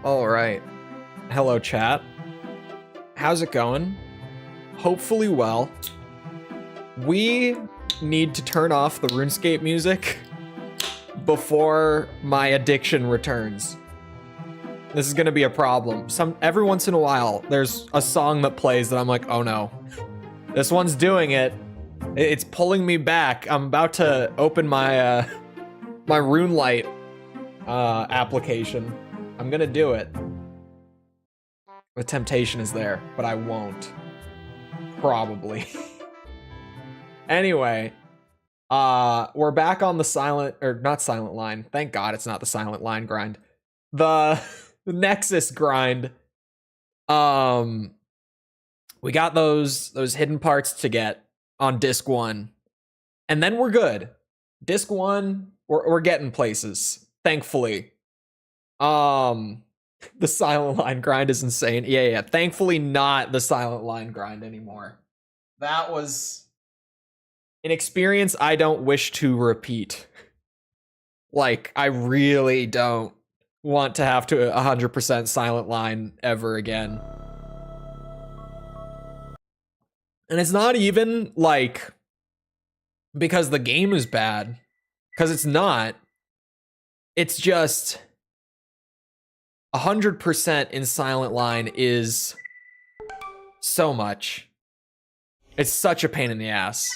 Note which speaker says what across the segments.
Speaker 1: All right. Hello, chat. How's it going? Hopefully well. We need to turn off the RuneScape music before my addiction returns. This is gonna be a problem. Every once in a while, there's a song that plays that I'm like, oh no. This one's doing it. It's pulling me back. I'm about to open my my RuneLite application. I'm gonna do it. The temptation is there, but I won't. Probably. Anyway, we're back on the not silent line. Thank God it's not the silent line grind. The Nexus grind. We got those hidden parts to get on disc 1. And then we're good. Disc 1, we're getting places, thankfully. The silent line grind is insane. Yeah. Thankfully not the silent line grind anymore. That was an experience I don't wish to repeat. Like, I really don't want to have to 100% silent line ever again. And it's not even, like, because the game is bad. Because it's not. It's just 100% in silent line is so much. It's such a pain in the ass.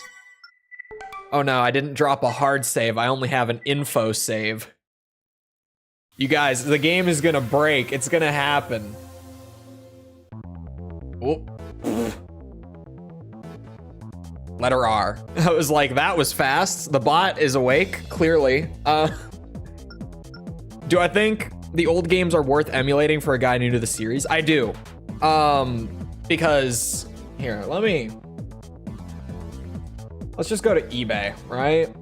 Speaker 1: Oh no, I didn't drop a hard save. I only have an info save. You guys, the game is gonna break. It's gonna happen. Oh. Letter R. I was like, that was fast. The bot is awake, clearly. Do I think the old games are worth emulating for a guy new to the series? I do. Because, here, let's just go to eBay, right?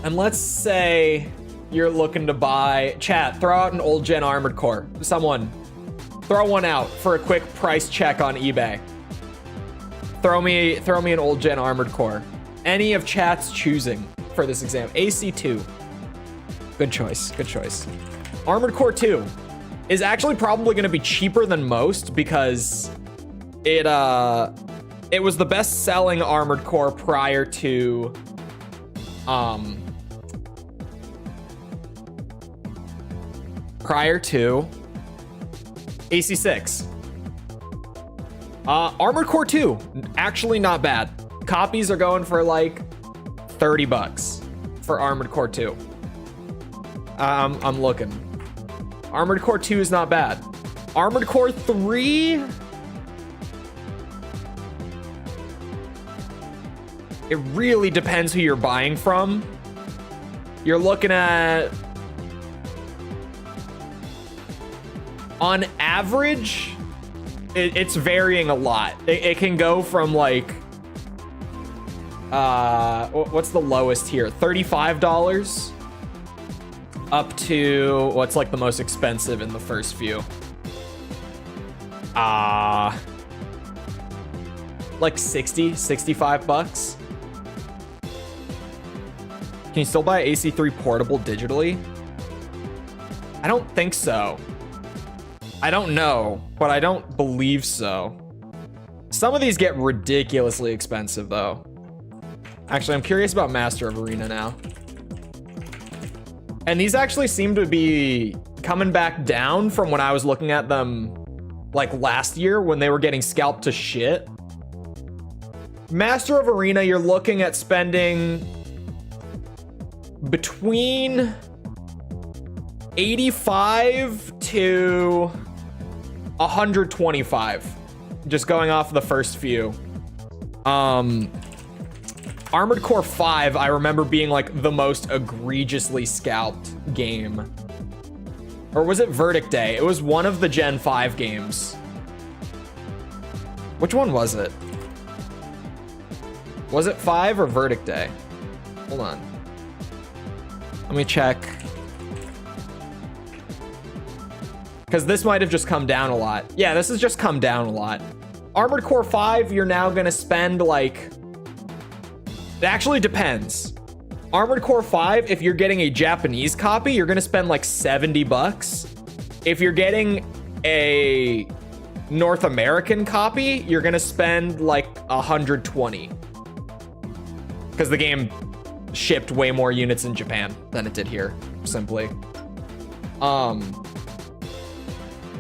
Speaker 1: And let's say you're looking to buy, chat, throw out an old gen Armored Core. Someone, throw one out for a quick price check on eBay. Throw me an old gen Armored Core. Any of chat's choosing for this exam. AC2. Good choice, good choice. Armored Core 2 is actually probably gonna be cheaper than most because it was the best selling Armored Core prior to AC6. Armored Core 2, actually not bad. Copies are going for like 30 bucks for Armored Core 2. I'm looking. Armored Core 2 is not bad. Armored Core 3, it really depends who you're buying from. You're looking at, on average, it's varying a lot. It can go from like, what's the lowest here? $35 up to what's like the most expensive in the first few. Like 60, 65 bucks. Can you still buy AC3 portable digitally? I don't think so. I don't know, but I don't believe so. Some of these get ridiculously expensive though. Actually, I'm curious about Master of Arena now. And these actually seem to be coming back down from when I was looking at them like last year when they were getting scalped to shit. Master of Arena, you're looking at spending between 85 to 125, just going off the first few. Armored Core 5, I remember being like the most egregiously scalped game. Or was it Verdict Day? It was one of the Gen 5 games. Which one was it? Was it 5 or Verdict Day? Hold on. Let me check. Because this might have just come down a lot. Yeah, this has just come down a lot. Armored Core 5, you're now gonna spend like... It actually depends. Armored Core 5, if you're getting a Japanese copy, you're gonna spend like 70 bucks. If you're getting a North American copy, you're gonna spend like 120. Because the game shipped way more units in Japan than it did here, simply.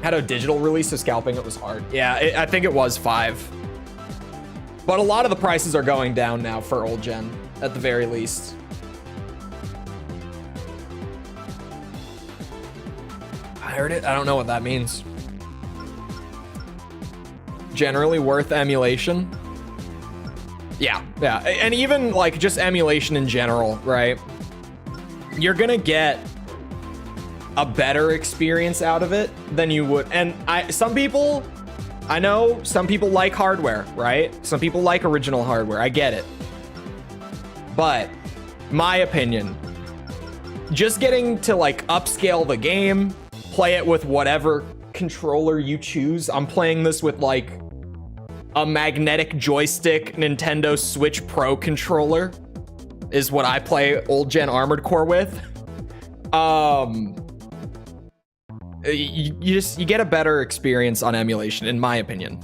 Speaker 1: Had a digital release, so scalping it was hard. Yeah, I think it was 5. But a lot of the prices are going down now for old gen, at the very least. I heard it. I don't know what that means. Generally worth emulation. Yeah. And even like just emulation in general, right? You're gonna get a better experience out of it than you would. And I know some people like hardware, right? Some people like original hardware. I get it. But my opinion, just getting to like upscale the game, play it with whatever controller you choose. I'm playing this with like a magnetic joystick Nintendo Switch Pro controller is what I play old gen Armored Core with. You get a better experience on emulation, in my opinion.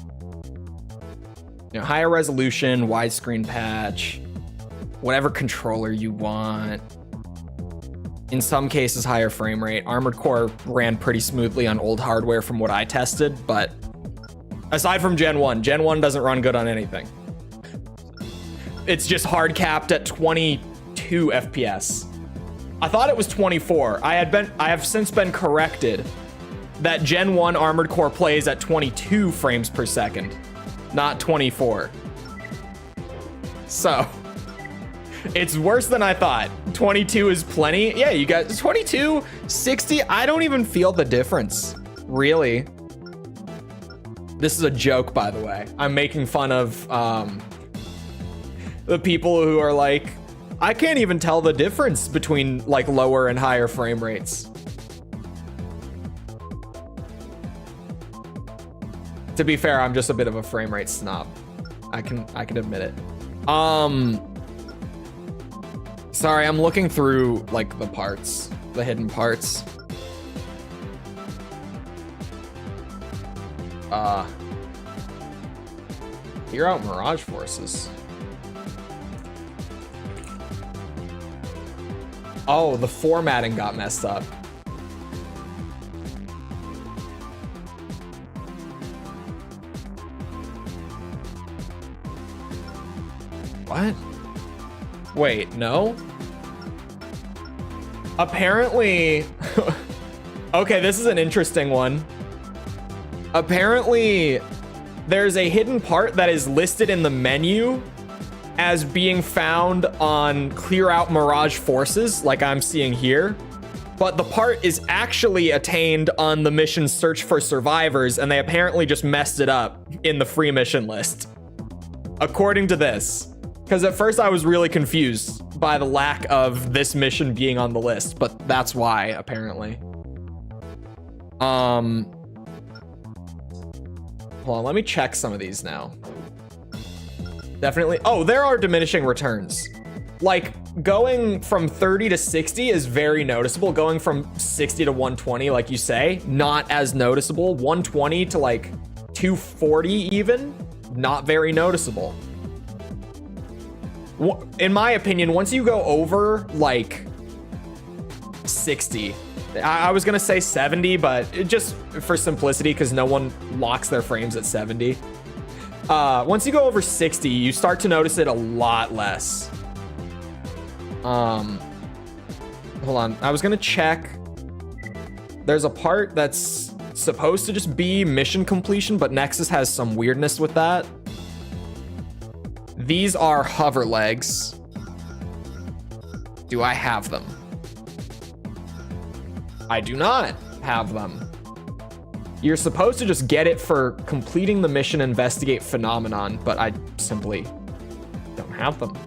Speaker 1: You know, higher resolution, widescreen patch, whatever controller you want. In some cases, higher frame rate. Armored Core ran pretty smoothly on old hardware from what I tested, but aside from Gen 1 doesn't run good on anything. It's just hard capped at 22 FPS. I thought it was 24. I have since been corrected that Gen 1 Armored Core plays at 22 frames per second, not 24. So, it's worse than I thought. 22 is plenty. Yeah, you got 22, 60. I don't even feel the difference, really. This is a joke, by the way. I'm making fun of the people who are like, I can't even tell the difference between like lower and higher frame rates. To be fair, I'm just a bit of a frame rate snob. I can admit it. Sorry, I'm looking through like the parts, the hidden parts. You're out Mirage Forces. Oh, the formatting got messed up. What? Wait, no? Apparently... Okay, this is an interesting one. Apparently, there's a hidden part that is listed in the menu as being found on Clear Out Mirage Forces, like I'm seeing here. But the part is actually attained on the mission Search for Survivors, and they apparently just messed it up in the free mission list. According to this. Because at first I was really confused by the lack of this mission being on the list, but that's why, apparently. Hold on, let me check some of these now. Definitely. Oh, there are diminishing returns. Like, going from 30 to 60 is very noticeable. Going from 60 to 120, like you say, not as noticeable. 120 to like 240 even, not very noticeable. In my opinion, once you go over like 60, I was gonna say 70, but just for simplicity, because no one locks their frames at 70. Once you go over 60, you start to notice it a lot less. Hold on, I was gonna check. There's a part that's supposed to just be mission completion, but Nexus has some weirdness with that. These are hover legs. Do I have them? I do not have them. You're supposed to just get it for completing the mission Investigate Phenomenon, but I simply don't have them.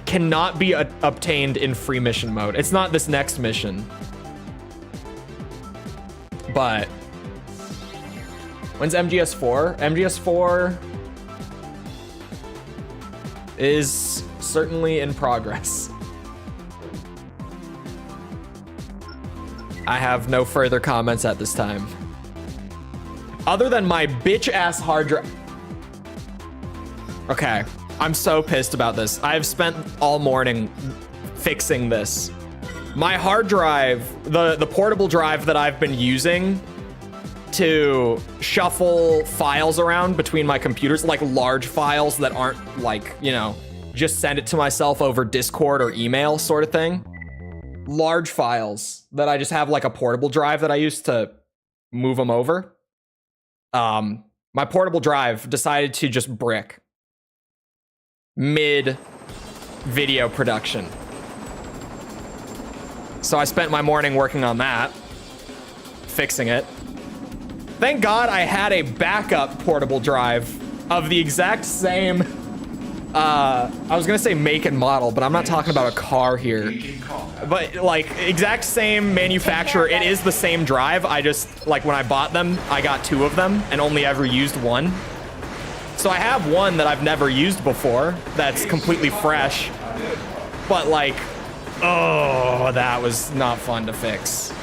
Speaker 1: Cannot be obtained in free mission mode. It's not this next mission. But when's MGS4? MGS4 is certainly in progress. I have no further comments at this time. Other than my bitch ass hard drive. Okay, I'm so pissed about this. I've spent all morning fixing this. My hard drive, the portable drive that I've been using to shuffle files around between my computers, like large files that aren't like, you know, just send it to myself over Discord or email sort of thing. Large files that I just have like a portable drive that I use to move them over. My portable drive decided to just brick mid video production. So I spent my morning working on that, fixing it. Thank God I had a backup portable drive of the exact same, I was gonna say make and model, but I'm not talking about a car here. But like exact same manufacturer, it is the same drive. I just, like when I bought them, I got 2 of them and only ever used one. So I have one that I've never used before that's completely fresh. But like, oh, that was not fun to fix.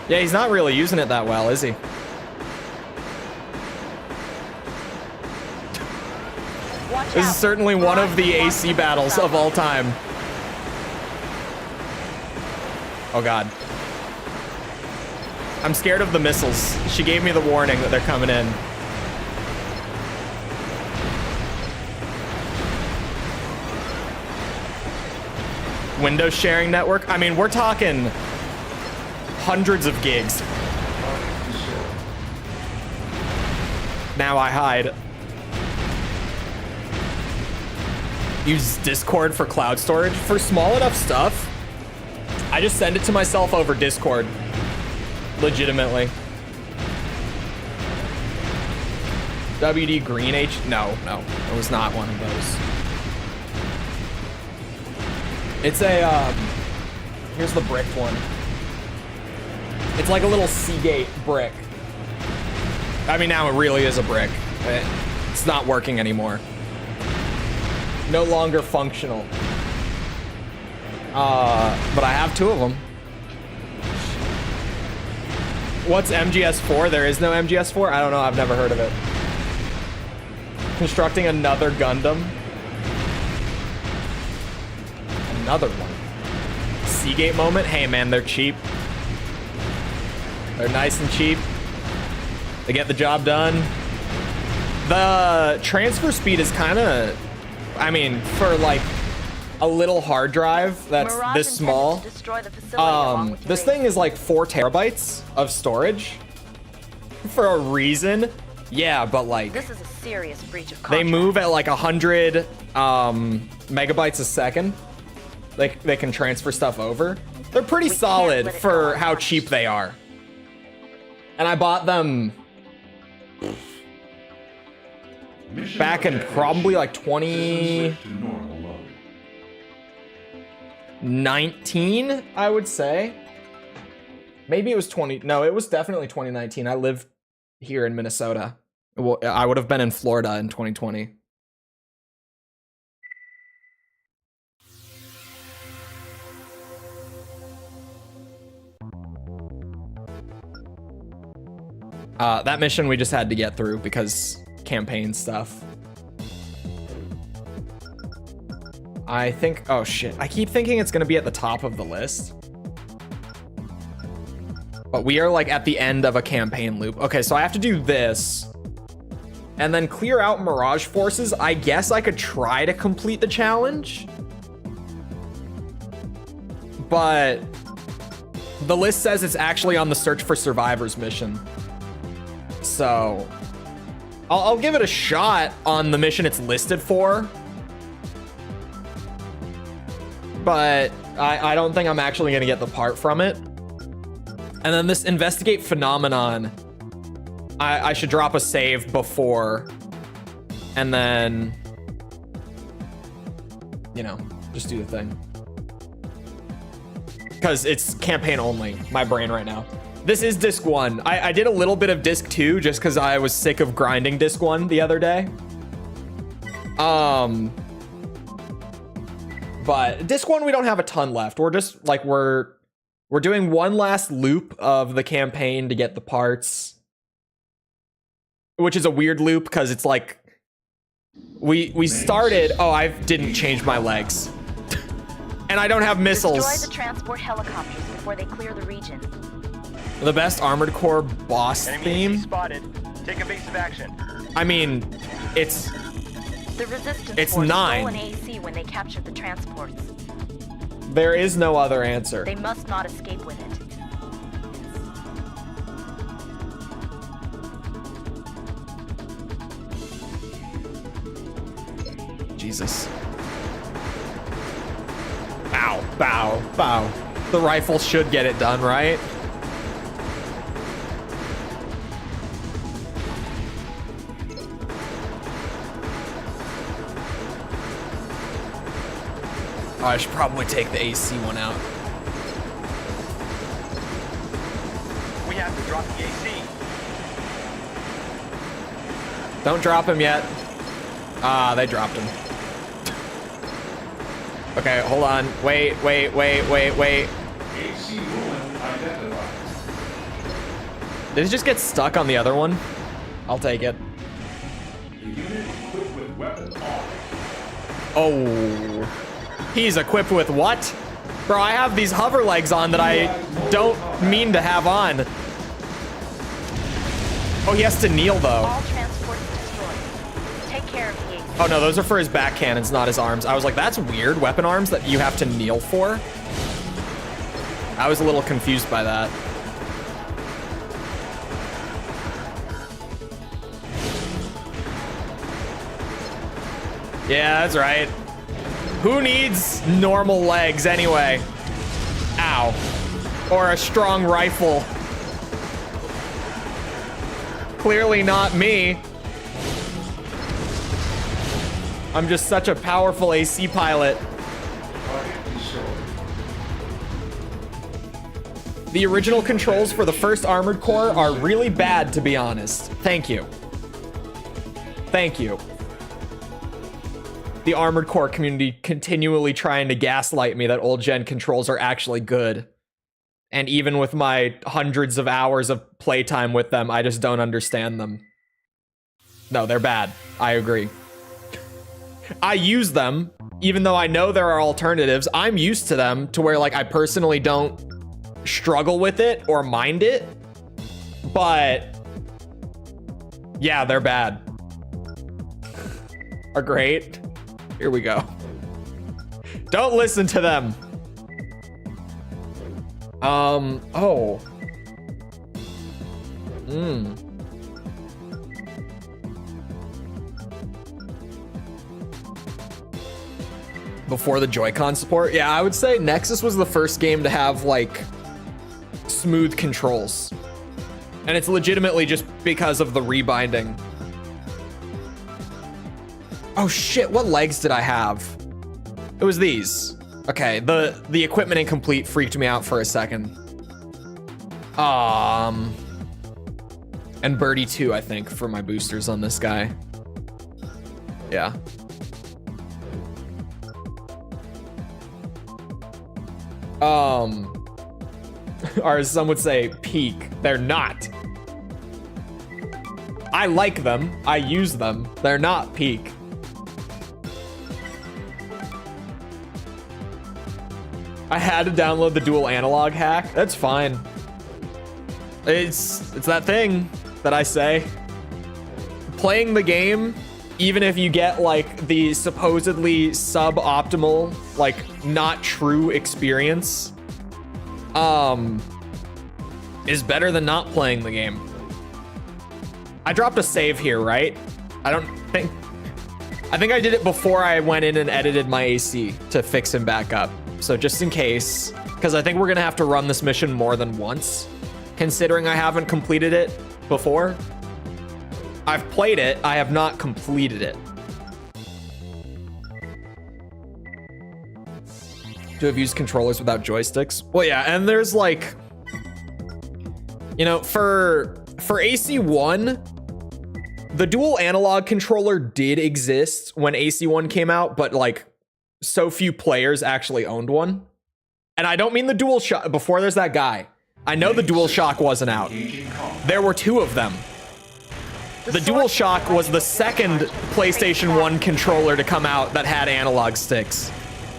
Speaker 1: Yeah, he's not really using it that well, is he? This is certainly one of the AC battles of all time. Oh God. I'm scared of the missiles. She gave me the warning that they're coming in. Windows sharing network? I mean, we're talking hundreds of gigs. Now I hide. Use Discord for cloud storage. For small enough stuff, I just send it to myself over Discord. Legitimately. WD Green H? No, it was not one of those. It's a, here's the bricked one. It's like a little Seagate brick. I mean, now it really is a brick. It's not working anymore. No longer functional. But I have 2 of them. What's MGS4? There is no MGS4? I don't know, I've never heard of it. Constructing another Gundam. Another one. Seagate moment? Hey man, they're cheap. They're nice and cheap. They get the job done. The transfer speed is kind of, I mean, for like a little hard drive that's this small. This thing is like 4 terabytes of storage for a reason. Yeah, but like
Speaker 2: this is a serious breach of contract.
Speaker 1: They move at like 100 megabytes a second. They can transfer stuff over. They're pretty solid for how cheap they are. And I bought them back in probably like 2019, I would say. Maybe it was 20. No, it was definitely 2019. I live here in Minnesota. Well, I would have been in Florida in 2020. That mission we just had to get through because campaign stuff. I think, oh shit, I keep thinking it's gonna be at the top of the list. But we are like at the end of a campaign loop. Okay, so I have to do this and then clear out Mirage Forces. I guess I could try to complete the challenge, but the list says it's actually on the Search for Survivors mission. So I'll give it a shot on the mission it's listed for, but I don't think I'm actually gonna get the part from it. And then this investigate phenomenon, I should drop a save before, and then, you know, just do the thing. Because it's campaign only, my brain right now. This is disc 1. I did a little bit of disc 2 just because I was sick of grinding disc 1 the other day. But disc 1 we don't have a ton left. We're just like we're doing one last loop of the campaign to get the parts, which is a weird loop because it's like we started. Oh, I didn't change my legs, and I don't have missiles.
Speaker 2: Destroy the transport helicopters before they clear the region.
Speaker 1: The best Armored Core boss theme.
Speaker 3: Spotted. Take evasive action.
Speaker 1: I mean, it's
Speaker 2: The resistance
Speaker 1: It's
Speaker 2: force
Speaker 1: 9.
Speaker 2: stole an AC when they captured the transports.
Speaker 1: There is no other answer.
Speaker 2: They must not escape with it.
Speaker 1: Jesus. Bow, bow, bow. The rifle should get it done, right? Oh, I should probably take the AC one out.
Speaker 3: We have to drop the AC.
Speaker 1: Don't drop him yet. Ah, they dropped him. Okay, hold on. Wait.
Speaker 4: AC ruin identified.
Speaker 1: Did it just get stuck on the other one? I'll take it.
Speaker 4: The unit equipped with weapon on.
Speaker 1: Oh. He's equipped with what? Bro, I have these hover legs on that I don't mean to have on. Oh, he has to kneel though.
Speaker 2: All transports destroyed. Take care of the AC.
Speaker 1: Oh no, those are for his back cannons, not his arms. I was like, that's weird, weapon arms that you have to kneel for. I was a little confused by that. Yeah, that's right. Who needs normal legs anyway? Ow. Or a strong rifle. Clearly not me. I'm just such a powerful AC pilot.
Speaker 4: Target destroyed.
Speaker 1: The original controls for the first Armored Core are really bad, to be honest. Thank you. Thank you. The Armored Core community continually trying to gaslight me that old gen controls are actually good. And even with my hundreds of hours of playtime with them, I just don't understand them. No, they're bad. I agree. I use them, even though I know there are alternatives. I'm used to them to where, like, I personally don't struggle with it or mind it. But yeah, they're bad. Are great. Here we go. Don't listen to them. Oh. Before the Joy-Con support? Yeah, I would say Nexus was the first game to have, like, smooth controls. And it's legitimately just because of the rebinding. Oh shit, what legs did I have? It was these. Okay, the equipment incomplete freaked me out for a second. And Birdie 2, I think, for my boosters on this guy. Yeah. Or as some would say, peak. They're not. I like them. I use them. They're not peak. I had to download the dual analog hack. That's fine. It's that thing that I say. Playing the game, even if you get like the supposedly suboptimal, like not true experience, is better than not playing the game. I dropped a save here, right? I think I did it before I went in and edited my AC to fix him back up. So just in case, because I think we're gonna have to run this mission more than once, considering I haven't completed it before. I've played it, I have not completed it. To have used controllers without joysticks? Well, yeah, and there's like, you know, for AC1, the dual analog controller did exist when AC1 came out, but like so few players actually owned one. And I don't mean the DualShock. Before there's that guy, I know the DualShock wasn't out. There were two of them. The DualShock was the second PlayStation 1 controller to come out that had analog sticks.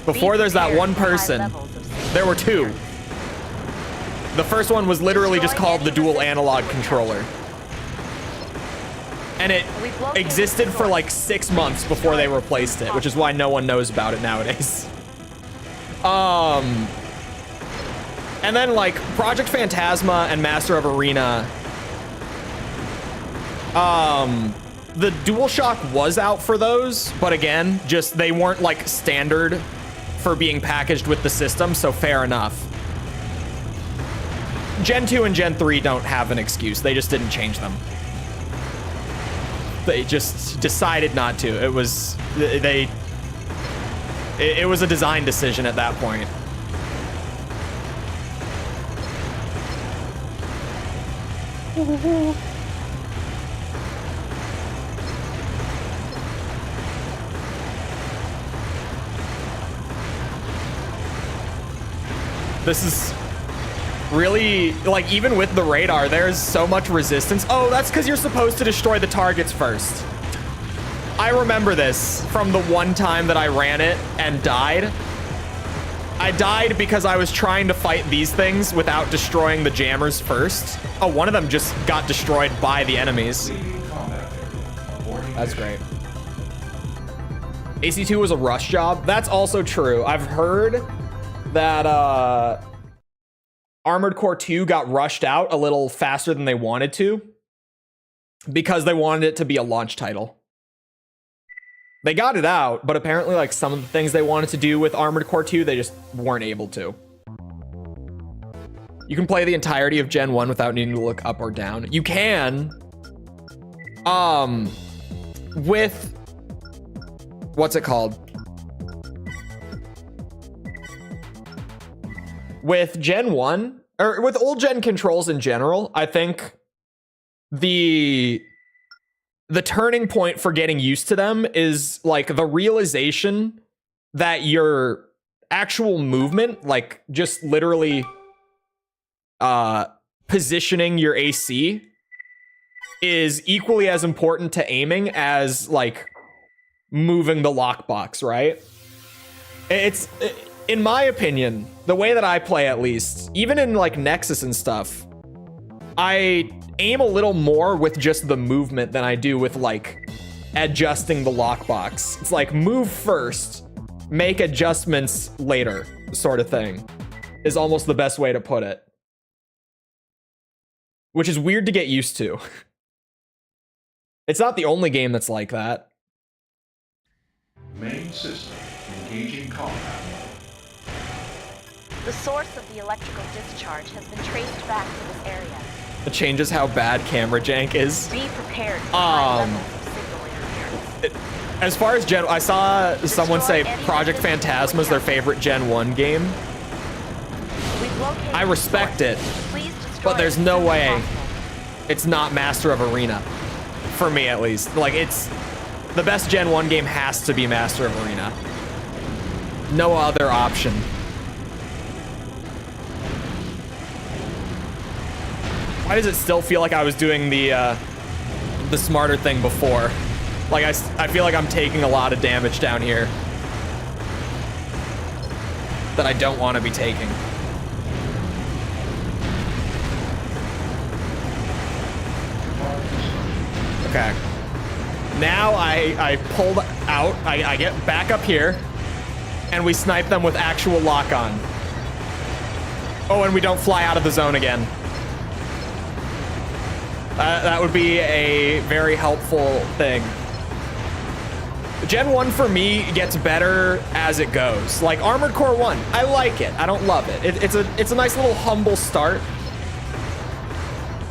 Speaker 1: Before there's that one person, there were two. The first one was literally just called the dual analog controller. And it existed for like 6 months before they replaced it, which is why no one knows about it nowadays. And then like Project Phantasma and Master of Arena, the DualShock was out for those, but again, just they weren't like standard for being packaged with the system, so fair enough. Gen 2 and Gen 3 don't have an excuse. They just didn't change them. They just decided not to. It was it was a design decision at that point. This is really, like, even with the radar, there's so much resistance. Oh, that's because you're supposed to destroy the targets first. I remember this from the one time that I ran it and died. I died because I was trying to fight these things without destroying the jammers first. Oh, one of them just got destroyed by the enemies. That's great. AC2 was a rush job. That's also true. I've heard that Armored Core 2 got rushed out a little faster than they wanted to because they wanted it to be a launch title. They got it out, but apparently like some of the things they wanted to do with Armored Core 2, they just weren't able to. You can play the entirety of Gen 1 without needing to look up or down. You can. With what's it called? With Gen 1, or with old gen controls in general, I think the turning point for getting used to them is like the realization that your actual movement, like just literally positioning your AC, is equally as important to aiming as like moving the lockbox, right? It's, in my opinion, the way that I play at least, even in like Nexus and stuff, I aim a little more with just the movement than I do with like adjusting the lockbox. It's like move first, make adjustments later, sort of thing, is almost the best way to put it. Which is weird to get used to. It's not the only game that's like that.
Speaker 4: Main system engaging combat.
Speaker 2: The source of the electrical discharge has been traced back to this area.
Speaker 1: It changes how bad camera jank is.
Speaker 2: Be prepared for high levels of signal interference.
Speaker 1: As far as Gen, I saw someone say
Speaker 2: Destroy any
Speaker 1: Project
Speaker 2: resistance
Speaker 1: Phantasma is their favorite Gen 1 game.
Speaker 2: We've located
Speaker 1: I
Speaker 2: the
Speaker 1: respect
Speaker 2: source.
Speaker 1: it,
Speaker 2: Please destroy
Speaker 1: but there's
Speaker 2: it
Speaker 1: no
Speaker 2: as soon as
Speaker 1: way
Speaker 2: possible.
Speaker 1: it's not Master of Arena. For me, at least. Like, it's the best Gen 1 game has to be Master of Arena. No other option. Why does it still feel like I was doing the smarter thing before? Like, I feel like I'm taking a lot of damage down here that I don't want to be taking. Okay. Now I pulled out, I get back up here, and we snipe them with actual lock-on. Oh, and we don't fly out of the zone again. That would be a very helpful thing. Gen 1 for me gets better as it goes. Like Armored Core 1, I like it. I don't love it. It's a nice little humble start.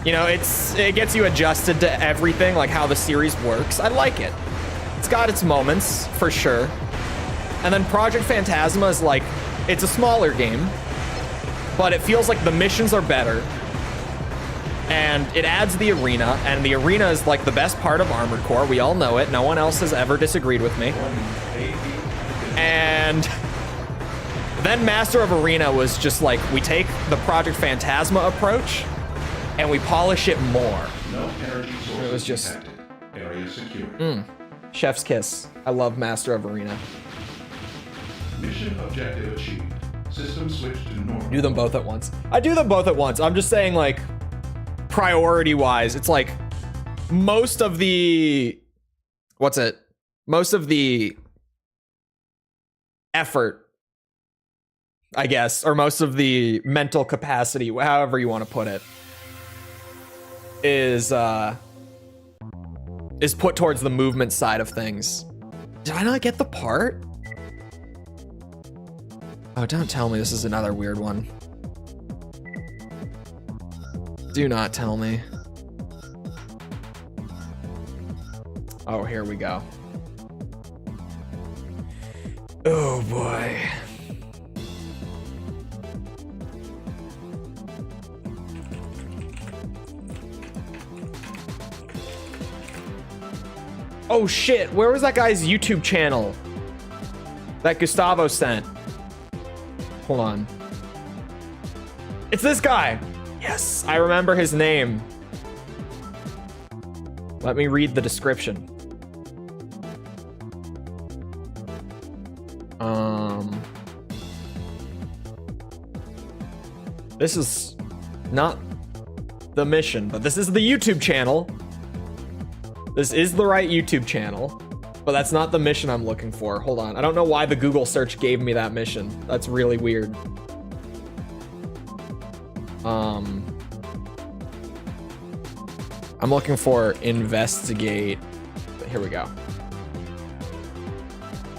Speaker 1: You know, it gets you adjusted to everything, like how the series works. I like it. It's got its moments, for sure. And then Project Phantasma is like, it's a smaller game, but it feels like the missions are better. And it adds the arena, and the arena is like the best part of Armored Core. We all know it. No one else has ever disagreed with me. And then Master of Arena was just like, we take the Project Phantasma approach, and we polish it more.
Speaker 4: No energy sources
Speaker 1: It was just
Speaker 4: detected. Area secure.
Speaker 1: chef's kiss. I love Master of Arena.
Speaker 4: Mission objective achieved. System switched to normal.
Speaker 1: Do them both at once. I do them both at once. I'm just saying, like, priority wise, it's like most of the most of the effort, I guess, or most of the mental capacity, however you want to put it, is put towards the movement side of things. Did I not get the part? Oh, don't tell me this is another weird one. Do not tell me. Oh, here we go. Oh boy. Oh shit, where was that guy's YouTube channel that Gustavo sent? Hold on. It's this guy. Yes, I remember his name. Let me read the description. This is not the mission, but this is the YouTube channel. This is the right YouTube channel, but that's not the mission I'm looking for. Hold on. I don't know why the Google search gave me that mission. That's really weird. I'm looking for investigate. Here we go.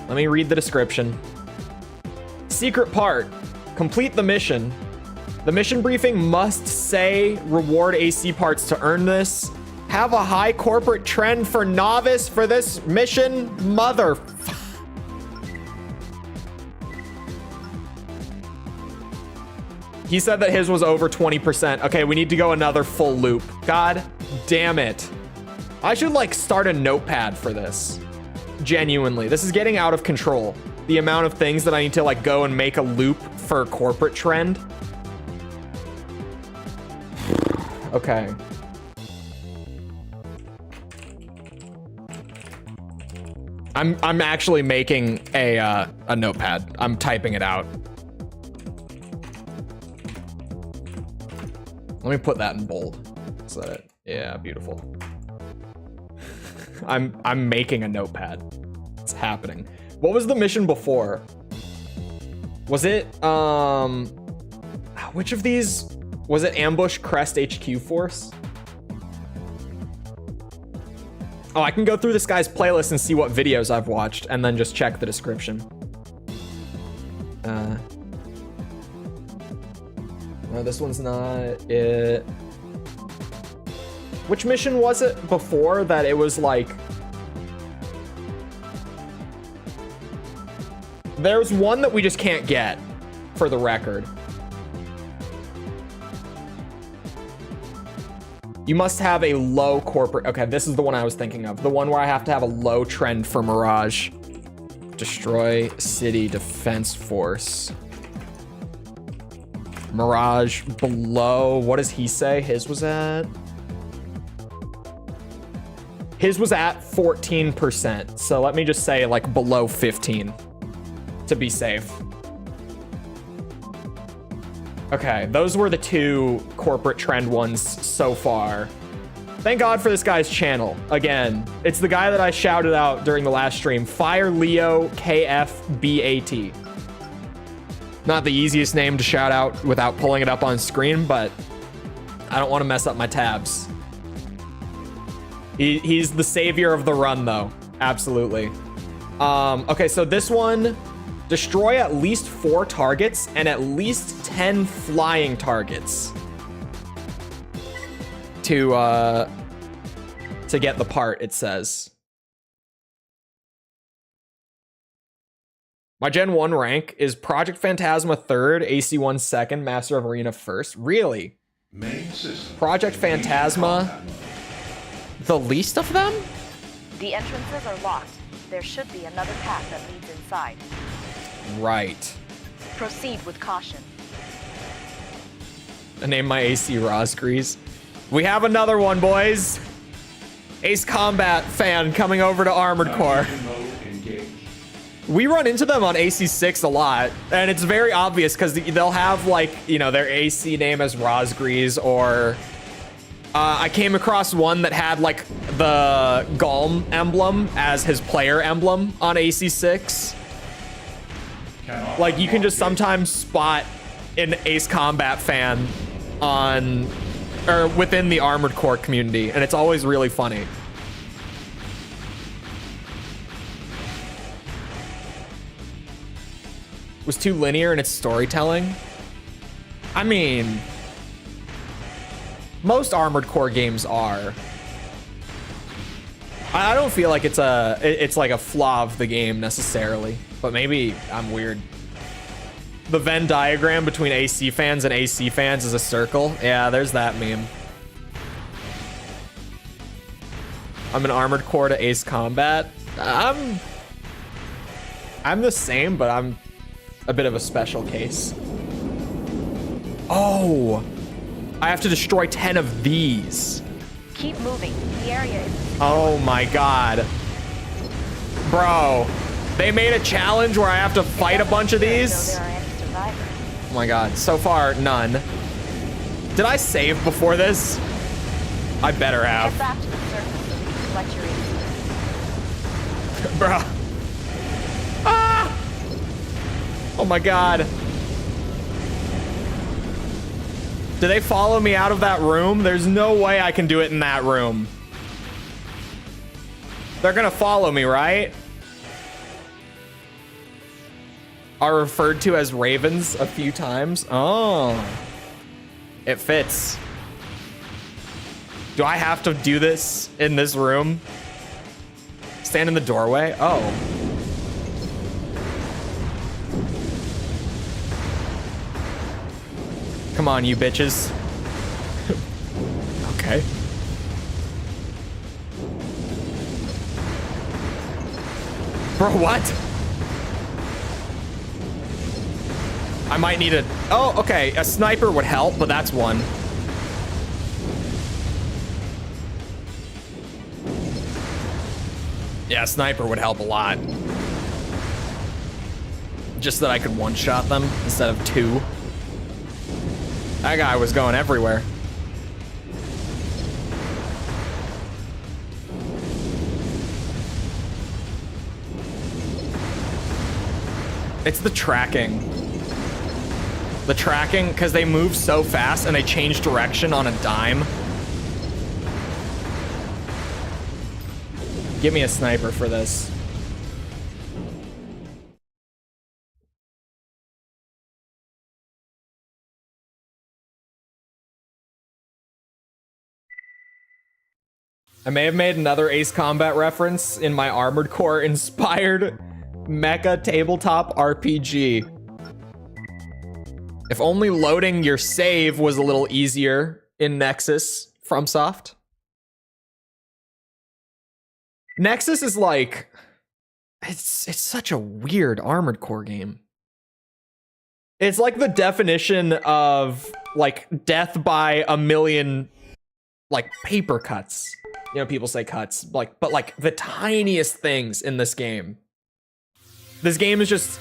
Speaker 1: Let me read the description. Secret part. Complete the mission. The mission briefing must say reward AC parts to earn this. Have a high corporate trend for novice for this mission. Mother. He said that his was over 20%. Okay, we need to go another full loop. God damn it. I should like start a notepad for this. Genuinely, this is getting out of control. The amount of things that I need to like go and make a loop for corporate trend. Okay. I'm actually making a notepad. I'm typing it out. Let me put that in bold. So that, yeah, beautiful. I'm making a notepad. It's happening. What was the mission before? Was it which of these was it? Ambush Crest HQ Force? Oh, I can go through this guy's playlist and see what videos I've watched and then just check the description. No, this one's not it. Which mission was it before that it was like... There's one that we just can't get, for the record. You must have a low corporate... Okay, this is the one I was thinking of. The one where I have to have a low trend for Mirage. Destroy City Defense Force. Mirage below... What does he say his was at? His was at 14%. So let me just say like below 15 to be safe. Okay, those were the two corporate trend ones so far. Thank God for this guy's channel. Again, it's the guy that I shouted out during the last stream. Fire Leo KFBAT. Not the easiest name to shout out without pulling it up on screen, but I don't want to mess up my tabs. He's the savior of the run, though. Absolutely. Okay, so this one, destroy at least 4 targets and at least 10 flying targets to get the part, it says. My Gen 1 rank is Project Phantasma 3rd, AC1 2nd, Master of Arena 1st. Really?
Speaker 4: Main system.
Speaker 1: Project Phantasma, the least of them?
Speaker 2: The entrances are locked. There should be another path that leads inside.
Speaker 1: Right.
Speaker 2: Proceed with caution.
Speaker 1: I named my AC Rosgrees. We have another one, boys. Ace Combat fan coming over to Armored Core. We run into them on AC6 a lot, and it's very obvious because they'll have like, you know, their AC name as Rosgrees, or I came across one that had like the Galm emblem as his player emblem on AC6. Like you can just sometimes spot an Ace Combat fan on or within the Armored Core community, and it's always really funny. Was too linear in its storytelling. I mean, most Armored Core games are. I don't feel like it's like a flaw of the game necessarily, but maybe I'm weird. The Venn diagram between AC fans and AC fans is a circle. Yeah, there's that meme. I'm an Armored Core to Ace Combat. I'm the same, but I'm a bit of a special case. Oh, I have to destroy 10 of these.
Speaker 2: Keep moving. The area is...
Speaker 1: Oh my God. Bro, they made a challenge where I have to fight a bunch of these? Oh my God, so far, none. Did I save before this? I better have.
Speaker 2: Get back to the surface so we can collect your AC.
Speaker 1: Bro. Ah! Oh my God. Do they follow me out of that room? There's no way I can do it in that room. They're gonna follow me, right? Are referred to as ravens a few times. Oh, it fits. Do I have to do this in this room? Stand in the doorway? Oh. on, you bitches. Okay. Bro, what? I might need a... Oh, okay. A sniper would help, but that's one. Yeah, a sniper would help a lot. Just that I could one-shot them instead of two. That guy was going everywhere. It's the tracking. The tracking, because they move so fast and they change direction on a dime. Give me a sniper for this. I may have made another Ace Combat reference in my Armored Core inspired mecha tabletop RPG. If only loading your save was a little easier in Nexus, FromSoft. Nexus is like, it's such a weird Armored Core game. It's like the definition of like death by a million like paper cuts. You know, people say cuts, like, but like the tiniest things in this game. This game is just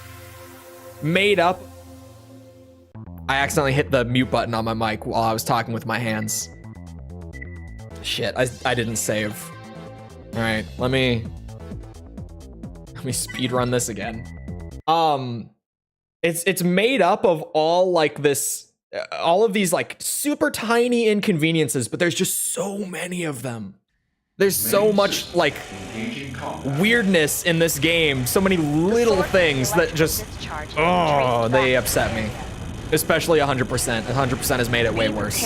Speaker 1: made up. I accidentally hit the mute button on my mic while I was talking with my hands. Shit, I didn't save. All right, let me speed run this again. It's made up of all like this, all of these like super tiny inconveniences, but there's just so many of them. There's so much like weirdness in this game, so many little things that just, oh, they upset me. Especially 100%. 100% has made it way worse.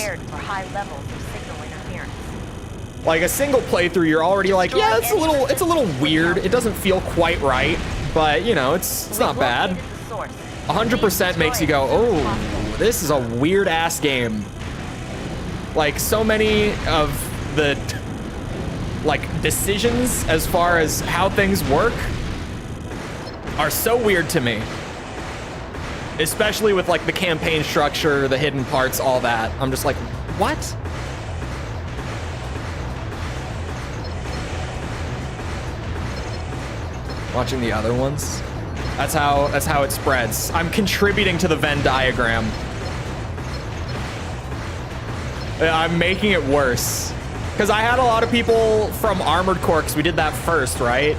Speaker 1: Like a single playthrough, you're already like, yeah, it's a little weird. It doesn't feel quite right, but you know, it's not bad. 100% makes you go, oh, this is a weird ass game. Like so many of the like decisions as far as how things work are so weird to me. Especially with like the campaign structure, the hidden parts, all that. I'm just like, what? Watching the other ones. That's how it spreads. I'm contributing to the Venn diagram. I'm making it worse. Because I had a lot of people from Armored Core, because we did that first, right?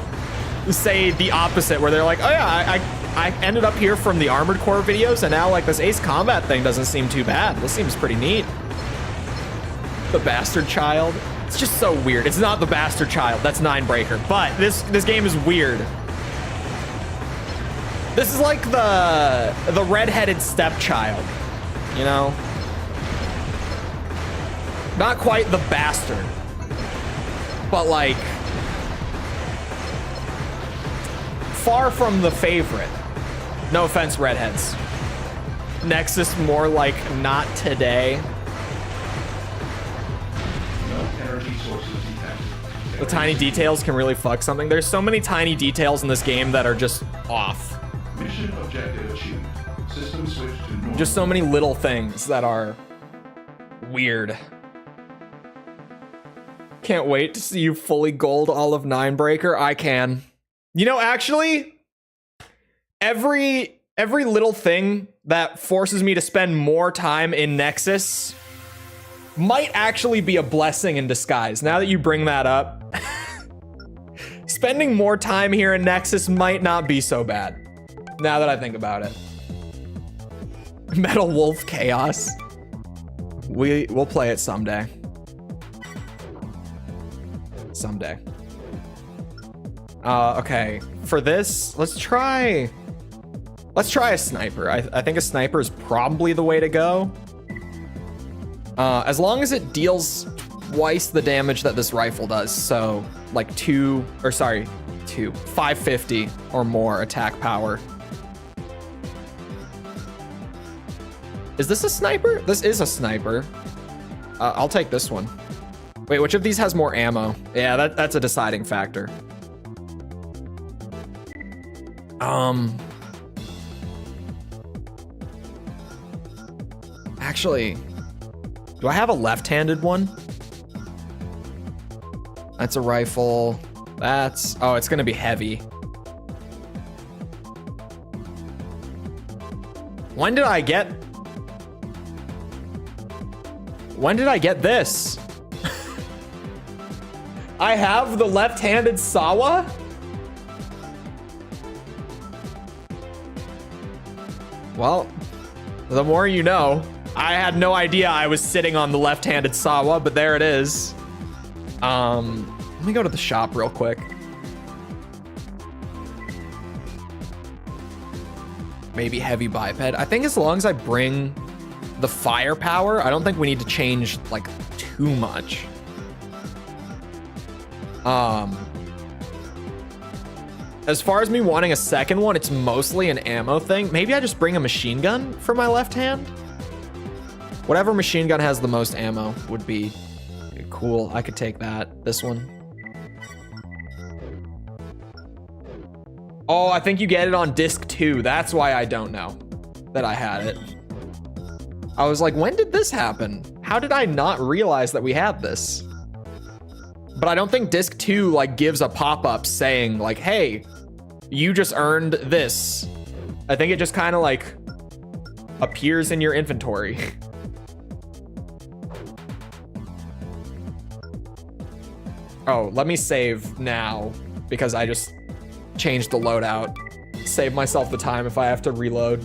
Speaker 1: Say the opposite, where they're like, oh yeah, I ended up here from the Armored Core videos, and now like this Ace Combat thing doesn't seem too bad. This seems pretty neat. The Bastard Child. It's just so weird. It's not the Bastard Child, that's Ninebreaker, but this game is weird. This is like the redheaded stepchild, you know? Not quite the bastard, but like far from the favorite. No offense, redheads. Nexus more like not today.
Speaker 4: No energy sources detected.
Speaker 1: The tiny details can really fuck something. There's so many tiny details in this game that are just off.
Speaker 4: Mission objective achieved. System switch to normal.
Speaker 1: Just so many little things that are weird. Can't wait to see you fully gold all of Ninebreaker. I can. You know, actually, every little thing that forces me to spend more time in Nexus might actually be a blessing in disguise. Now that you bring that up, spending more time here in Nexus might not be so bad. Now that I think about it. Metal Wolf Chaos. We'll play it someday. Someday. Okay, for this, let's try a sniper. I think a sniper is probably the way to go. As long as it deals twice the damage that this rifle does, so like 550 or more attack power. Is this a sniper? This is a sniper. I'll take this one. Wait, which of these has more ammo? Yeah, that's a deciding factor. Actually, do I have a left-handed one? That's a rifle. That's, oh, it's gonna be heavy. When did I get this? I have the left-handed Sawa? Well, the more you know. I had no idea I was sitting on the left-handed Sawa, but there it is. Let me go to the shop real quick. Maybe heavy biped. I think as long as I bring the firepower, I don't think we need to change like too much. As far as me wanting a second one, it's mostly an ammo thing. Maybe I just bring a machine gun for my left hand. Whatever machine gun has the most ammo would be cool. I could take that. This one. Oh, I think you get it on disc 2. That's why I don't know that I had it. I was like, when did this happen? How did I not realize that we had this? But I don't think disc 2 like gives a pop-up saying like, hey, you just earned this. I think it just kind of like appears in your inventory. Oh, let me save now because I just changed the loadout. Save myself the time if I have to reload.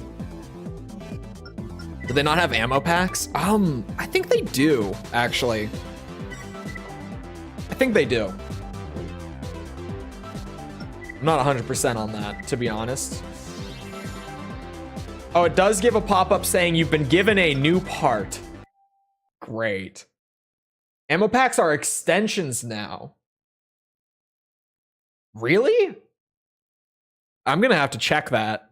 Speaker 1: Do they not have ammo packs? I think they do, actually. I think they do. I'm not 100% on that, to be honest. Oh, it does give a pop-up saying you've been given a new part. Great. Ammo packs are extensions now. Really? I'm gonna have to check that.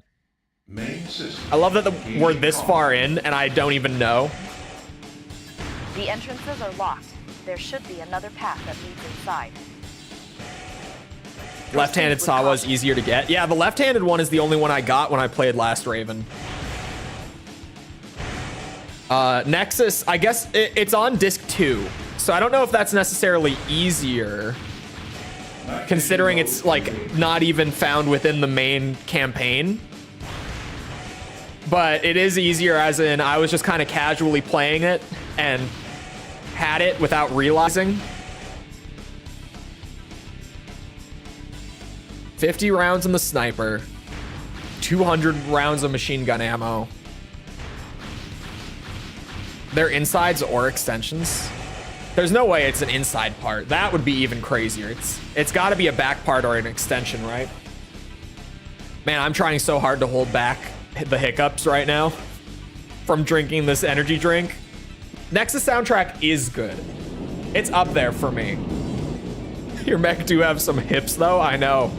Speaker 4: Main system.
Speaker 1: I love that we're this far in and I don't even know.
Speaker 2: The entrances are locked. There should be another path that leads inside.
Speaker 1: Left-handed Sawa is easier to get. Yeah, the left-handed one is the only one I got when I played last Raven. Nexus, I guess it's on disc 2. So I don't know if that's necessarily easier, considering it's like not even found within the main campaign. But it is easier as in I was just kind of casually playing it and had it without realizing. 50 rounds in the sniper, 200 rounds of machine gun ammo. They're insides or extensions. There's no way it's an inside part. That would be even crazier. It's got to be a back part or an extension, right? Man, I'm trying so hard to hold back the hiccups right now from drinking this energy drink. Nexus soundtrack is good. It's up there for me. Your mech do have some hips though, I know.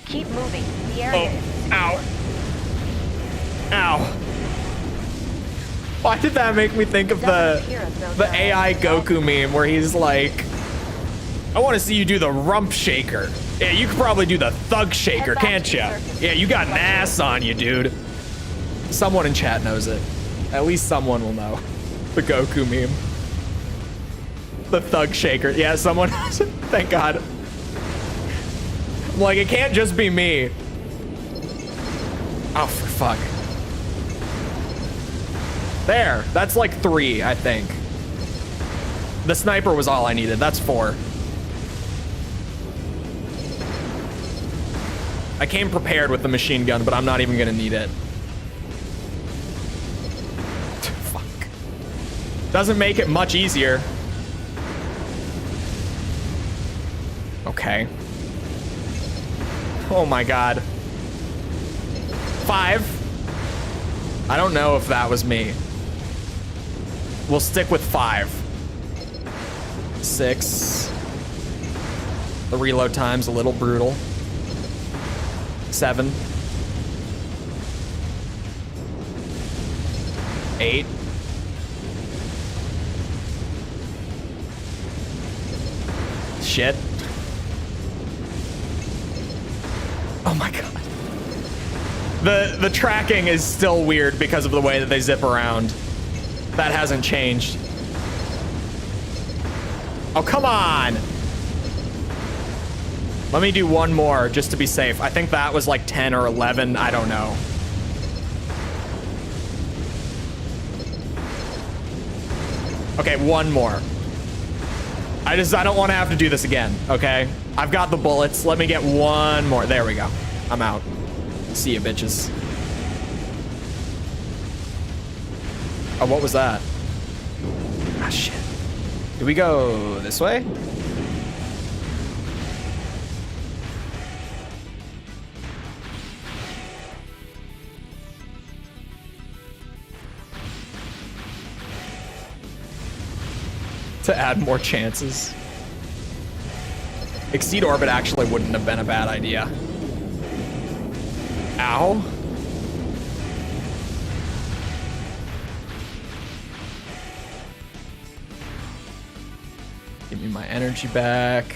Speaker 2: Keep moving. The area is secure.
Speaker 1: Ow. Ow. Why did that make me think of the AI Goku meme where he's like, I want to see you do the rump shaker. Yeah, you could probably do the thug shaker, can't you? Yeah, you got an ass on you, dude. Someone in chat knows it. At least someone will know. The Goku meme. The thug shaker. Yeah, someone knows it. Thank God. I'm like, it can't just be me. Oh, for fuck. There, that's like 3, I think. The sniper was all I needed. That's 4. I came prepared with the machine gun, but I'm not even gonna need it. Fuck. Doesn't make it much easier. Okay. Oh my God. 5. I don't know if that was me. We'll stick with 5. 6. The reload time's a little brutal. 7. 8. Shit. Oh my god. The tracking is still weird because of the way that they zip around. That hasn't changed. Oh, come on. Let me do one more just to be safe. I think that was like 10 or 11. I don't know. Okay, one more. I don't want to have to do this again, okay? I've got the bullets. Let me get one more. There we go. I'm out. See ya, bitches. Oh, what was that? Ah, shit. Do we go this way? To add more chances. Exceed orbit actually wouldn't have been a bad idea. Ow. Give me my energy back.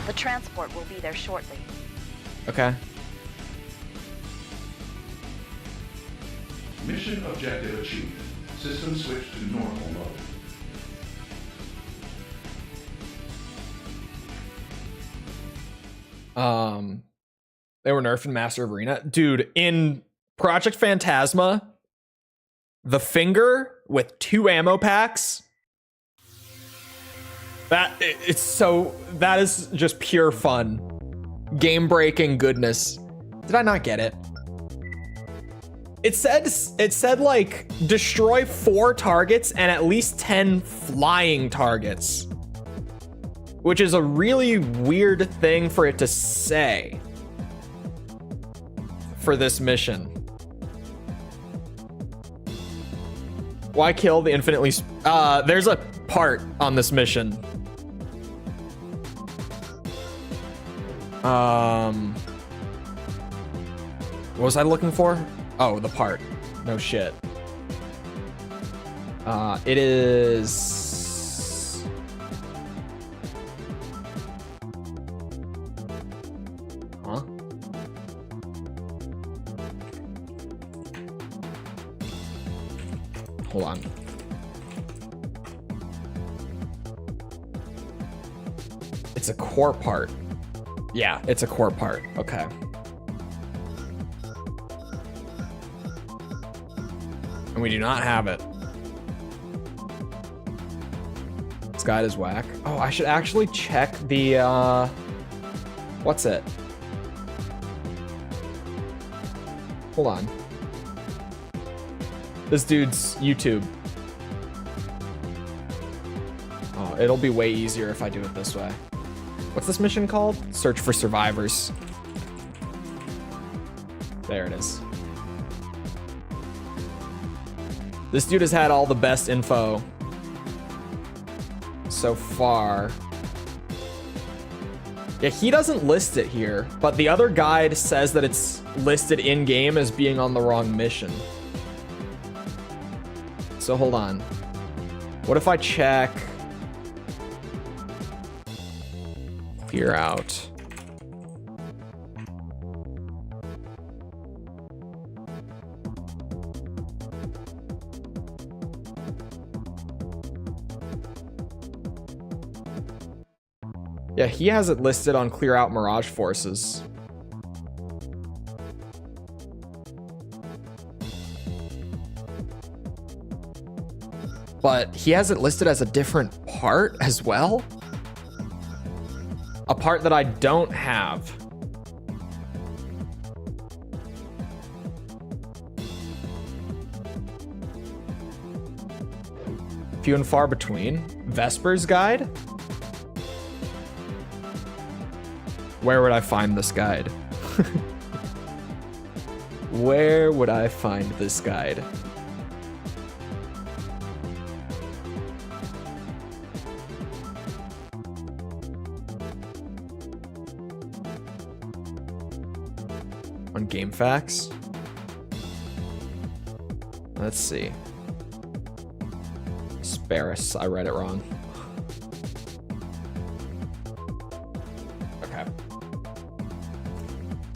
Speaker 2: The transport will be there shortly.
Speaker 1: Okay.
Speaker 4: Mission objective achieved. System switched to normal mode.
Speaker 1: They were nerfed in Master of Arena. Dude, in Project Phantasma, the finger with 2 ammo packs. That is just pure fun. Game-breaking goodness. Did I not get it? It said like destroy 4 targets and at least 10 flying targets. Which is a really weird thing for it to say for this mission. Why kill the infinitely... there's a part on this mission. What was I looking for? Oh, the part. No shit. It is... Huh? Hold on. It's a core part. Yeah, it's a core part. Okay. And we do not have it. This guide is whack. Oh, I should actually check the, what's it? Hold on. This dude's YouTube. Oh, it'll be way easier if I do it this way. What's this mission called? Search for survivors. There it is. This dude has had all the best info so far. Yeah, he doesn't list it here, but the other guide says that it's listed in-game as being on the wrong mission. So hold on. What if I check... Clear out. Yeah, he has it listed on clear out Mirage Forces. But he has it listed as a different part as well. A part that I don't have. Few and far between. Vesper's guide? Where would I find this guide? Where would I find this guide? On GameFAQs? Let's see. Sparus, I read it wrong. Okay.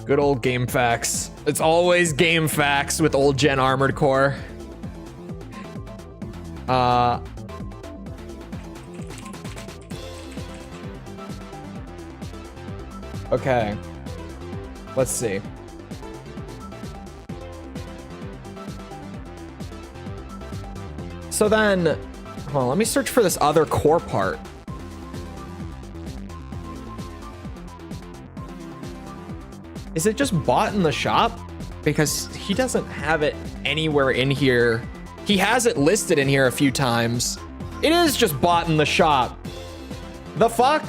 Speaker 1: Good old game facts. It's always game facts with old gen Armored Core. Okay. Let's see. So then, hold on, let me search for this other core part. Is it just bought in the shop? Because he doesn't have it anywhere in here. He has it listed in here a few times. It is just bought in the shop. The fuck?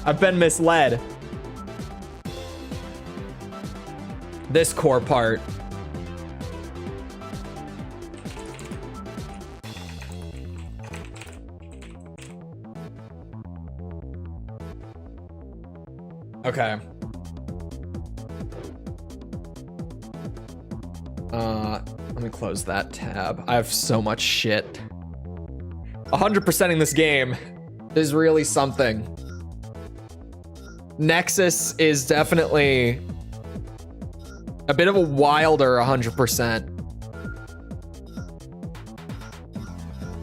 Speaker 1: I've been misled. This core part. Okay. Let me close that tab. I have so much shit. 100%ing this game is really something. Nexus is definitely a bit of a wilder 100%.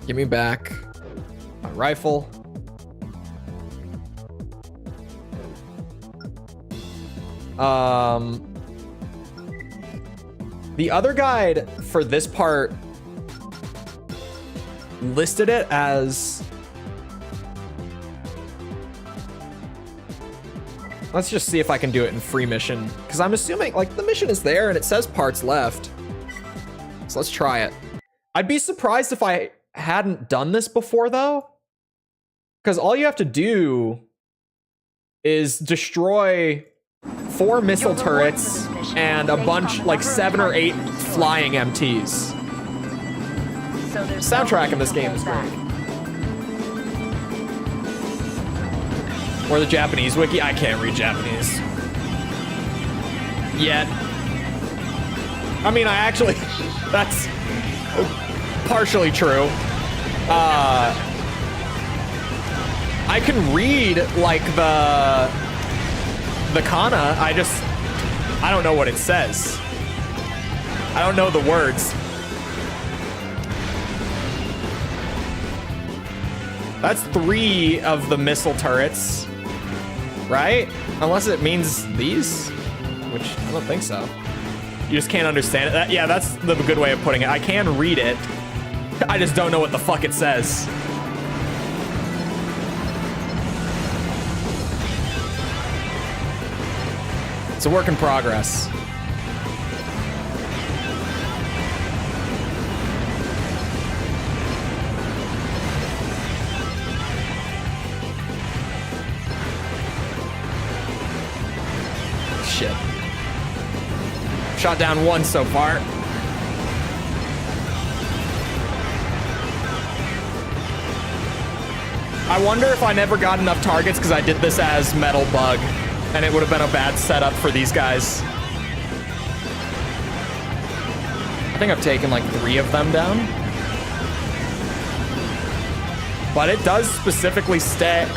Speaker 1: Give me back my rifle. The other guide for this part listed it as... Let's just see if I can do it in free mission. Because I'm assuming, like, the mission is there and it says parts left. So let's try it. I'd be surprised if I hadn't done this before, though. Because all you have to do is destroy 4 missile turrets and a bunch, like 7 or 8 flying MTs.
Speaker 2: So there's
Speaker 1: Soundtrack in this game is great. Or the Japanese wiki. I can't read Japanese yet. I mean, I actually, that's partially true. I can read like the kana. I don't know what it says. I don't know the words. That's 3 of the missile turrets, right? Unless it means these, which I don't think so. You just can't understand it. Yeah, that's the good way of putting it. I can read it. I just don't know what the fuck it says. It's a work in progress. Shit. Shot down 1 so far. I wonder if I never got enough targets because I did this as Metal Bug, and it would have been a bad setup for these guys. I think I've taken like 3 of them down. But it does specifically state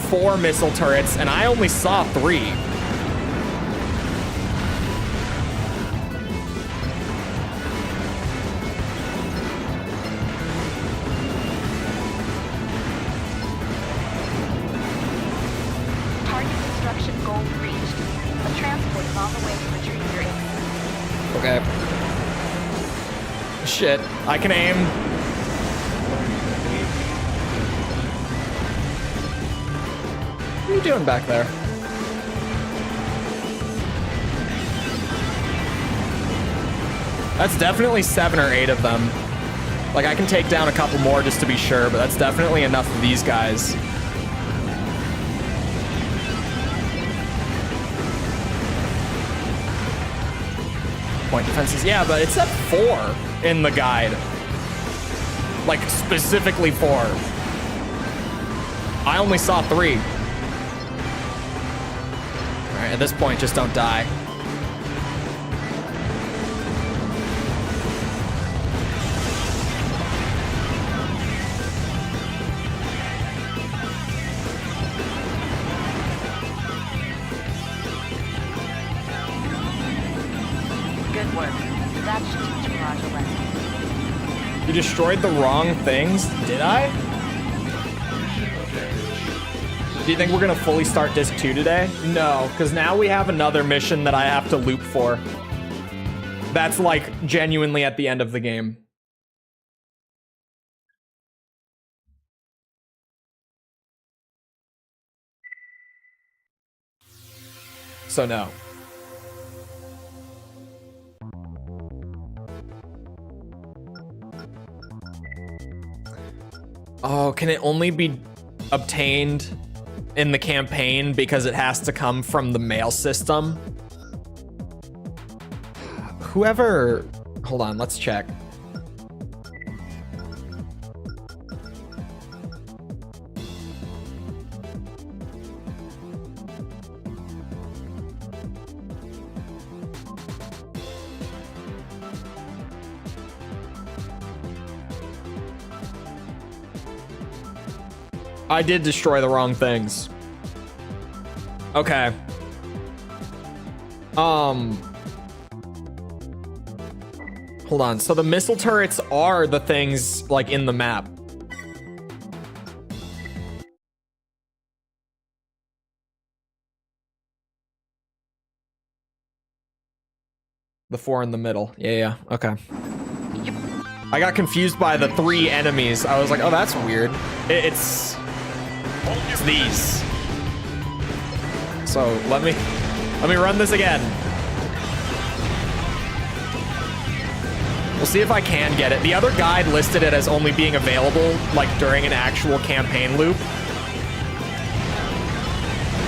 Speaker 1: 4 missile turrets, and I only saw 3.
Speaker 2: Target destruction goal reached. A transport is on the way to retrieve your incident.
Speaker 1: Okay. Shit, I can aim. What are you doing back there? That's definitely 7 or 8 of them. Like, I can take down a couple more just to be sure, but that's definitely enough of these guys. Point defenses, yeah, but it's at 4 in the guide. Like, specifically 4. I only saw 3. All right, at this point, just don't die. You destroyed the wrong things? Did I? Do you think we're gonna fully start disc 2 today? No, because now we have another mission that I have to loop for. That's like genuinely at the end of the game. So no. Oh, can it only be obtained in the campaign because it has to come from the mail system? Whoever... Hold on, let's check. I did destroy the wrong things. Okay. Hold on. So the missile turrets are the things like in the map. The 4 in the middle. Yeah, okay. I got confused by the 3 enemies. I was like, oh, that's weird. It's these. So let me run this again. We'll see if I can get it. The other guide listed it as only being available like during an actual campaign loop.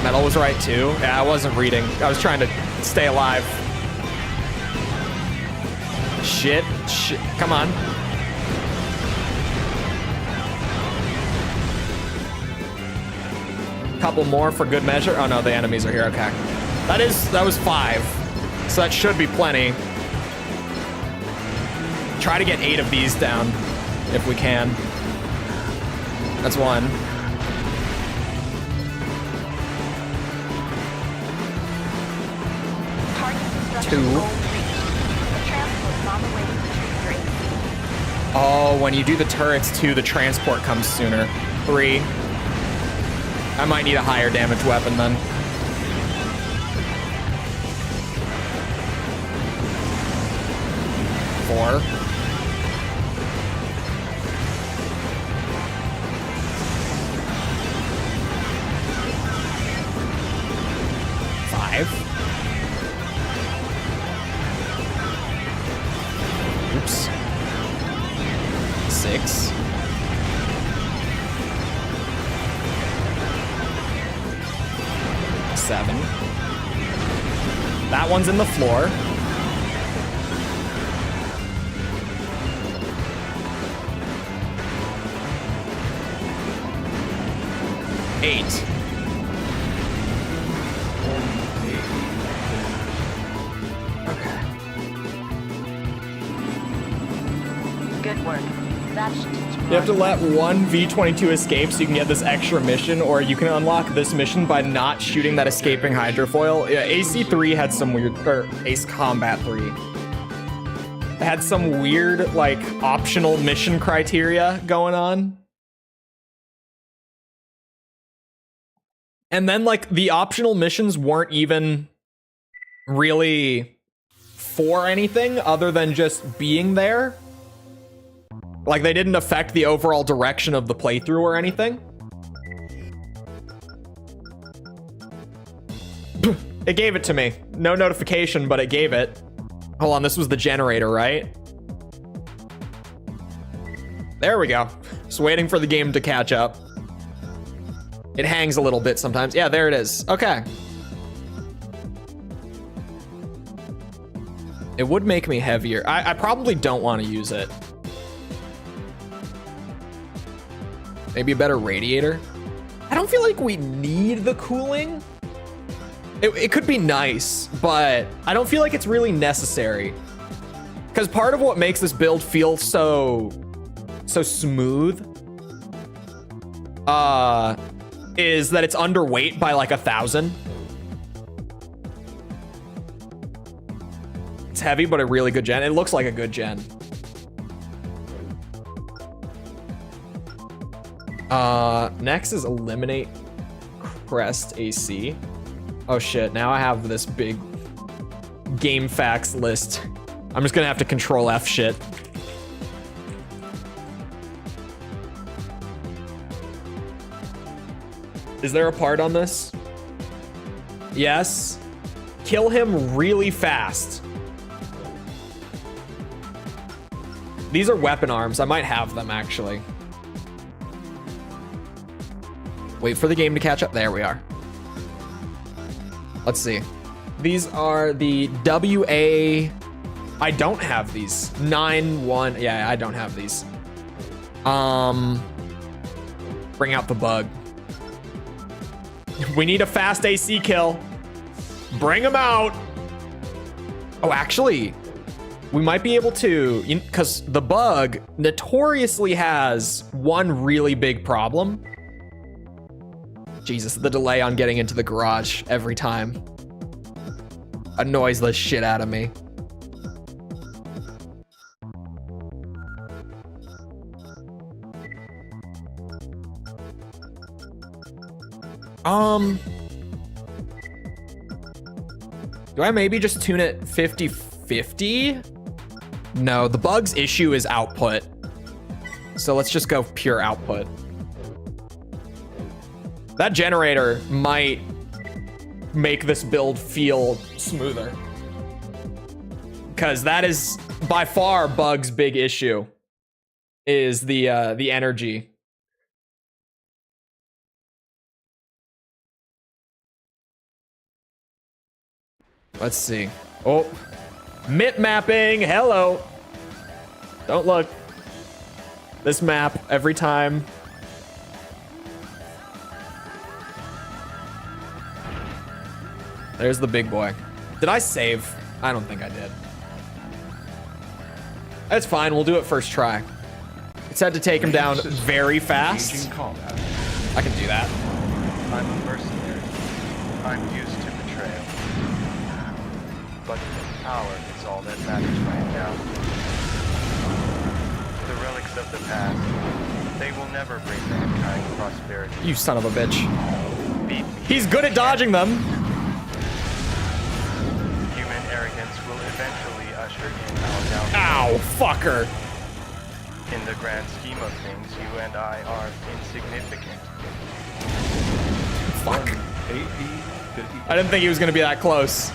Speaker 1: Metal was right too. Yeah, I wasn't reading. I was trying to stay alive. Shit. Come on. Couple more for good measure. Oh no, the enemies are here. Okay. That was 5. So that should be plenty. Try to get 8 of these down if we can. That's 1. Two. Oh, when you do the turrets too, the transport comes sooner. 3. I might need a higher damage weapon then. 4. 5. Oops. 6. 7. That one's in the floor. 8. Okay.
Speaker 2: Good work. That should teach more.
Speaker 1: You have to let one V-22 escape so you can get this extra mission, or you can unlock this mission by not shooting that escaping hydrofoil. Yeah, AC3 had some weird, or Ace Combat 3 had some weird, like, optional mission criteria going on. And then, like, the optional missions weren't even really for anything other than just being there. Like, they didn't affect the overall direction of the playthrough or anything. It gave it to me. No notification, but it gave it. Hold on, this was the generator, right? There we go. Just waiting for the game to catch up. It hangs a little bit sometimes. Yeah, there it is. Okay. It would make me heavier. I probably don't want to use it. Maybe a better radiator. I don't feel like we need the cooling. It could be nice, but I don't feel like it's really necessary. Because part of what makes this build feel so smooth is that it's underweight by like 1,000. It's heavy, but a really good gen. It looks like a good gen. Next is eliminate Crest AC. Oh shit, now I have this big game facts list. I'm just gonna have to control F shit. Is there a part on this? Yes. Kill him really fast. These are weapon arms. I might have them actually. Wait for the game to catch up. There we are. Let's see. These are the WA. I don't have these. 9-1. Yeah, I don't have these. Bring out the bug. We need a fast AC kill. Bring him out. Oh, actually, we might be able to, because the bug notoriously has one really big problem. Jesus, the delay on getting into the garage every time annoys the shit out of me. Do I maybe just tune it 50-50? No, the bug's issue is output. So let's just go pure output. That generator might make this build feel smoother. Because that is by far bug's big issue, is the energy. Let's see. Oh, MIP mapping. Hello. Don't look. This map every time. There's the big boy. Did I save? I don't think I did. That's fine. We'll do it first try. It said to take him down very fast. I can do that.
Speaker 3: I'm a mercenary. I'm used to betrayal. But power is all that matters right now. The relics of the past, they will never bring mankind prosperity.
Speaker 1: You son of a bitch.
Speaker 3: Beat me.
Speaker 1: He's good at dodging them.
Speaker 3: Human arrogance will eventually usher in our downfall.
Speaker 1: Ow, fucker.
Speaker 3: In the grand scheme of things, you and I are insignificant.
Speaker 1: Fuck.
Speaker 4: AP 50.
Speaker 1: I didn't think he was gonna be that close.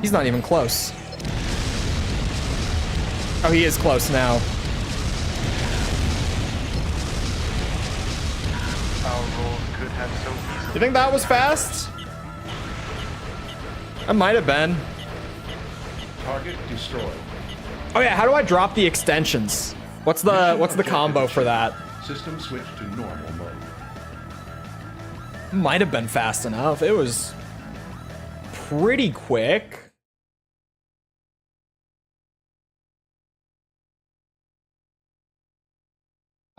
Speaker 1: He's not even close. Oh, he is close now.
Speaker 3: Our roles could have so easily.
Speaker 1: You think that was fast? That might have been.
Speaker 4: Target destroyed.
Speaker 1: Oh yeah, how do I drop the extensions? What's the combo for that?
Speaker 4: System switch to normal mode.
Speaker 1: Might have been fast enough. It was pretty quick.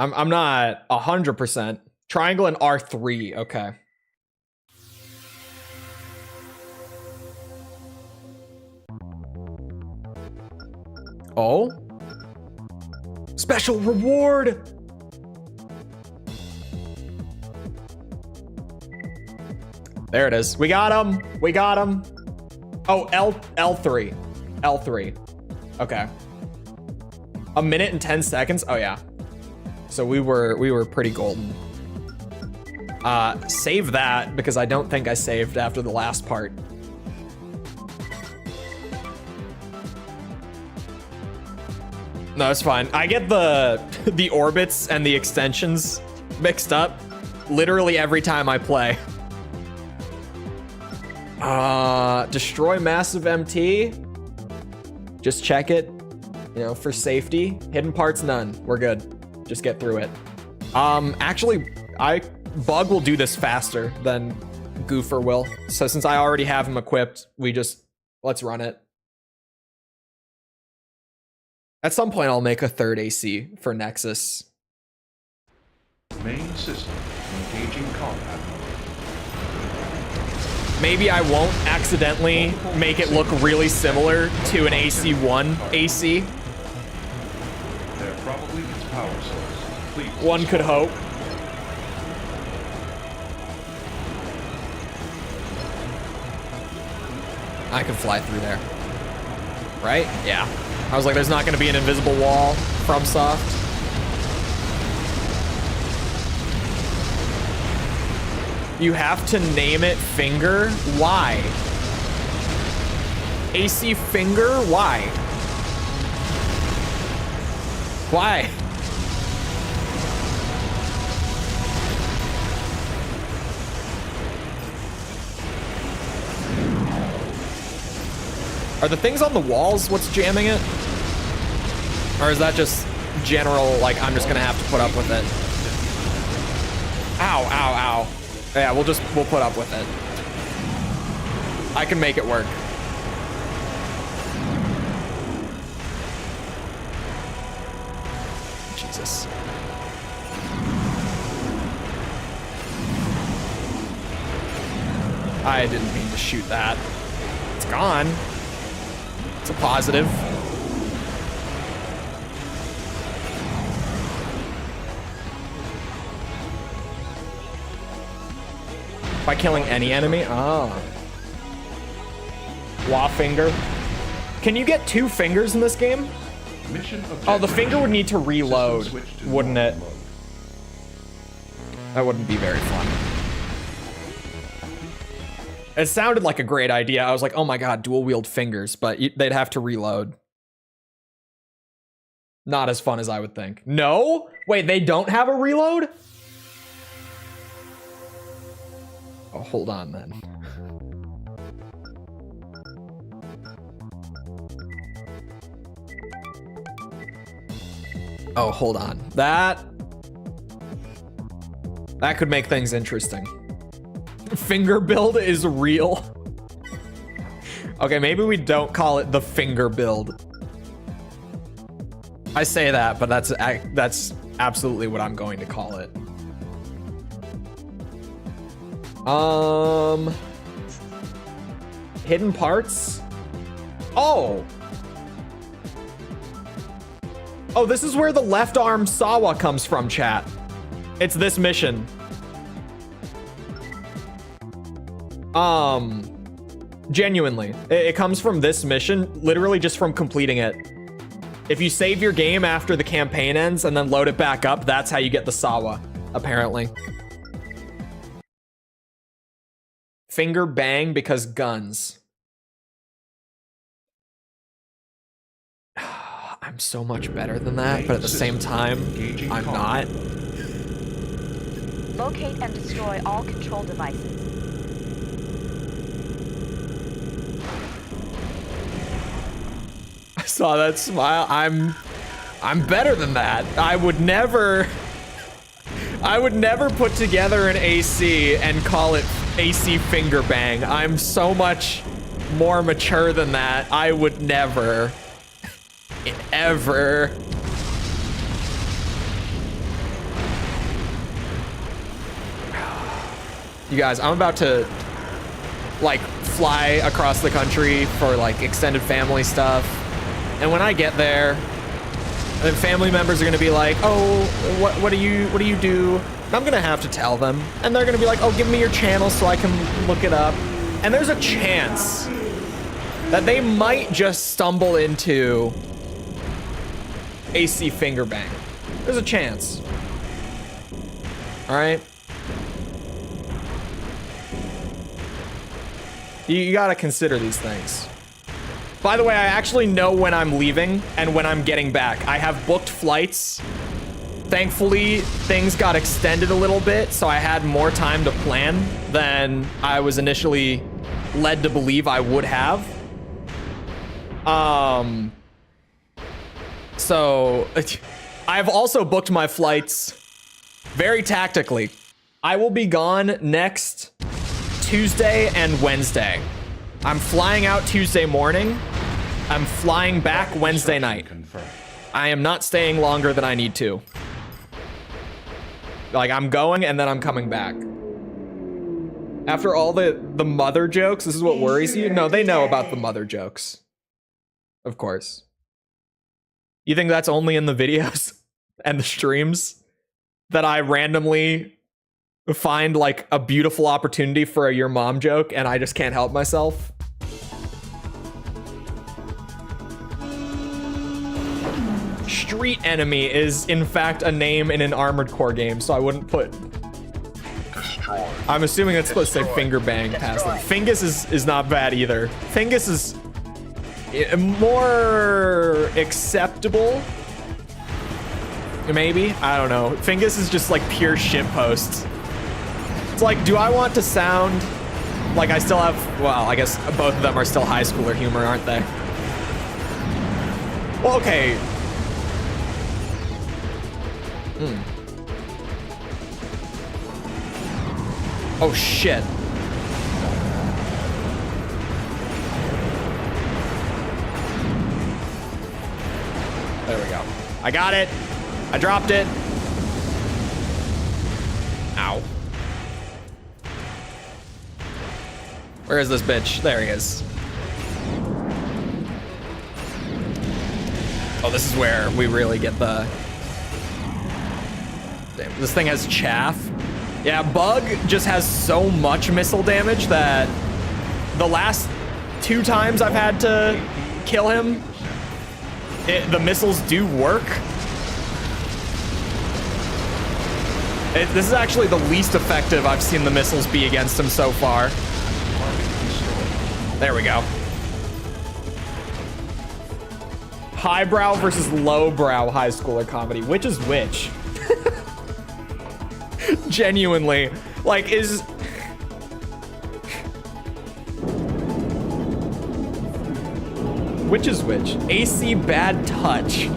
Speaker 1: I'm not 100%. Triangle and R3, okay. Oh? Special reward! There it is. We got him. We got him. Oh, L3. L3. Okay. A minute and 10 seconds. Oh yeah. So we were pretty golden. Save that because I don't think I saved after the last part. No, it's fine. I get the orbits and the extensions mixed up literally every time I play. Destroy massive MT. Just check it, you know, for safety. Hidden parts, none. We're good. Just get through it. Actually, Bug will do this faster than Goofer will. So since I already have him equipped, let's run it. At some point, I'll make a third AC for Nexus.
Speaker 4: Main system engaging combat mode.
Speaker 1: Maybe I won't accidentally make it look really similar to an AC1 AC.
Speaker 4: There probably is power source. Please.
Speaker 1: One could hope. I can fly through there. Right? Yeah. I was like, there's not going to be an invisible wall from Soft. You have to name it Finger? Why? AC Finger? Why? Why? Are the things on the walls what's jamming it? Or is that just general, like, I'm just gonna have to put up with it? Ow, ow, ow. Yeah, we'll put up with it. I can make it work. Jesus. I didn't mean to shoot that. It's gone. It's a positive. By killing any enemy? Oh. Law finger. Can you get 2 fingers in this game? Oh, the finger would need to reload, wouldn't it? That wouldn't be very fun. It sounded like a great idea. I was like, oh my god, dual wield fingers, but they'd have to reload. Not as fun as I would think. No? Wait, they don't have a reload? Oh, hold on then. Oh, hold on. That could make things interesting. Finger build is real. Okay, maybe we don't call it the finger build. I say that, but that's absolutely what I'm going to call it. Hidden parts? Oh! Oh, this is where the left arm Sawa comes from, chat. It's this mission. Genuinely. It comes from this mission, literally just from completing it. If you save your game after the campaign ends and then load it back up, that's how you get the Sawa, apparently. Finger bang because guns. I'm so much better than that, but at the same time, I'm not.
Speaker 2: Locate and destroy all control devices.
Speaker 1: I saw that smile. I'm better than that. I would never put together an AC and call it AC finger bang. I'm so much more mature than that. I would never, ever. You guys, I'm about to like fly across the country for like extended family stuff. And when I get there, and family members are gonna be like, oh, what do you do? And I'm gonna have to tell them. And they're gonna be like, oh, give me your channel so I can look it up. And there's a chance that they might just stumble into AC finger bang. There's a chance. All right. You gotta consider these things. By the way, I actually know when I'm leaving and when I'm getting back. I have booked flights. Thankfully, things got extended a little bit, so I had more time to plan than I was initially led to believe I would have. So I've also booked my flights very tactically. I will be gone next Tuesday and Wednesday. I'm flying out Tuesday morning. I'm flying back Wednesday night. I am not staying longer than I need to. Like, I'm going and then I'm coming back. And After all the mother jokes, this is what worries you? No, they know about the mother jokes. Of course. You think that's only in the videos and the streams that I randomly find like a beautiful opportunity for a your mom joke and I just can't help myself? Street Enemy is in fact a name in an Armored Core game, so I wouldn't put...
Speaker 3: Destroy.
Speaker 1: I'm assuming it's supposed to say finger bang past them. Fingus is not bad either. Fingus is more acceptable. Maybe? I don't know. Fingus is just like pure shit posts. It's like, do I want to sound like I still have, well, I guess both of them are still high schooler humor, aren't they? Well, okay. Oh shit. There we go. I got it. I dropped it. Ow. Where is this bitch? There he is. Oh, this is where we really get the... Damn, this thing has chaff. Yeah, Bug just has so much missile damage that the last 2 times I've had to kill him, the missiles do work. This is actually the least effective I've seen the missiles be against him so far. There we go. Highbrow versus lowbrow high schooler comedy. Which is which? Genuinely. Like, is... Which is which? AC bad touch.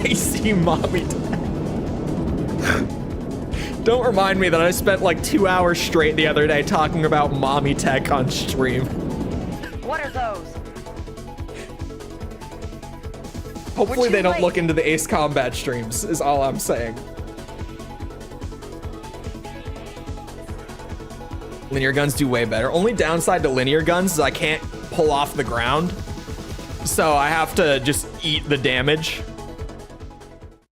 Speaker 1: AC mommy tech. Don't remind me that I spent like 2 hours straight the other day talking about mommy tech on stream.
Speaker 2: What are those?
Speaker 1: Hopefully they don't look into the Ace Combat streams, is all I'm saying. Linear guns do way better. Only downside to linear guns is I can't pull off the ground. So I have to just eat the damage.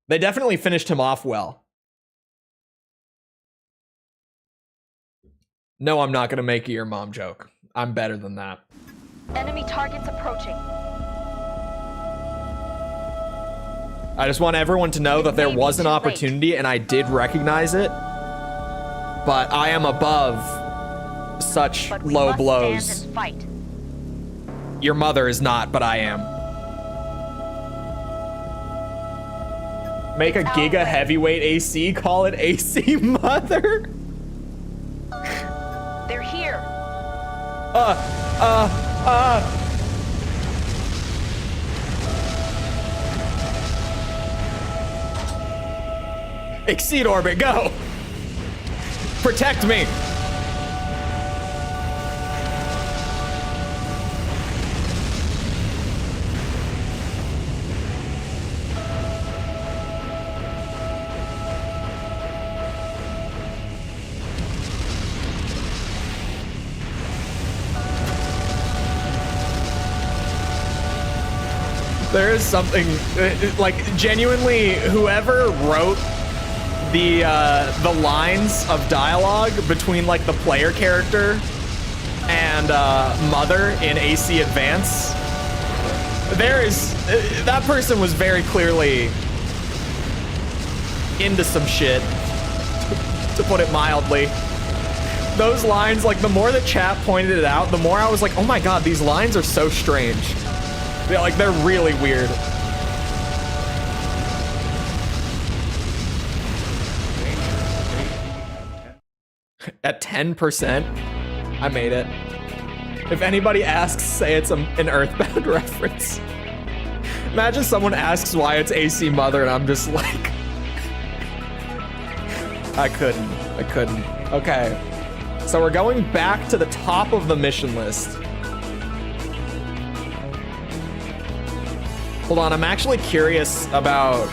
Speaker 1: They definitely finished him off well. No, I'm not gonna make your mom joke. I'm better than that.
Speaker 2: Enemy targets approaching.
Speaker 1: I just want everyone to know that there was an opportunity and I did recognize it. But I am above such low blows.
Speaker 2: Stand and fight.
Speaker 1: Your mother is not, but I am. Make a Giga heavyweight AC, call it AC mother.
Speaker 2: They're here.
Speaker 1: Exceed orbit, go! Protect me! There is something, like, genuinely, whoever wrote the lines of dialogue between, like, the player character and Mother in AC Advance, that person was very clearly into some shit, to put it mildly. Those lines, like, the more the chat pointed it out, the more I was like, oh my god, these lines are so strange. Yeah, like, they're really weird. At 10%, I made it. If anybody asks, say it's an Earthbound reference. Imagine someone asks why it's AC Mother and I'm just like... I couldn't. Okay, so we're going back to the top of the mission list. Hold on, I'm actually curious about...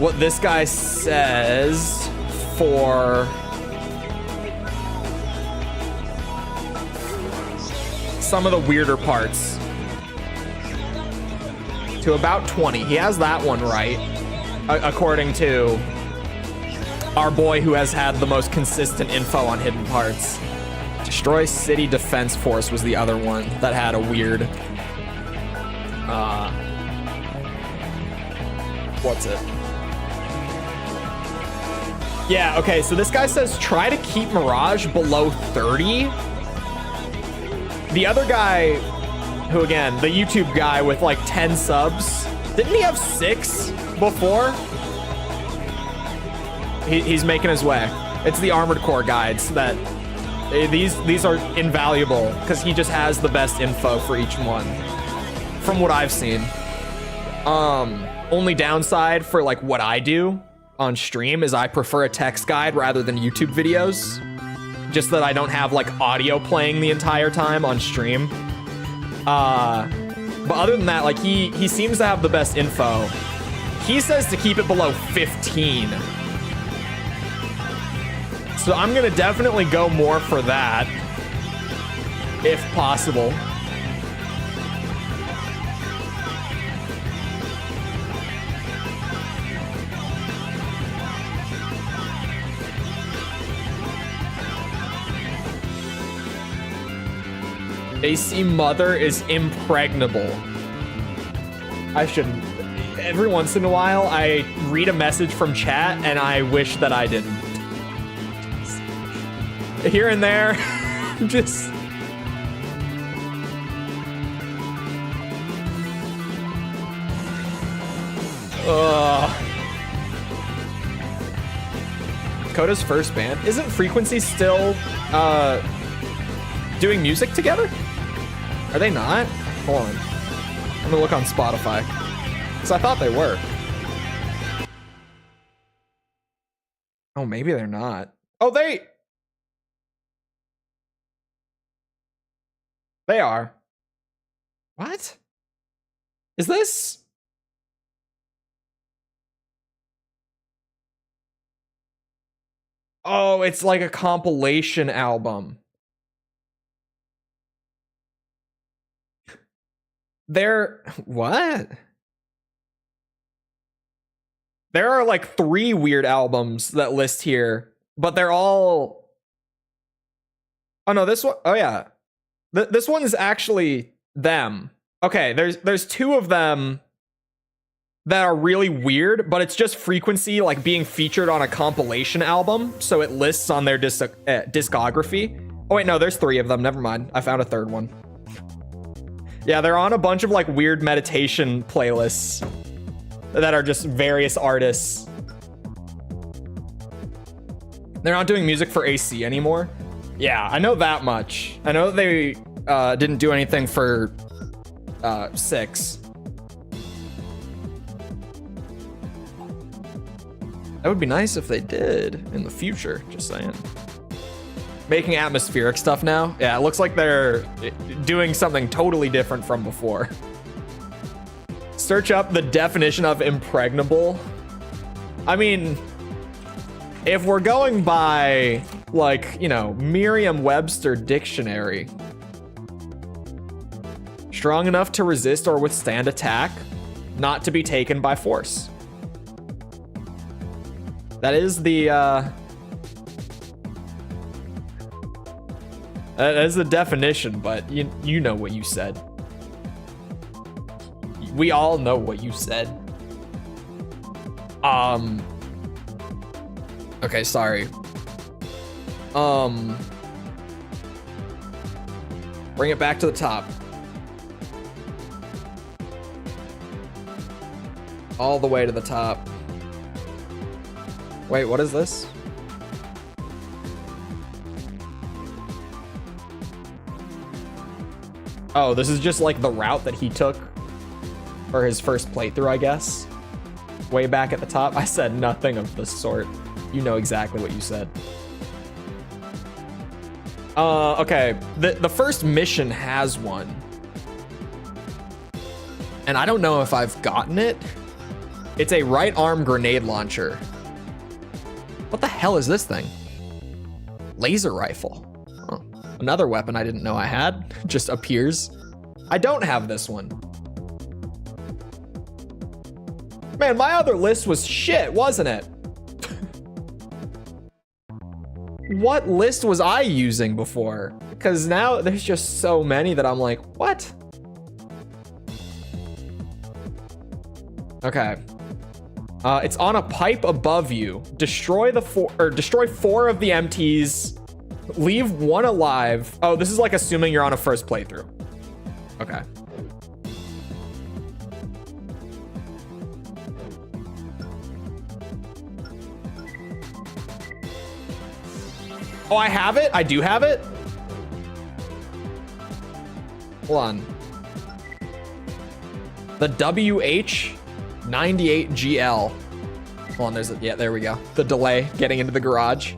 Speaker 1: what this guy says for some of the weirder parts. To about 20. He has that one right, according to our boy who has had the most consistent info on hidden parts. Destroy City Defense Force was the other one that had a weird, what's it? Yeah, okay, so this guy says try to keep Mirage below 30. The other guy, who again, the YouTube guy with like 10 subs, didn't he have 6 before? He's making his way. It's the Armored Core guides that, these are invaluable because he just has the best info for each one, from what I've seen. Only downside for like what I do on stream is I prefer a text guide rather than YouTube videos. Just that I don't have like audio playing the entire time on stream. But other than that, like he seems to have the best info. He says to keep it below 15. So I'm gonna definitely go more for that, if possible. AC Mother is impregnable. I shouldn't. Every once in a while, I read a message from chat and I wish that I didn't. Here and there, just... Coda's first band. Isn't Frequency still doing music together? Are they not? Hold on. I'm gonna look on Spotify. Because I thought they were. Oh, maybe they're not. Oh, they are. What? Is this? Oh, it's like a compilation album. What? There are like 3 weird albums that list here, but they're all... Oh no, this one, oh yeah. This one is actually them. Okay, there's 2 of them that are really weird, but it's just Frequency like being featured on a compilation album, so it lists on their discography. Oh wait, no, there's 3 of them. Never mind. I found a 3rd one. Yeah, they're on a bunch of like weird meditation playlists that are just various artists. They're not doing music for AC anymore. Yeah, I know that much. I know they didn't do anything for 6. That would be nice if they did in the future, just saying. Making atmospheric stuff now? Yeah, it looks like they're doing something totally different from before. Search up the definition of impregnable. I mean, if we're going by, like, you know, Merriam-Webster dictionary, strong enough to resist or withstand attack, not to be taken by force. That is the, that is the definition, but you know what you said. We all know what you said. Okay, sorry. Bring it back to the top. All the way to the top. Wait, what is this? Oh, this is just like the route that he took for his first playthrough, I guess. Way back at the top. I said nothing of the sort. You know exactly what you said. Okay. The first mission has one. And I don't know if I've gotten it. It's a right arm grenade launcher. What the hell is this thing? Laser rifle. Oh, another weapon I didn't know I had. Just appears. I don't have this one. Man, my other list was shit, wasn't it? What list was I using before? Because now there's just so many that I'm like, what? Okay. It's on a pipe above you. Destroy 4 of the MTs. Leave 1 alive. Oh, this is like assuming you're on a first playthrough. Okay. Oh, I have it? I do have it? Hold on. The WH98GL. Hold on, there's a, yeah, there we go. The delay getting into the garage.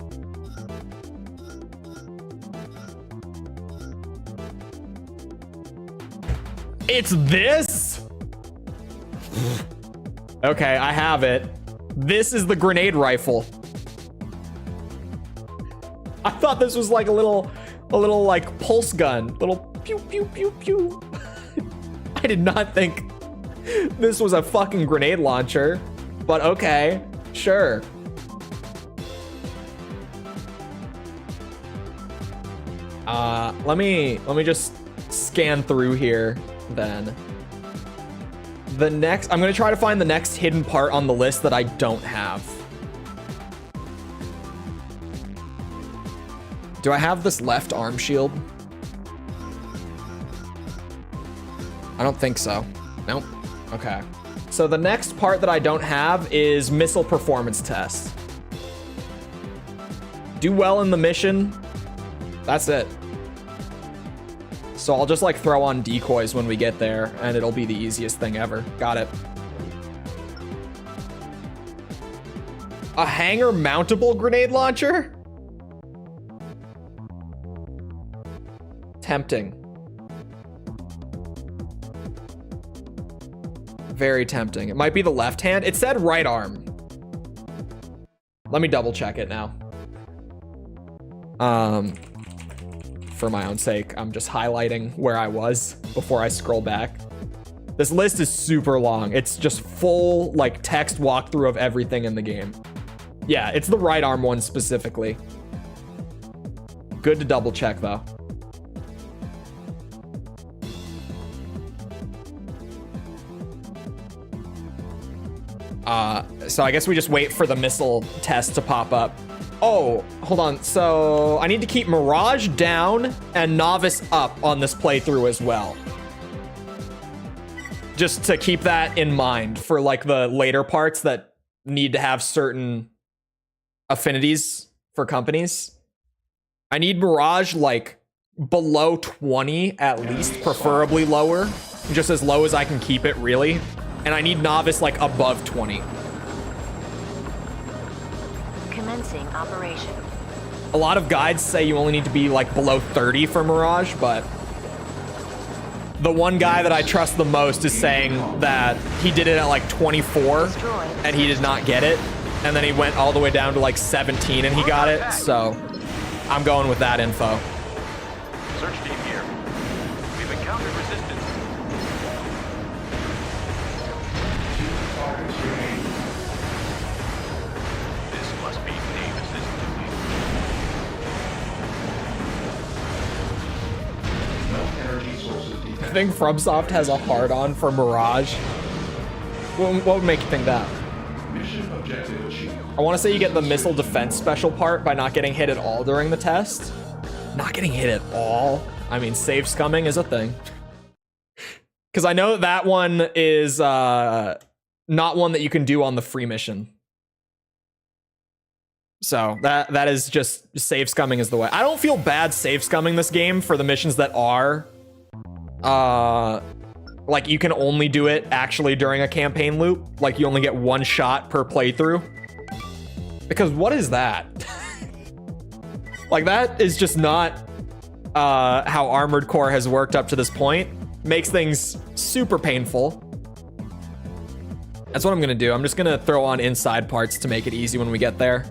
Speaker 1: It's this? Okay, I have it. This is the grenade rifle. I thought this was like a little like pulse gun, little pew pew pew pew. I did not think this was a fucking grenade launcher, but okay, sure. Let me just scan through here then. The next, I'm gonna try to find the next hidden part on the list that I don't have. Do I have this left arm shield? I don't think so. Nope. Okay. So the next part that I don't have is missile performance test. Do well in the mission. That's it. So I'll just like throw on decoys when we get there and it'll be the easiest thing ever. Got it. A hanger mountable grenade launcher? Tempting. Very tempting. It might be the left hand. It said right arm. Let me double check it now. For my own sake, I'm just highlighting where I was before I scroll back. This list is super long. It's just full like text walkthrough of everything in the game. Yeah, it's the right arm one specifically. Good to double check though. So I guess we just wait for the missile test to pop up. Oh, hold on. So I need to keep Mirage down and Novice up on this playthrough as well. Just to keep that in mind for like the later parts that need to have certain affinities for companies. I need Mirage like below 20 at least, preferably lower. Just as low as I can keep it really. And I need Novice like above 20.
Speaker 2: Commencing operation.
Speaker 1: A lot of guides say you only need to be like below 30 for Mirage, but the one guy that I trust the most is saying that he did it at like 24 and he did not get it. And then he went all the way down to like 17 and he got it. So I'm going with that info.
Speaker 3: Search team here. We've encountered resistance. This must be Davis's duty.
Speaker 4: No energy sources
Speaker 1: I
Speaker 4: detected.
Speaker 1: think FromSoft has a hard-on for Mirage. What would make you think that?
Speaker 4: Mission objective achieved.
Speaker 1: I want to say you get the missile defense special part by not getting hit at all during the test. Not getting hit at all? I mean, save scumming is a thing. Because I know that one is not one that you can do on the free mission. So that is just save scumming is the way. I don't feel bad save scumming this game for the missions that are like you can only do it actually during a campaign loop. Like you only get one shot per playthrough. Because what is that? Like that is just not how Armored Core has worked up to this point. Makes things super painful. That's what I'm gonna do. I'm just gonna throw on inside parts to make it easy when we get there.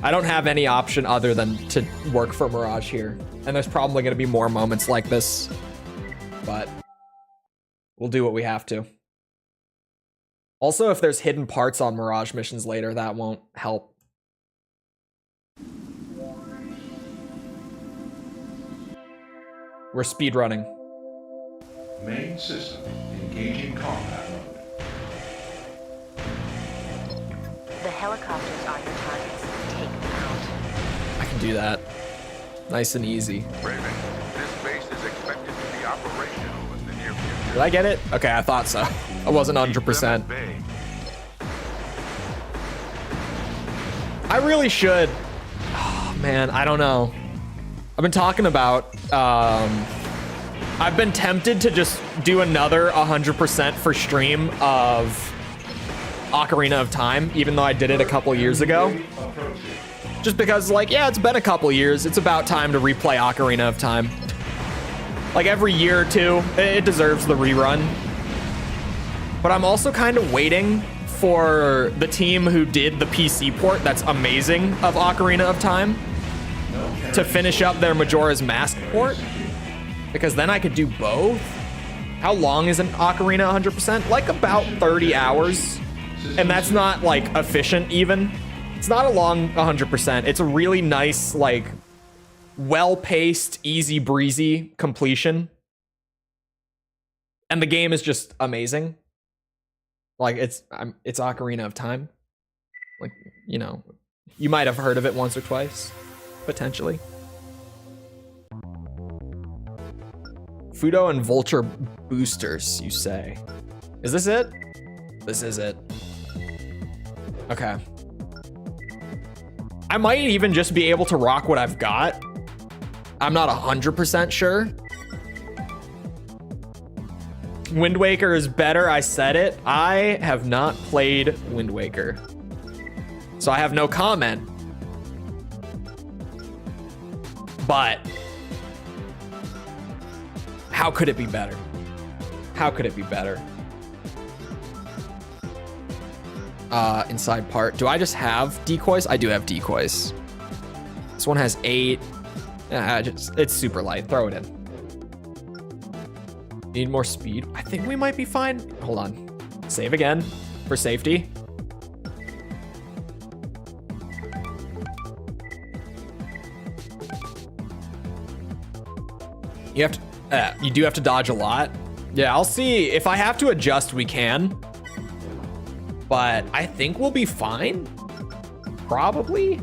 Speaker 1: I don't have any option other than to work for Mirage here. And there's probably gonna be more moments like this, but we'll do what we have to. Also, if there's hidden parts on Mirage missions later, that won't help. We're speedrunning.
Speaker 4: Main system engaging combat mode.
Speaker 2: The helicopters are your targets. Take them out.
Speaker 1: I can do that. Nice and easy.
Speaker 5: Raven, this base is expected to be operational in the near future.
Speaker 1: Did I get it? Okay, I thought so. I wasn't 100%. I really should. Oh, man, I don't know. I've been talking about, I've been tempted to just do another 100% for stream of Ocarina of Time, even though I did it a couple years ago. Just because, like, yeah, it's been a couple years. It's about time to replay Ocarina of Time. Like, every year or two, it deserves the rerun. But I'm also kind of waiting for the team who did the PC port that's amazing of Ocarina of Time to finish up their Majora's Mask port, because then I could do both. How long is an Ocarina 100%? Like about 30 hours. And that's not like efficient even. It's not a long 100%. It's a really nice, like, well-paced, easy breezy completion. And the game is just amazing. Like, it's Ocarina of Time. Like, you know, you might have heard of it once or twice, potentially. Fudo and Vulture boosters, you say. Is this it? This is it. Okay. I might even just be able to rock what I've got. I'm not 100% sure. Wind Waker is better, I said it. I have not played Wind Waker, so I have no comment. But how could it be better? How could it be better? Inside part. Do I just have decoys? I do have decoys. This one has 8. It's super light. Throw it in. Need more speed. I think we might be fine. Hold on. Save again for safety. You have to, you do have to dodge a lot. Yeah, I'll see. If I have to adjust, we can. But I think we'll be fine. Probably.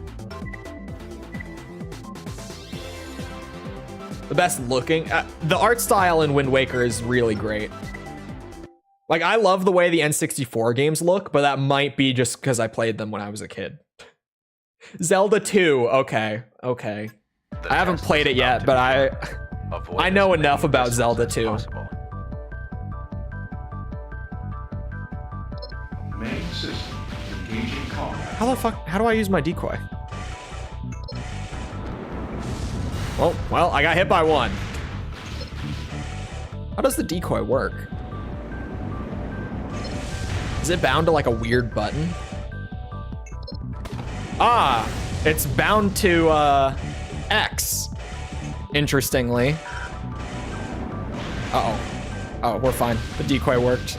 Speaker 1: The best looking. The art style in Wind Waker is really great. Like, I love the way the N64 games look, but that might be just because I played them when I was a kid. Zelda 2. Okay. Okay. I haven't played it yet, but I know enough about Zelda 2.
Speaker 4: Main system engaging combat.
Speaker 1: How do I use my decoy? Oh, well, I got hit by one. How does the decoy work? Is it bound to like a weird button? Ah, it's bound to X. Interestingly. Uh-oh. Oh, we're fine. The decoy worked.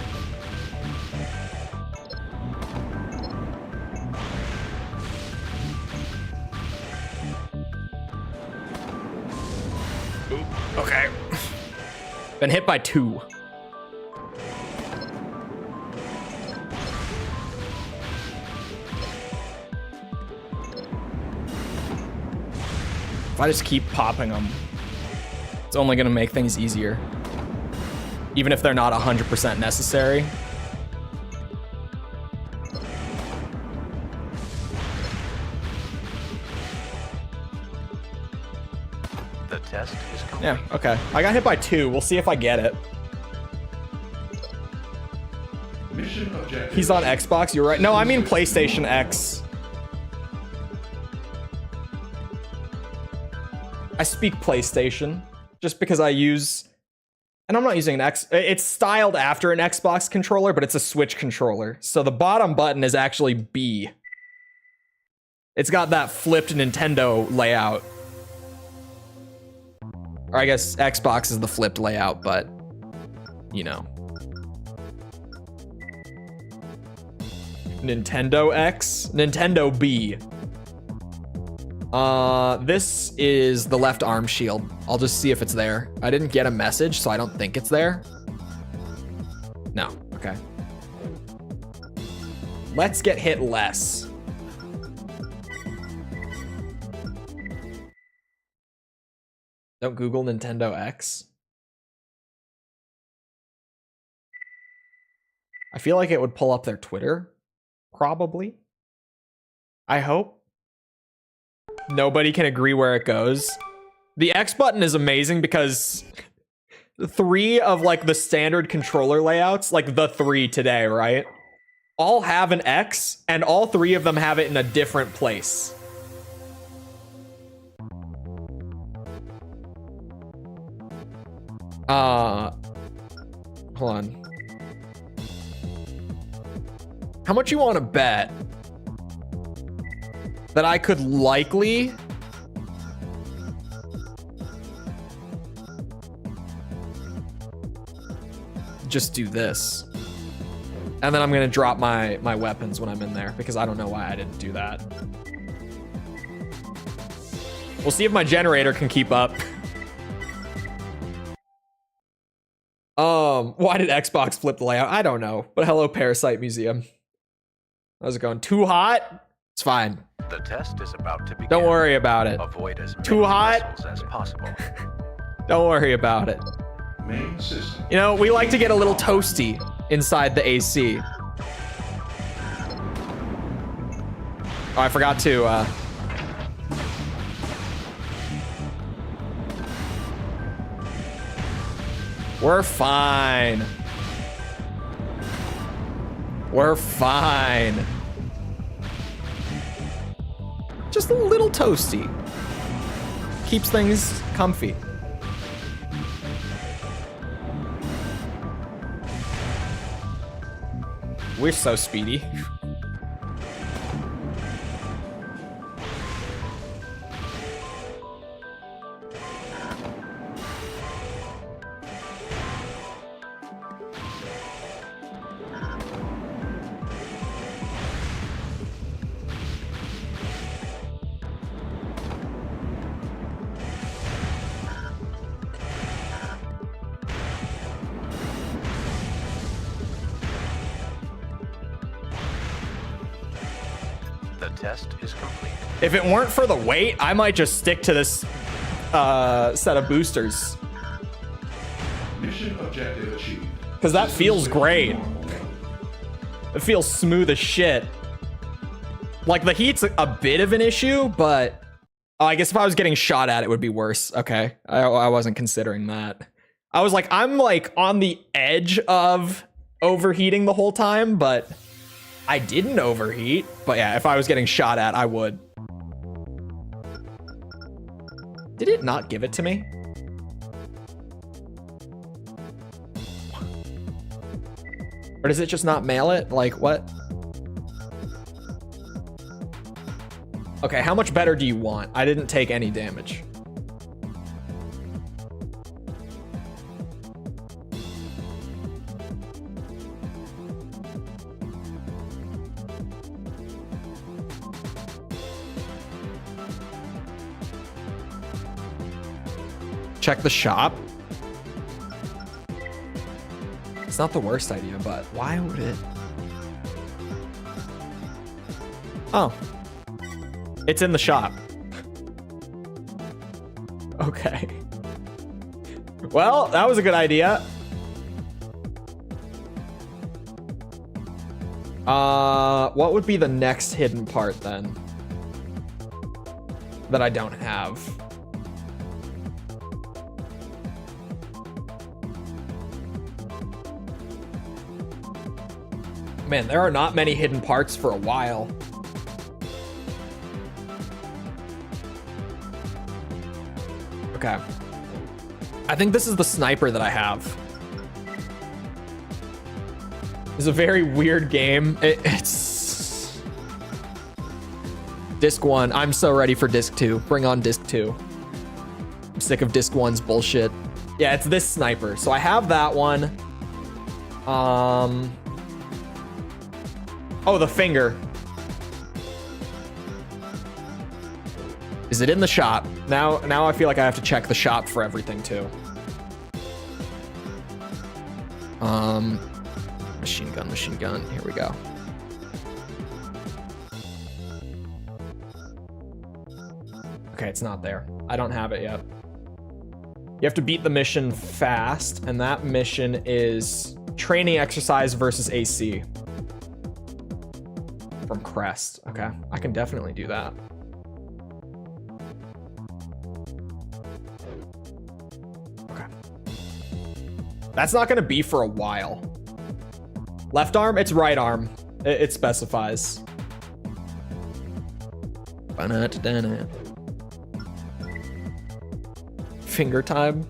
Speaker 1: Okay. Been hit by 2. If I just keep popping them, it's only gonna make things easier. Even if they're not 100% necessary.
Speaker 5: The test is complete.
Speaker 1: Yeah, okay. I got hit by 2. We'll see if I get it.
Speaker 4: Mission objective.
Speaker 1: He's on Xbox, you're right. No, I mean PlayStation X. I speak PlayStation just because I use And I'm not using an it's styled after an Xbox controller, but it's a Switch controller. So the bottom button is actually B. It's got that flipped Nintendo layout. Or I guess Xbox is the flipped layout, but you know. Nintendo X, Nintendo B. This is the left arm shield. I'll just see if it's there. I didn't get a message, so I don't think it's there. No, okay. Let's get hit less. Don't Google Nintendo X. I feel like it would pull up their Twitter. Probably. I hope. Nobody can agree where it goes. The X button is amazing because 3 of like the standard controller layouts, like the 3 today, right? All have an X and all 3 of them have it in a different place. Hold on. How much you want to bet that I could likely just do this? And then I'm gonna drop my weapons when I'm in there because I don't know why I didn't do that. We'll see if my generator can keep up. Why did Xbox flip the layout? I don't know, but hello, Parasite Museum. How's it going? Too hot? It's fine.
Speaker 6: The test is about to begin.
Speaker 1: Don't worry about it.
Speaker 6: Avoid as
Speaker 1: Too
Speaker 6: many
Speaker 1: hot?
Speaker 6: missiles as possible.
Speaker 1: Don't worry about it.
Speaker 4: Main system.
Speaker 1: You know, we like to get a little toasty inside the AC. Oh, I forgot to, We're fine. We're fine. Just a little toasty. Keeps things comfy. We're so speedy.
Speaker 6: The test is complete.
Speaker 1: If it weren't for the weight, I might just stick to this set of boosters.
Speaker 4: Mission objective achieved.
Speaker 1: Because that feels great. It feels smooth as shit. Like, the heat's a bit of an issue, but... Oh, I guess if I was getting shot at, it would be worse. Okay. I wasn't considering that. I was like, I'm like on the edge of overheating the whole time, but I didn't overheat. But yeah, if I was getting shot at, I would. Did it not give it to me? Or does it just not mail it? Like, what? Okay, how much better do you want? I didn't take any damage. Check the shop. It's not the worst idea, but why would it? Oh. It's in the shop. Okay. Well, that was a good idea. What would be the next hidden part then? That I don't have. Man, there are not many hidden parts for a while. Okay. I think this is the sniper that I have. It's a very weird game. It's disc 1. I'm so ready for disc 2. Bring on disc 2. I'm sick of disc 1's bullshit. Yeah, it's this sniper. So I have that one. Oh, the finger. Is it in the shop? Now I feel like I have to check the shop for everything too. Machine gun. Here we go. Okay, it's not there. I don't have it yet. You have to beat the mission fast, and that mission is training exercise versus AC. From Crest. Okay, I can definitely do that. Okay. That's not gonna be for a while. Left arm? It's right arm. It specifies. Finger time.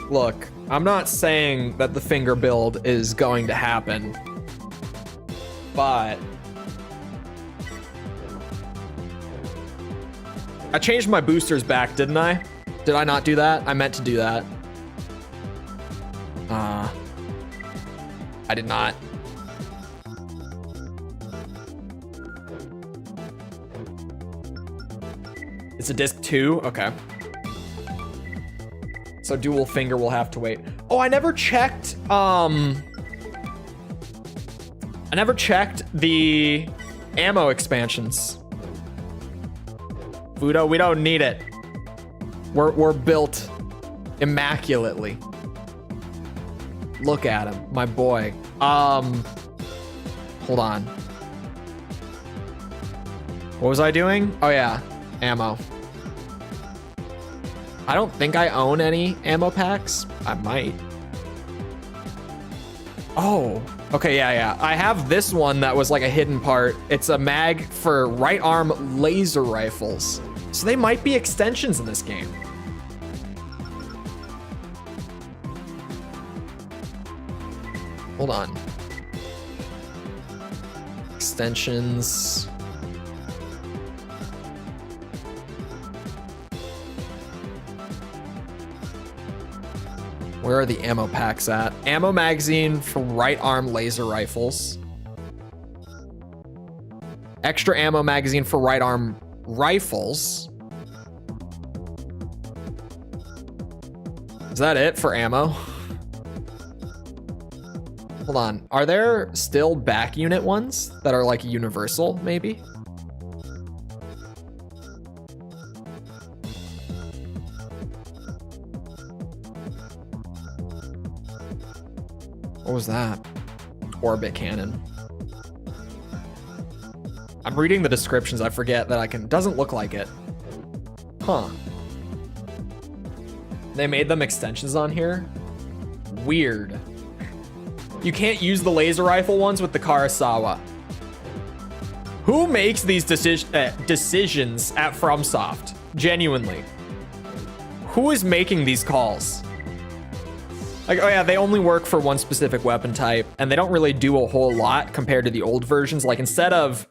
Speaker 1: Look, I'm not saying that the finger build is going to happen, but I changed my boosters back, didn't I? Did I not do that? I meant to do that. I did not. It's a disc 2? Okay. So dual finger will have to wait. Oh, I never checked, the ammo expansions. Fudo, we don't need it. We're built immaculately. Look at him, my boy. Hold on. What was I doing? Oh yeah, ammo. I don't think I own any ammo packs. I might. Oh, okay, yeah. I have this one that was like a hidden part. It's a mag for right arm laser rifles. So they might be extensions in this game. Hold on. Extensions. Where are the ammo packs at? Ammo magazine for right arm laser rifles. Extra ammo magazine for right arm rifles. Is that it for ammo? Hold on. Are there still back unit ones that are like universal, maybe? What was that? Orbit cannon. I'm reading the descriptions. I forget that I can. Doesn't look like it. Huh. They made them extensions on here? Weird. You can't use the laser rifle ones with the Karasawa. Who makes these decisions at FromSoft? Genuinely. Who is making these calls? Like, oh yeah, they only work for one specific weapon type, and they don't really do a whole lot compared to the old versions. Like, instead of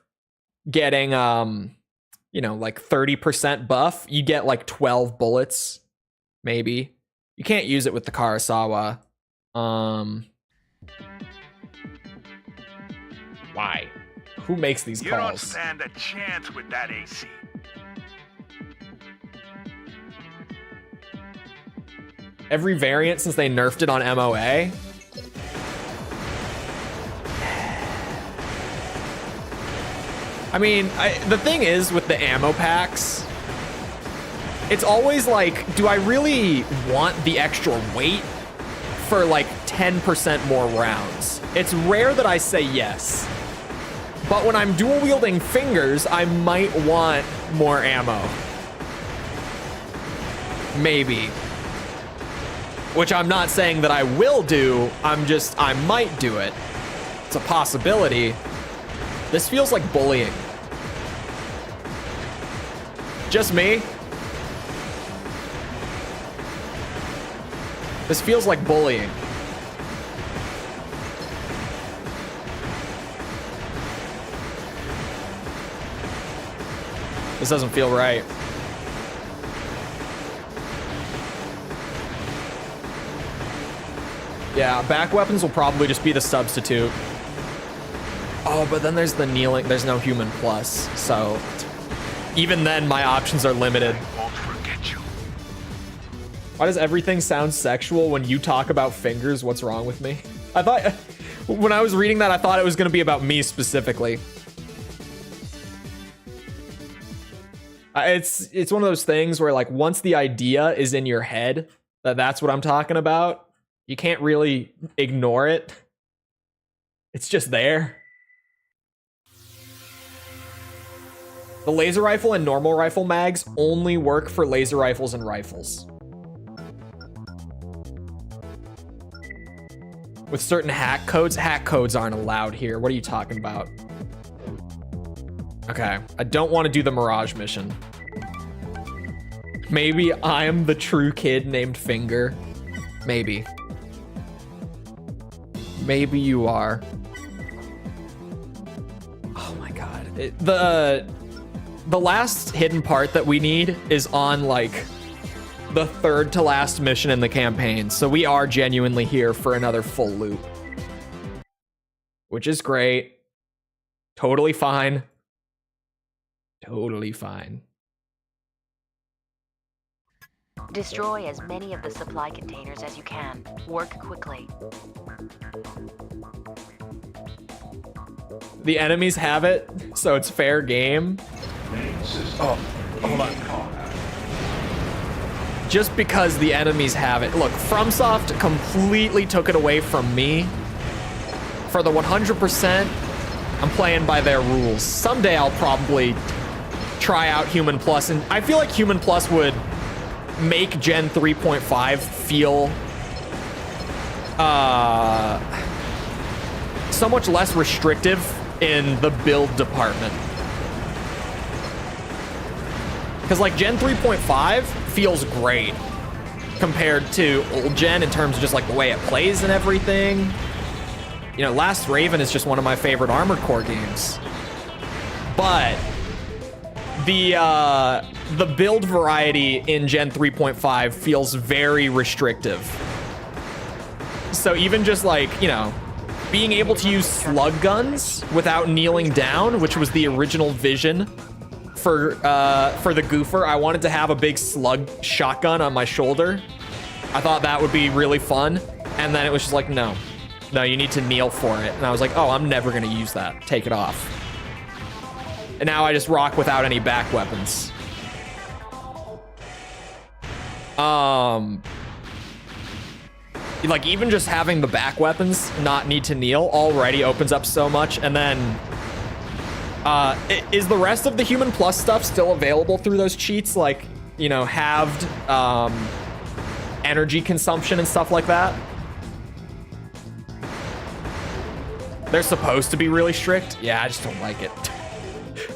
Speaker 1: getting, you know, like 30% buff, you get like 12 bullets, maybe. You can't use it with the Karasawa. Why? Who makes these calls?
Speaker 5: You don't stand a chance with that AC.
Speaker 1: Every variant since they nerfed it on MOA. I mean, the thing is with the ammo packs, it's always like, do I really want the extra weight for like 10% more rounds? It's rare that I say yes. But when I'm dual wielding fingers, I might want more ammo. Maybe. Which I'm not saying that I will do, I might do it. It's a possibility. This feels like bullying. Just me? This feels like bullying. This doesn't feel right. Yeah, back weapons will probably just be the substitute. Oh, but then there's the kneeling. There's no human plus, so even then my options are limited.
Speaker 6: Won't forget you.
Speaker 1: Why does everything sound sexual when you talk about fingers? What's wrong with me? I thought, when I was reading that, I thought it was going to be about me specifically. It's one of those things where, like, once the idea is in your head that that's what I'm talking about, you can't really ignore it. It's just there. The laser rifle and normal rifle mags only work for laser rifles and rifles. With certain hack codes aren't allowed here. What are you talking about? Okay, I don't want to do the Mirage mission. Maybe I'm the true kid named Finger. Maybe. Maybe you are. Oh my god. The last hidden part that we need is on, like, the third to last mission in the campaign. So we are genuinely here for another full loop. Which is great. Totally fine. Totally fine.
Speaker 2: Destroy as many of the supply containers as you can. Work quickly.
Speaker 1: The enemies have it, so it's fair game.
Speaker 4: Oh,
Speaker 1: hold on. Just because the enemies have it. Look, FromSoft completely took it away from me. For the 100%, I'm playing by their rules. Someday I'll probably try out Human Plus, and I feel like Human Plus would make Gen 3.5 feel so much less restrictive in the build department. Because, like, Gen 3.5 feels great compared to old Gen in terms of just, like, the way it plays and everything. You know, Last Raven is just one of my favorite Armored Core games. But the build variety in Gen 3.5 feels very restrictive. So even just, like, you know, being able to use slug guns without kneeling down, which was the original vision for the Goofer. I wanted to have a big slug shotgun on my shoulder. I thought that would be really fun. And then it was just like, no, you need to kneel for it. And I was like, oh, I'm never gonna use that. Take it off. And now I just rock without any back weapons. Like, even just having the back weapons not need to kneel already opens up so much. And then is the rest of the Human Plus stuff still available through those cheats? Like, you know, halved energy consumption and stuff like that? They're supposed to be really strict. Yeah, I just don't like it.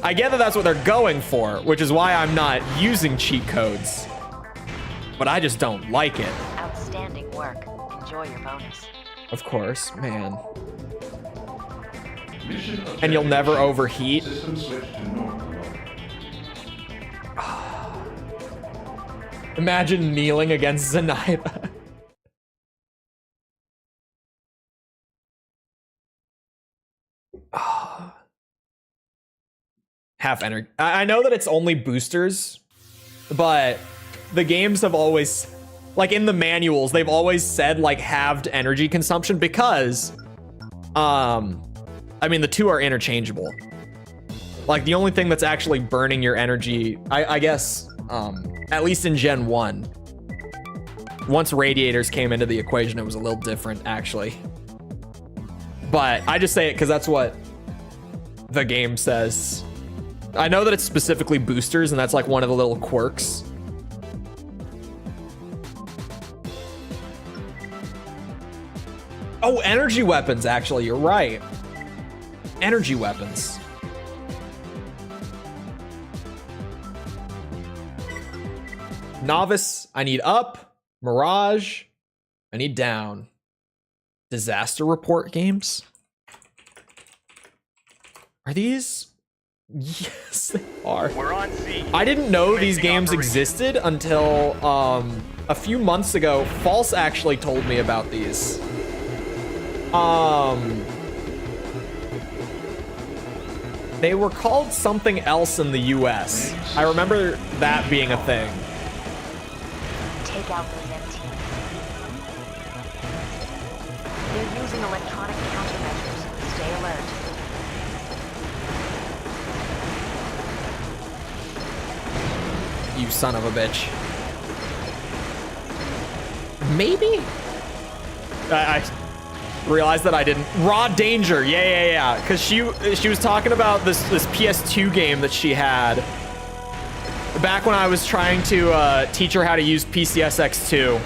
Speaker 1: I get that that's what they're going for, which is why I'm not using cheat codes. But I just don't like it.
Speaker 2: Outstanding work. Enjoy your bonus.
Speaker 1: Of course, man.
Speaker 4: Mission
Speaker 1: And you'll never
Speaker 4: objective
Speaker 1: overheat.
Speaker 4: System switch to normal mode.
Speaker 1: Imagine kneeling against Zenaida. Half energy. I know that it's only boosters, but the games have always, like, in the manuals, they've always said, like, halved energy consumption because, I mean, the two are interchangeable. Like, the only thing that's actually burning your energy, I guess, at least in Gen 1, once radiators came into the equation, it was a little different, actually. But I just say it because that's what the game says. I know that it's specifically boosters, and that's like one of the little quirks. Oh, energy weapons, actually, you're right. Energy weapons. Novice, I need up. Mirage. I need down. Disaster report games? Are these? Yes, they are.
Speaker 3: We're on scene.
Speaker 1: I didn't know these
Speaker 3: Commencing
Speaker 1: games
Speaker 3: operation.
Speaker 1: existed until a few months ago. False actually told me about these. They were called something else in the US. I remember that being a thing.
Speaker 2: Take out those MTs. They're using electronic countermeasures. Stay alert.
Speaker 1: You son of a bitch. Maybe? I realized that I didn't. Raw Danger. Yeah. Because she was talking about this PS2 game that she had back when I was trying to teach her how to use PCSX2.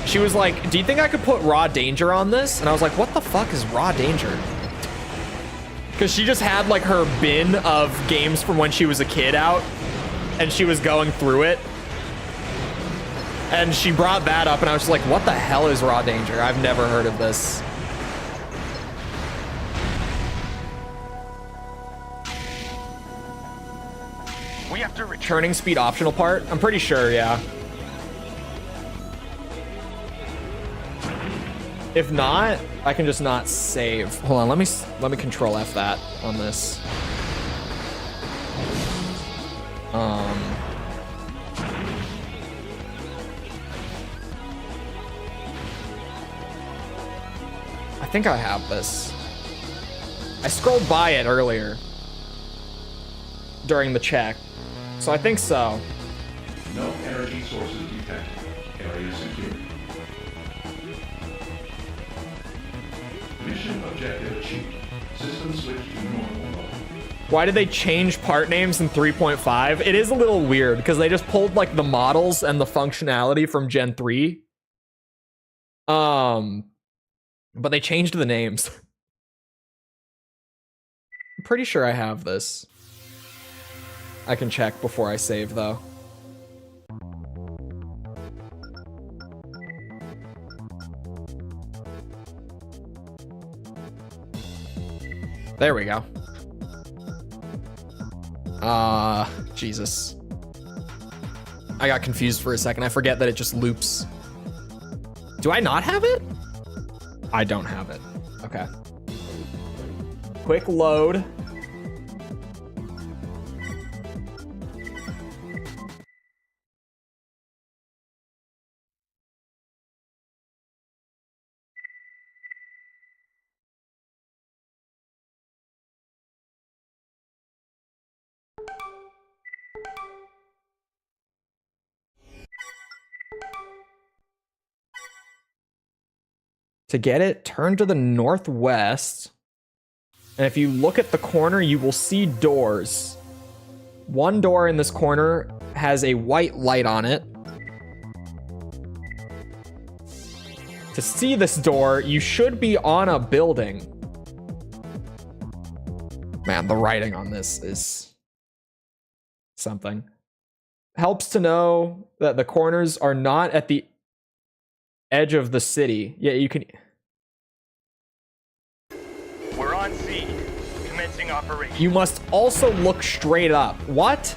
Speaker 1: She was like, "Do you think I could put Raw Danger on this?" And I was like, "What the fuck is Raw Danger?" Because she just had like her bin of games from when she was a kid out, and she was going through it. And she brought that up, and I was just like, what the hell is Raw Danger? I've never heard of this.
Speaker 3: We have to return.
Speaker 1: Turning speed optional part? I'm pretty sure, yeah. If not, I can just not save. Hold on, let me control F that on this. I think I have this. I scrolled by it earlier during the check, so I think so.
Speaker 4: No energy sources detected. Area secure. Mission objective achieved. System switch to normal mode.
Speaker 1: Why did they change part names in 3.5? It is a little weird because they just pulled like the models and the functionality from Gen 3. But they changed the names. I'm pretty sure I have this. I can check before I save though. There we go. Jesus. I got confused for a second. I forget that it just loops. Do I not have it? I don't have it. Okay. Quick load. To get it, turn to the northwest. And if you look at the corner, you will see doors. One door in this corner has a white light on it. To see this door, you should be on a building. Man, the writing on this is something. Helps to know that the corners are not at the edge of the city. Yeah, you can.
Speaker 3: We're on scene. Commencing operation.
Speaker 1: You must also look straight up. What?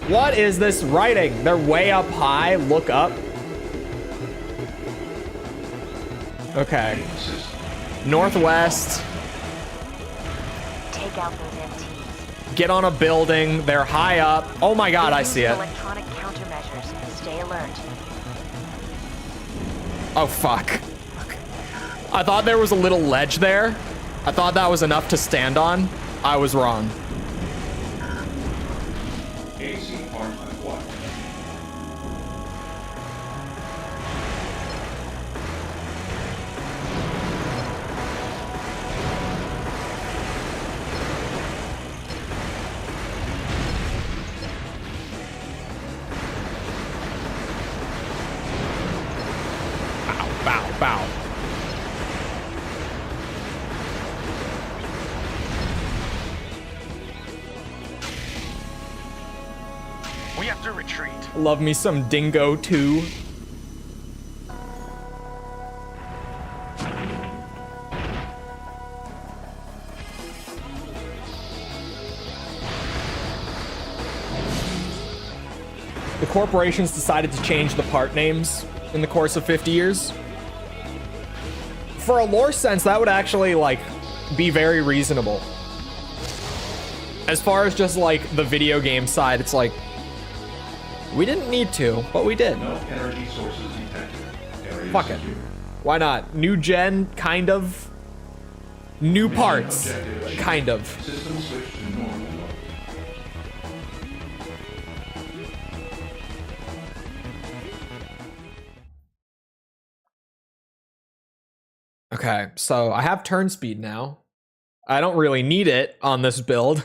Speaker 1: What is this writing? They're way up high. Look up. Okay. Northwest.
Speaker 2: Take out those MTs.
Speaker 1: Get on a building. They're high up. Oh my god, I see it.
Speaker 2: Electronic countermeasures. Stay alert.
Speaker 1: Oh fuck. I thought there was a little ledge there. I thought that was enough to stand on. I was wrong.
Speaker 4: AC part acquired.
Speaker 1: Bow, bow.
Speaker 3: We have to retreat.
Speaker 1: Love me some Dingo 2. the corporations decided to change the part names in the course of 50 years. For a lore sense, that would actually, like, be very reasonable. As far as just, like, the video game side, it's like, we didn't need to, but we did.
Speaker 4: No energy sources detected. Area
Speaker 1: Fuck it.
Speaker 4: secure.
Speaker 1: Why not? New gen, kind of. New
Speaker 4: Mission
Speaker 1: parts,
Speaker 4: objective achieved.
Speaker 1: kind of.
Speaker 4: System switch to normal mode.
Speaker 1: Okay, so I have turn speed now. I don't really need it on this build.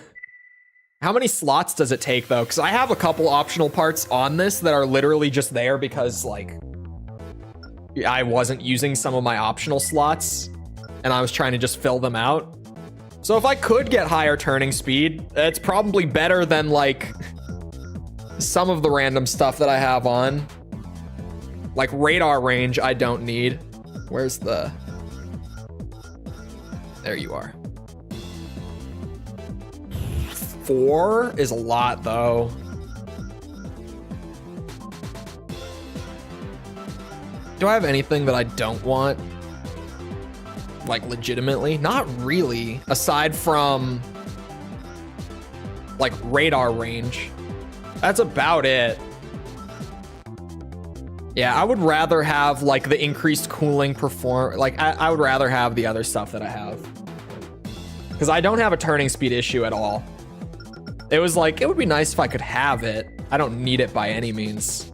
Speaker 1: How many slots does it take though? Because I have a couple optional parts on this that are literally just there because like I wasn't using some of my optional slots and I was trying to just fill them out. So if I could get higher turning speed, it's probably better than like some of the random stuff that I have on. Like radar range, I don't need. Where's the... There you are. 4 is a lot though. Do I have anything that I don't want? Like legitimately? Not really. Aside from like radar range. That's about it. Yeah, I would rather have like the increased cooling like I would rather have the other stuff that I have. Because I don't have a turning speed issue at all. It was like, it would be nice if I could have it. I don't need it by any means.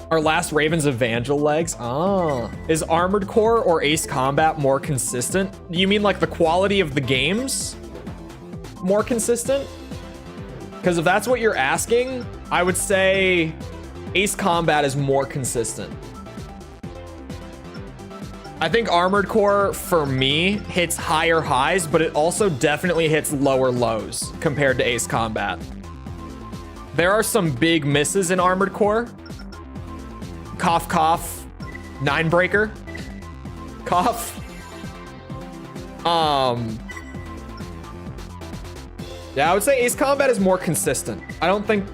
Speaker 1: Our last Raven's Evangel legs. Ah. Is Armored Core or Ace Combat more consistent? You mean like the quality of the games more consistent? Because if that's what you're asking, I would say Ace Combat is more consistent. I think Armored Core, for me, hits higher highs, but it also definitely hits lower lows compared to Ace Combat. There are some big misses in Armored Core. Cough, cough. Ninebreaker. Cough. Yeah, I would say Ace Combat is more consistent. I don't think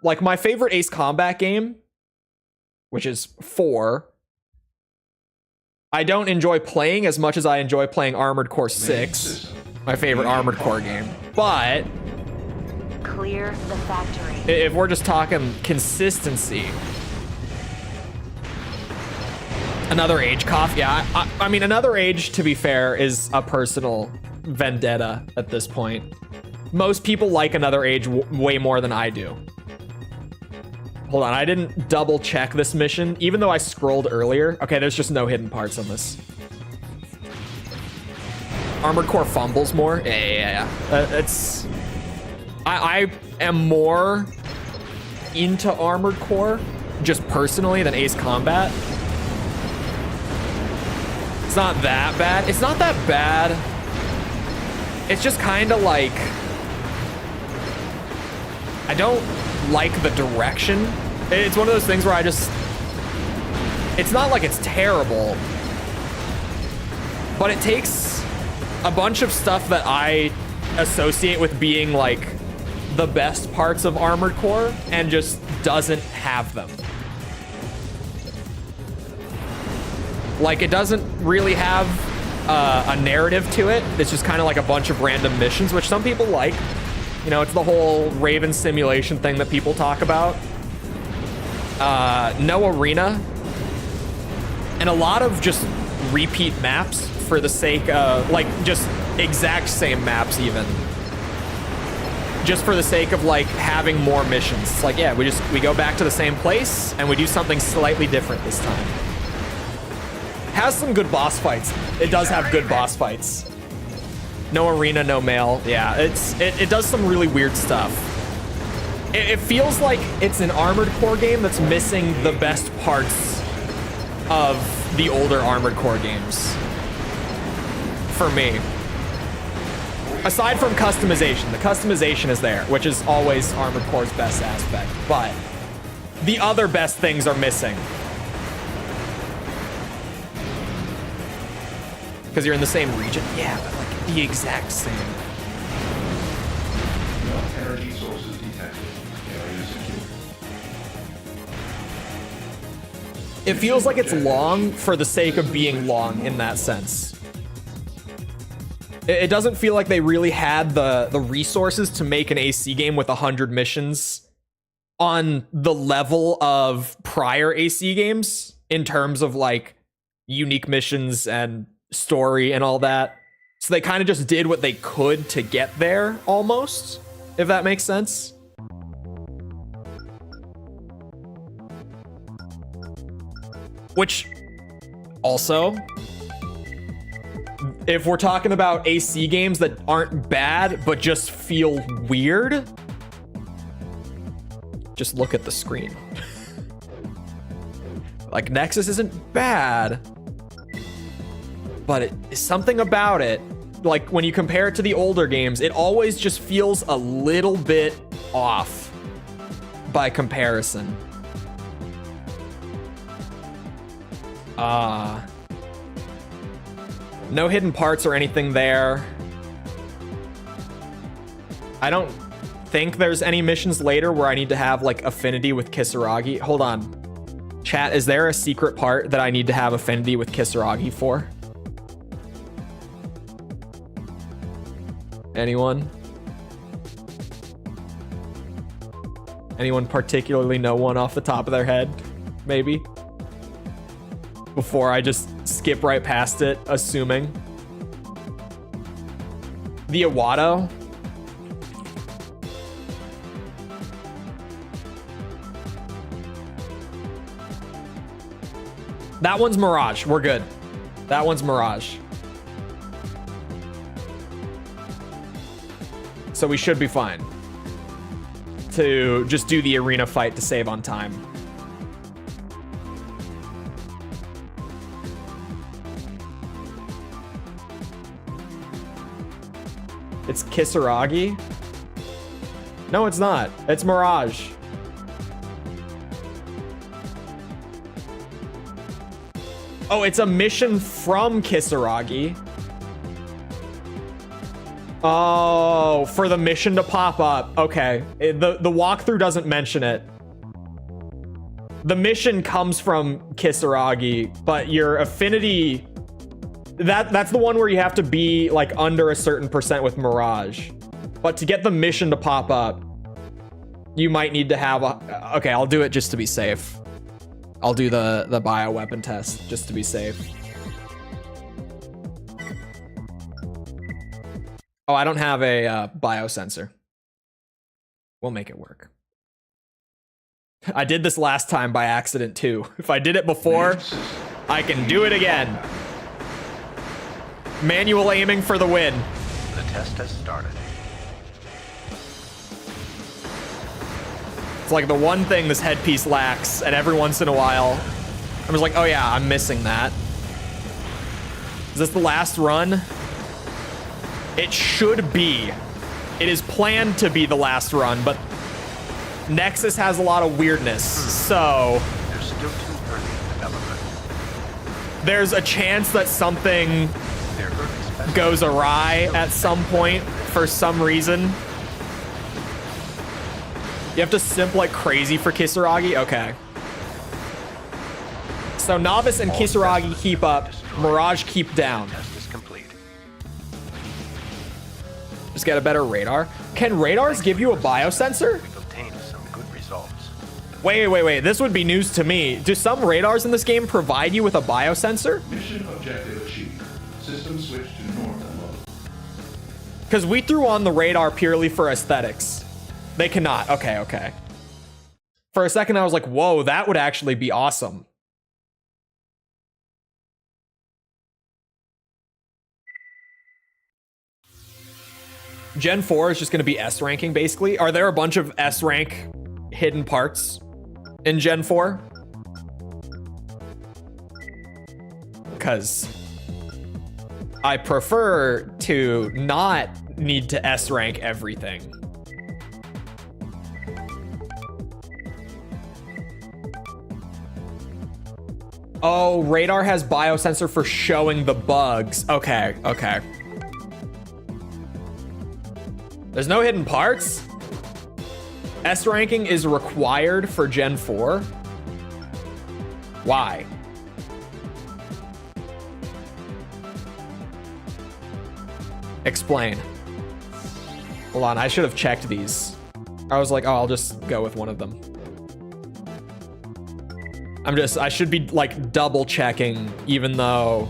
Speaker 1: like my favorite Ace Combat game, which is 4, I don't enjoy playing as much as I enjoy playing Armored Core 6, my favorite Armored Core game. But
Speaker 2: Clear the factory.
Speaker 1: if we're just talking consistency, Another Age cough, yeah. I mean, Another Age, to be fair, is a personal vendetta at this point. Most people like Another Age way more than I do. Hold on, I didn't double check this mission, even though I scrolled earlier. Okay, there's just no hidden parts on this. Armored Core fumbles more. Yeah. It's... I am more into Armored Core, just personally, than Ace Combat. It's not that bad. It's not that bad. It's just kind of like... I don't like the direction. It's one of those things where I just... It's not like it's terrible, but it takes a bunch of stuff that I associate with being like the best parts of Armored Core and just doesn't have them. Like, it doesn't really have a narrative to it. It's just kind of like a bunch of random missions, which some people like. You know, it's the whole Raven simulation thing that people talk about. No arena. And a lot of just repeat maps for the sake of, like, just exact same maps even. Just for the sake of, like, having more missions. It's like, yeah, we go back to the same place and we do something slightly different this time. Has some good boss fights. It does have good boss fights. No arena, no mail. Yeah, it does some really weird stuff. It feels like it's an Armored Core game that's missing the best parts of the older Armored Core games. For me. Aside from customization. The customization is there, which is always Armored Core's best aspect. But the other best things are missing. Because you're in the same region. Yeah, but like the exact same.
Speaker 4: No energy sources detected. Area secure.
Speaker 1: It feels like it's long for the sake of being long in that sense. It doesn't feel like they really had the resources to make an AC game with 100 missions on the level of prior AC games in terms of like unique missions and story and all that. So they kind of just did what they could to get there almost, if that makes sense. Which also, if we're talking about AC games that aren't bad, but just feel weird, just look at the screen. Like, Nexus isn't bad, but something about it, like when you compare it to the older games, it always just feels a little bit off by comparison. No hidden parts or anything there. I don't think there's any missions later where I need to have like affinity with Kisaragi. Hold on. Chat, is there a secret part that I need to have affinity with Kisaragi for? Anyone? Anyone particularly know one off the top of their head? Maybe? Before I just skip right past it, assuming. The Iwado. That one's Mirage. We're good. That one's Mirage. So we should be fine to just do the arena fight to save on time. It's Kisaragi? No, it's not. It's Mirage. Oh, it's a mission from Kisaragi. Oh, for the mission to pop up. Okay. The walkthrough doesn't mention it. The mission comes from Kisaragi, but your affinity... That's the one where you have to be like under a certain percent with Mirage. But to get the mission to pop up, you might need to have a... Okay, I'll do it just to be safe. I'll do the bioweapon test just to be safe. Oh, I don't have a biosensor. We'll make it work. I did this last time by accident too. If I did it before, I can do it again. Manual aiming for the win.
Speaker 6: The test has started.
Speaker 1: It's like the one thing this headpiece lacks, and every once in a while, I'm just like, oh yeah, I'm missing that. Is this the last run? It should be. It is planned to be the last run, but Nexus has a lot of weirdness, so...
Speaker 6: There's still too early in development.
Speaker 1: There's a chance that something goes awry at some point for some reason. You have to simp like crazy for Kisaragi? Okay. So Novice and Kisaragi keep up, Mirage keep down.
Speaker 6: Test is complete.
Speaker 1: Just get a better radar. Can radars give you a biosensor?
Speaker 6: We've obtained some good results.
Speaker 1: Wait. This would be news to me. Do some radars in this game provide you with a biosensor?
Speaker 4: Mission objective achieved. System switch to north and low.
Speaker 1: Because we threw on the radar purely for aesthetics. They cannot. Okay. For a second, I was like, whoa, that would actually be awesome. Gen 4 is just going to be S ranking, basically. Are there a bunch of S rank hidden parts in Gen 4? Because I prefer to not need to S rank everything. Oh, radar has biosensor for showing the bugs. Okay. There's no hidden parts? S ranking is required for Gen 4? Why? Explain. Hold on, I should have checked these. I was like, oh, I'll just go with one of them. I should be like double checking, even though.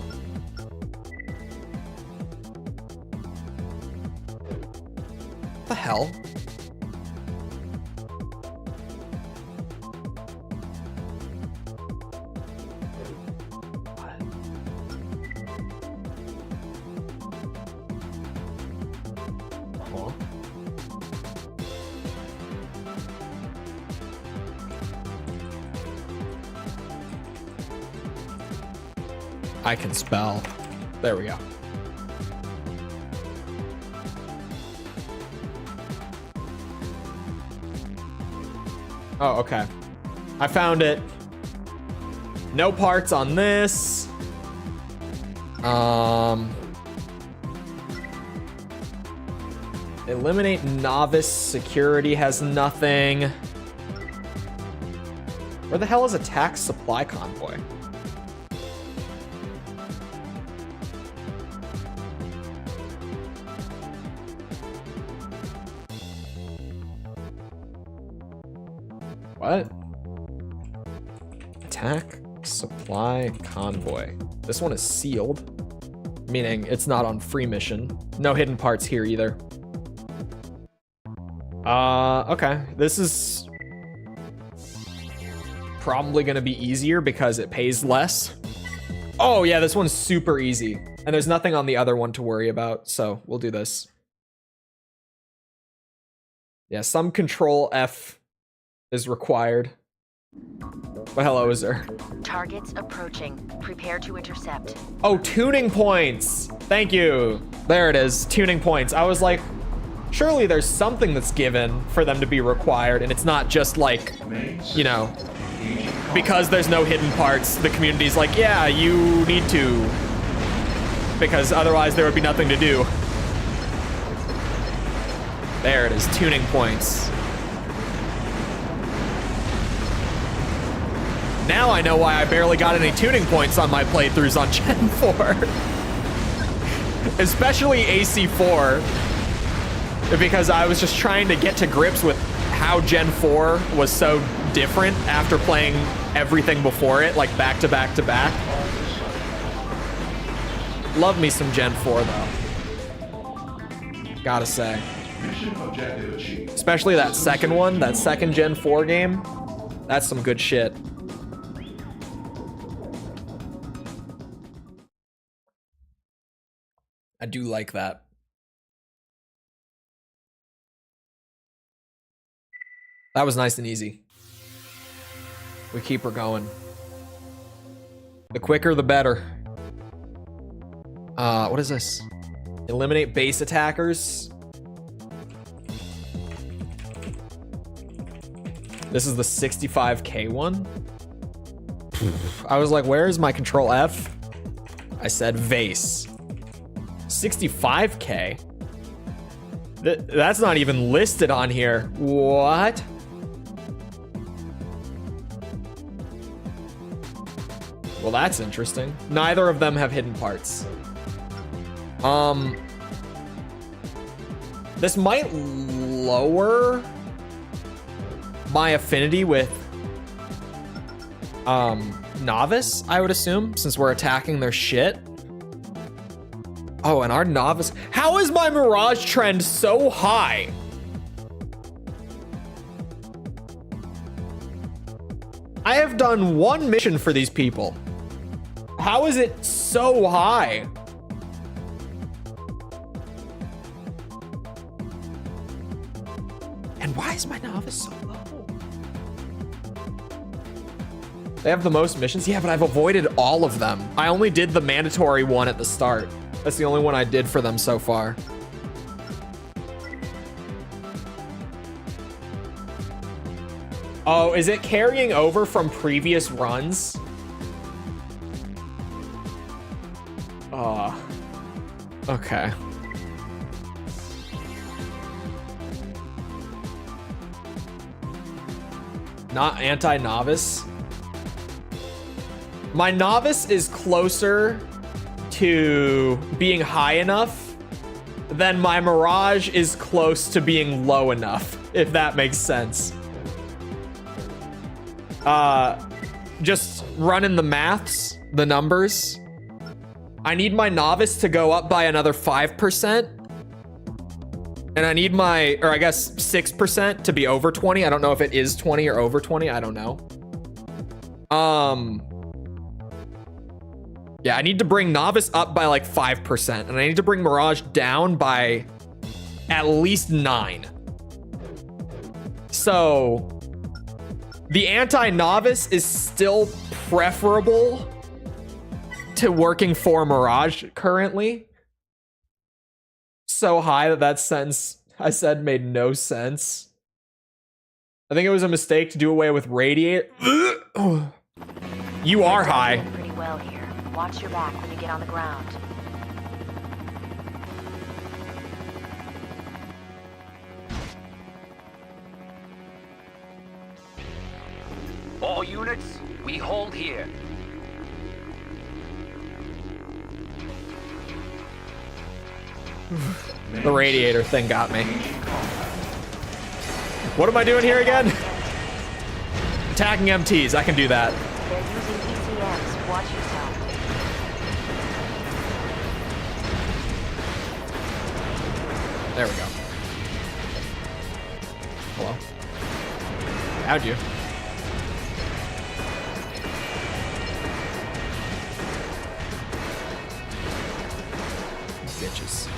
Speaker 1: What the hell? I can spell. There we go. Oh, okay. I found it. No parts on this. Eliminate novice security has nothing. Where the hell is attack supply convoy? What? Attack supply convoy. This one is sealed, meaning it's not on free mission. No hidden parts here either. Okay. This is probably gonna be easier because it pays less. Oh yeah, this one's super easy. And there's nothing on the other one to worry about, so we'll do this. Yeah, some control F is required. But hello, is there?
Speaker 2: Targets approaching. Prepare to intercept.
Speaker 1: Oh, tuning points. Thank you. There it is, tuning points. I was like, surely there's something that's given for them to be required, and it's not just like, you know, because there's no hidden parts, the community's like, yeah, you need to, because otherwise there would be nothing to do. There it is, tuning points. Now I know why I barely got any tuning points on my playthroughs on Gen 4. Especially AC4. Because I was just trying to get to grips with how Gen 4 was so different after playing everything before it, like back to back to back. Love me some Gen 4 though. Gotta say.
Speaker 4: Mission objective achieved.
Speaker 1: Especially that second one, that second Gen 4 game. That's some good shit. I do like that. That was nice and easy. We keep her going. The quicker, the better. What is this? Eliminate base attackers. This is the 65k one. I was like, where is my control F? I said vase. 65k? That's not even listed on here. What? Well, that's interesting. Neither of them have hidden parts. This might lower my affinity with novice, I would assume, since we're attacking their shit. Oh, and our novice. How is my Mirage trend so high? I have done one mission for these people. How is it so high? And why is my novice so low? They have the most missions? Yeah, but I've avoided all of them. I only did the mandatory one at the start. That's the only one I did for them so far. Oh, is it carrying over from previous runs? Okay. Not anti-novice. My novice is closer to being high enough than my mirage is close to being low enough, if that makes sense. Just running the maths, the numbers. I need my novice to go up by another 5%. And I need my, or I guess 6% to be over 20. I don't know if it is 20 or over 20. I don't know. Yeah, I need to bring novice up by like 5%. And I need to bring mirage down by at least 9. So the anti-novice is still preferable to working for mirage currently. So high that that sentence I said made no sense. I think it was a mistake to do away with radiator. You are high.
Speaker 2: Pretty well here. Watch your back when you get on the ground.
Speaker 7: All units, we hold here.
Speaker 1: The radiator thing got me. What am I doing here again? Attacking MTs. I can do that.
Speaker 2: They're using ECMs. Watch yourself.
Speaker 1: There we go. Hello. How'd you? Bitches.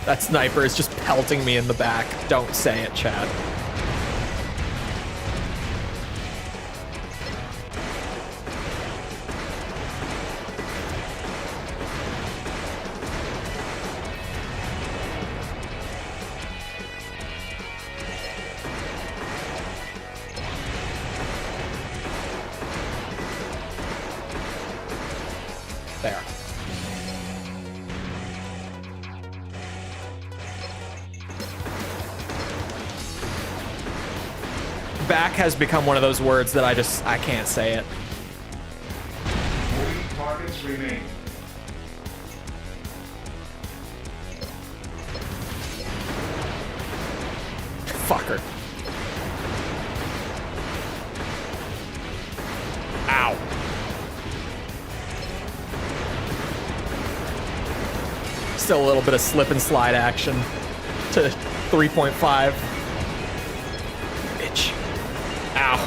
Speaker 1: That sniper is just pelting me in the back. Don't say it, Chad. There. Back has become one of those words that I can't say it.
Speaker 4: 40 targets remain.
Speaker 1: Fucker. Ow. Still a little bit of slip and slide action to 3.5. Bitch. Ow.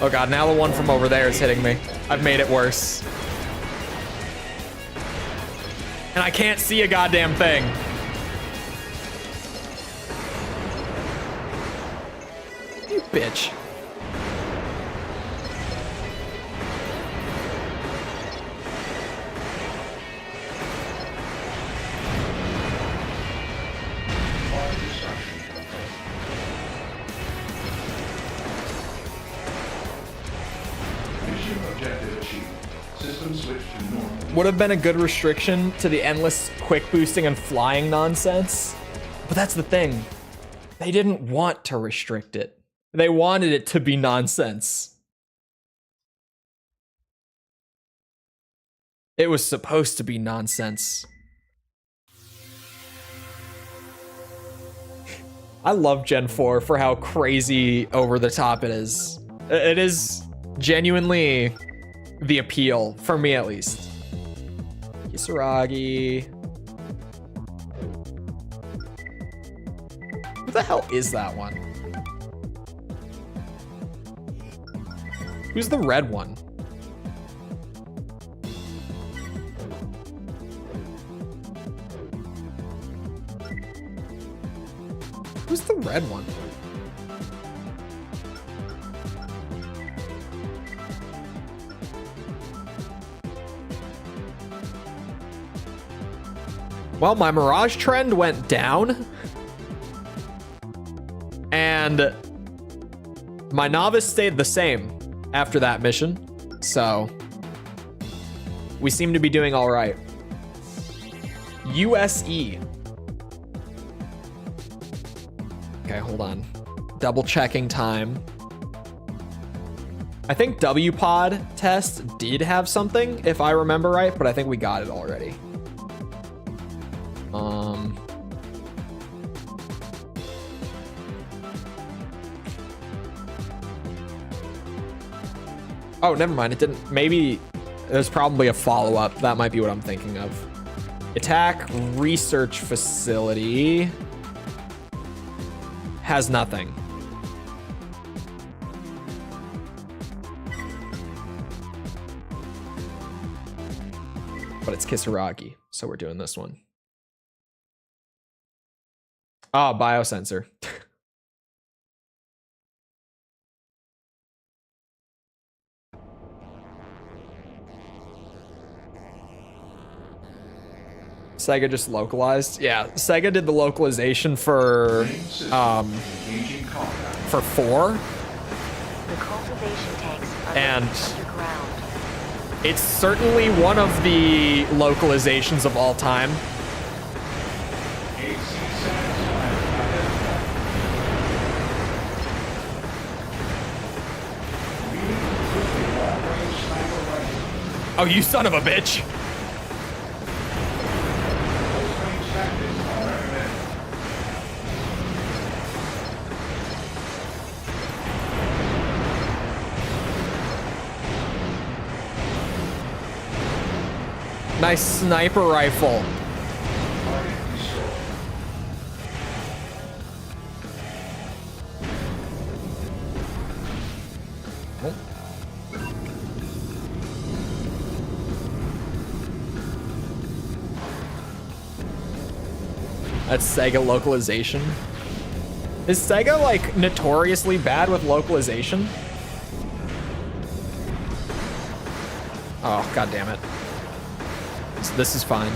Speaker 1: Oh god, now the one from over there is hitting me. I've made it worse. And I can't see a goddamn thing. You bitch.
Speaker 4: Mission objective achieved. System switch to normal.
Speaker 1: Would have been a good restriction to the endless quick boosting and flying nonsense. But that's the thing. They didn't want to restrict it. They wanted it to be nonsense. It was supposed to be nonsense. I love Gen 4 for how crazy over the top it is. It is genuinely the appeal, for me at least. Kisaragi. What the hell is that one? Who's the red one? Who's the red one? Well, my Mirage trend went down. And my Novice stayed the same after that mission. So we seem to be doing all right. USE. Okay, hold on. Double checking time. I think WPod test did have something, if I remember right, but I think we got it already. Oh, never mind. It didn't. Maybe there's probably a follow-up. That might be what I'm thinking of. Attack research facility has nothing. But it's Kisaragi, so we're doing this one. Ah, biosensor. Sega just localized. Yeah, Sega did the localization for 4.
Speaker 2: The cultivation tanks are
Speaker 1: And
Speaker 2: underground.
Speaker 1: it's certainly one of the localizations of all time. Oh, you son of a bitch! Nice sniper rifle. Oh. That's Sega localization. Is Sega like notoriously bad with localization? Oh, god damn it. This is fine.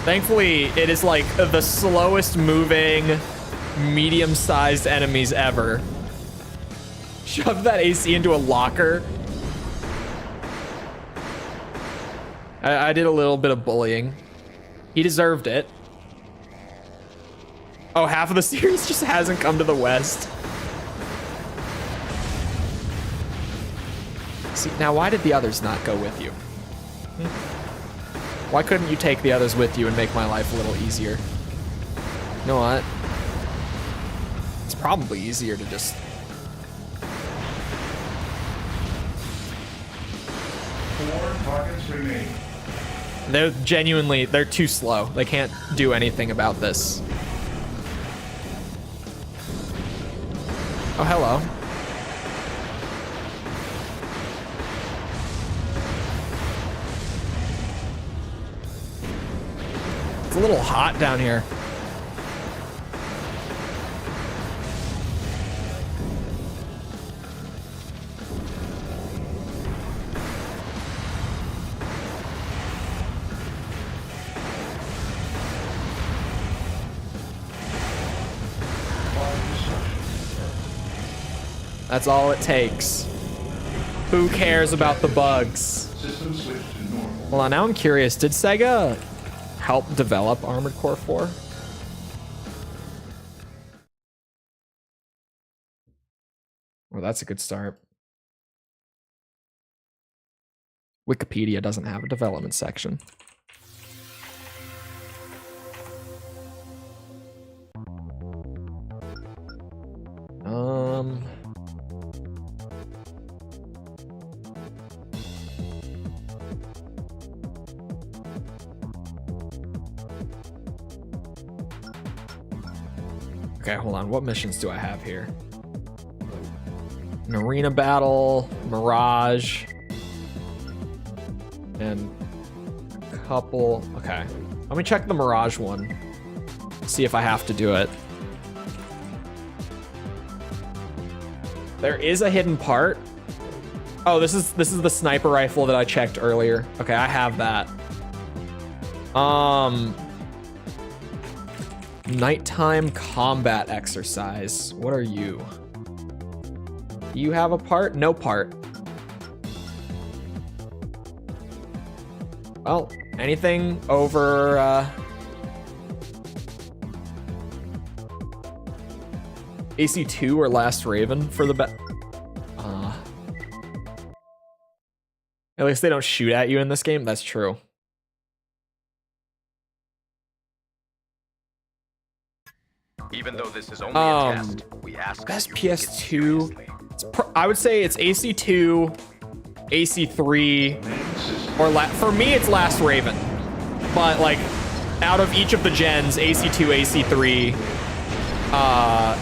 Speaker 1: Thankfully, it is like the slowest moving, medium-sized enemies ever. Shove that AC into a locker. I did a little bit of bullying. He deserved it. Oh, half of the series just hasn't come to the West. See, now why did the others not go with you? Why couldn't you take the others with you and make my life a little easier? You know what? It's probably easier to just...
Speaker 4: 4 targets remain.
Speaker 1: They're too slow. They can't do anything about this. Oh, hello. It's a little hot down here. That's all it takes. Who cares about the bugs?
Speaker 4: System switch to normal.
Speaker 1: Hold on, now I'm curious. Did Sega help develop Armored Core 4? Well, that's a good start. Wikipedia doesn't have a development section. Okay, hold on. What missions do I have here? An arena battle, Mirage, and a couple. Okay, let me check the Mirage one. See if I have to do it. There is a hidden part. Oh, this is the sniper rifle that I checked earlier. Okay, I have that. Nighttime combat exercise. What are you? Do you have a part? No part. Well, anything over AC2 or Last Raven for the at least they don't shoot at you in this game. That's true.
Speaker 6: Even though this is only a test, we ask
Speaker 1: Best
Speaker 6: that you take it
Speaker 1: PS2.
Speaker 6: seriously.
Speaker 1: I would say it's AC2, AC3, or for me it's Last Raven. But like, out of each of the gens, AC2, AC3,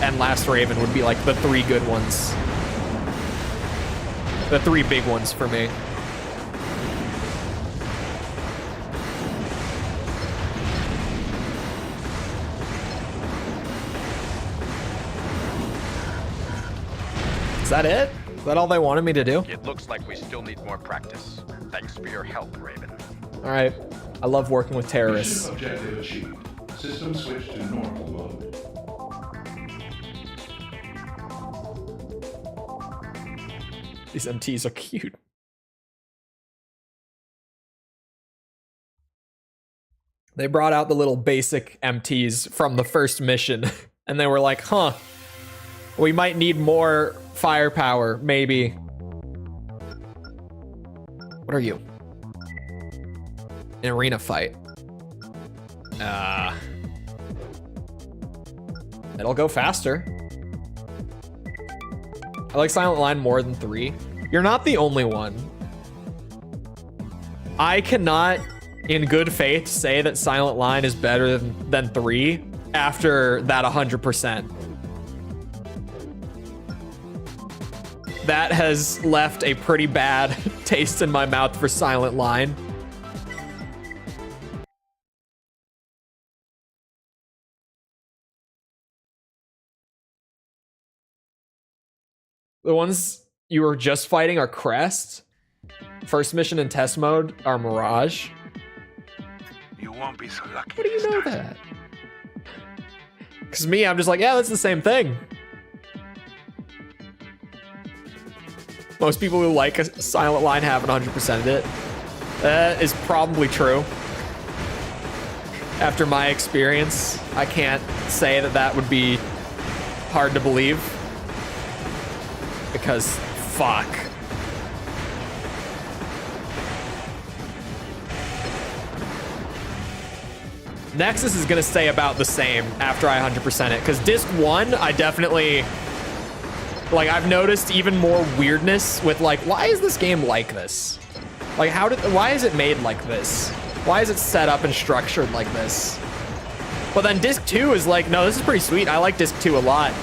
Speaker 1: and Last Raven would be like the three good ones. The three big ones for me. Is that it? Is that all they wanted me to do?
Speaker 6: It looks like we still need more practice. Thanks for your help, Raven.
Speaker 1: All right. I love working with terrorists.
Speaker 4: Mission objective achieved. System switch to normal mode.
Speaker 1: These MTs are cute. They brought out the little basic MTs from the first mission, and they were like, huh, we might need more firepower, maybe. What are you? An arena fight. It'll go faster. I like Silent Line more than 3. You're not the only one. I cannot, in good faith, say that Silent Line is better than 3 after that 100%. That has left a pretty bad taste in my mouth for Silent Line. The ones you were just fighting are Crest. First mission in test mode are Mirage.
Speaker 6: You won't be so lucky.
Speaker 1: How do you know that? Because me, I'm just like, yeah, that's the same thing. Most people who like a Silent Line haven't 100%ed it. That is probably true. After my experience, I can't say that that would be hard to believe. Because, fuck. Nexus is gonna stay about the same after I 100% it. Because disc 1, I definitely... Like, I've noticed even more weirdness with, like, why is this game like this? Like, why is it made like this? Why is it set up and structured like this? But then disc 2 is like, no, this is pretty sweet. I like disc 2 a lot.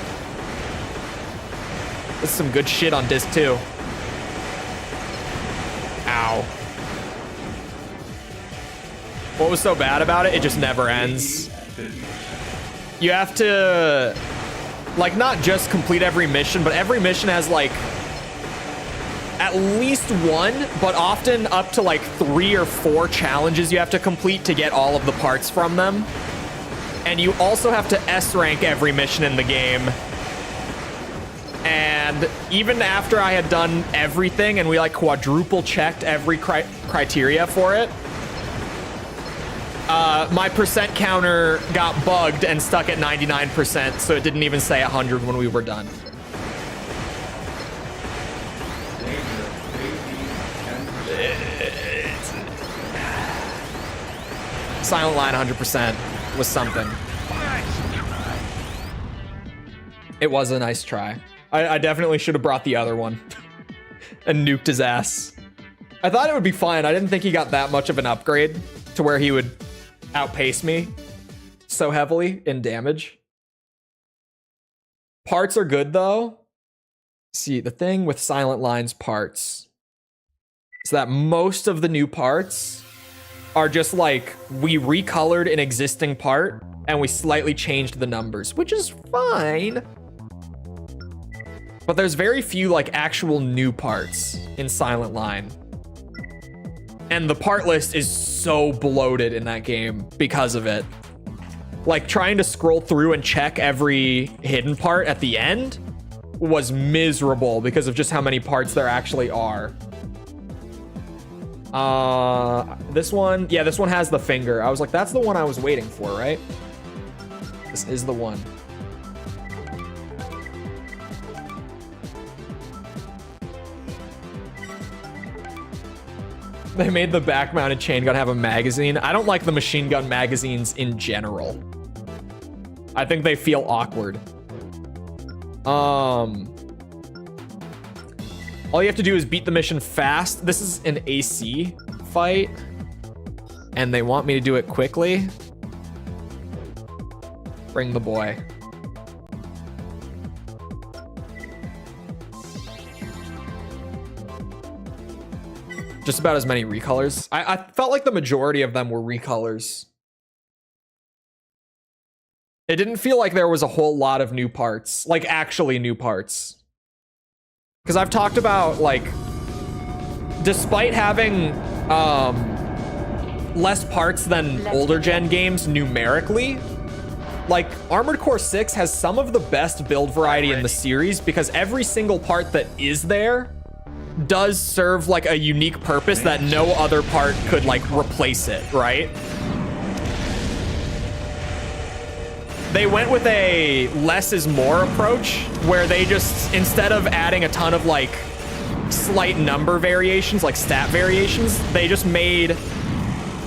Speaker 1: This is some good shit on disc 2. Ow. What was so bad about it? It just never ends. You have to, like, not just complete every mission, but every mission has, like, at least one, but often up to, like, 3 or 4 challenges you have to complete to get all of the parts from them. And you also have to S rank every mission in the game. And even after I had done everything and we like quadruple checked every criteria for it, my percent counter got bugged and stuck at 99%, so it didn't even say 100 when we were done. Silent Line 100% was something. It was a nice try. I definitely should have brought the other one and nuked his ass. I thought it would be fine. I didn't think he got that much of an upgrade to where he would outpace me so heavily in damage. Parts are good though. See, the thing with Silent Line's parts is that most of the new parts are just like, we recolored an existing part and we slightly changed the numbers, which is fine. But there's very few like actual new parts in Silent Line. And the part list is so bloated in that game because of it. Like trying to scroll through and check every hidden part at the end was miserable because of just how many parts there actually are. This one, yeah, this one has the finger. I was like, that's the one I was waiting for, right? This is the one. They made the back-mounted chain gun have a magazine. I don't like the machine gun magazines in general. I think they feel awkward. All you have to do is beat the mission fast. This is an AC fight, and they want me to do it quickly. Bring the boy. Just about as many recolors. I felt like the majority of them were recolors. It didn't feel like there was a whole lot of new parts, like actually new parts. Because I've talked about, like, despite having less parts than older gen games numerically, like, Armored Core 6 has some of the best build variety in the series because every single part that is there does serve, like, a unique purpose that no other part could, like, replace it, right? They went with a less is more approach where they just, instead of adding a ton of like slight number variations, like stat variations, they just made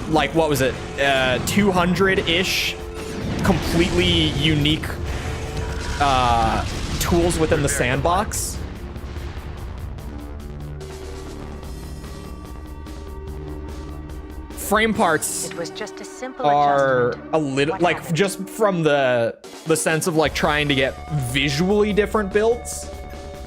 Speaker 1: like, what was it? 200-ish completely unique tools within the sandbox. Frame parts
Speaker 2: It was just a simple
Speaker 1: are
Speaker 2: adjustment.
Speaker 1: a little
Speaker 2: What
Speaker 1: like
Speaker 2: happened?
Speaker 1: just from the sense of like trying to get visually different builds.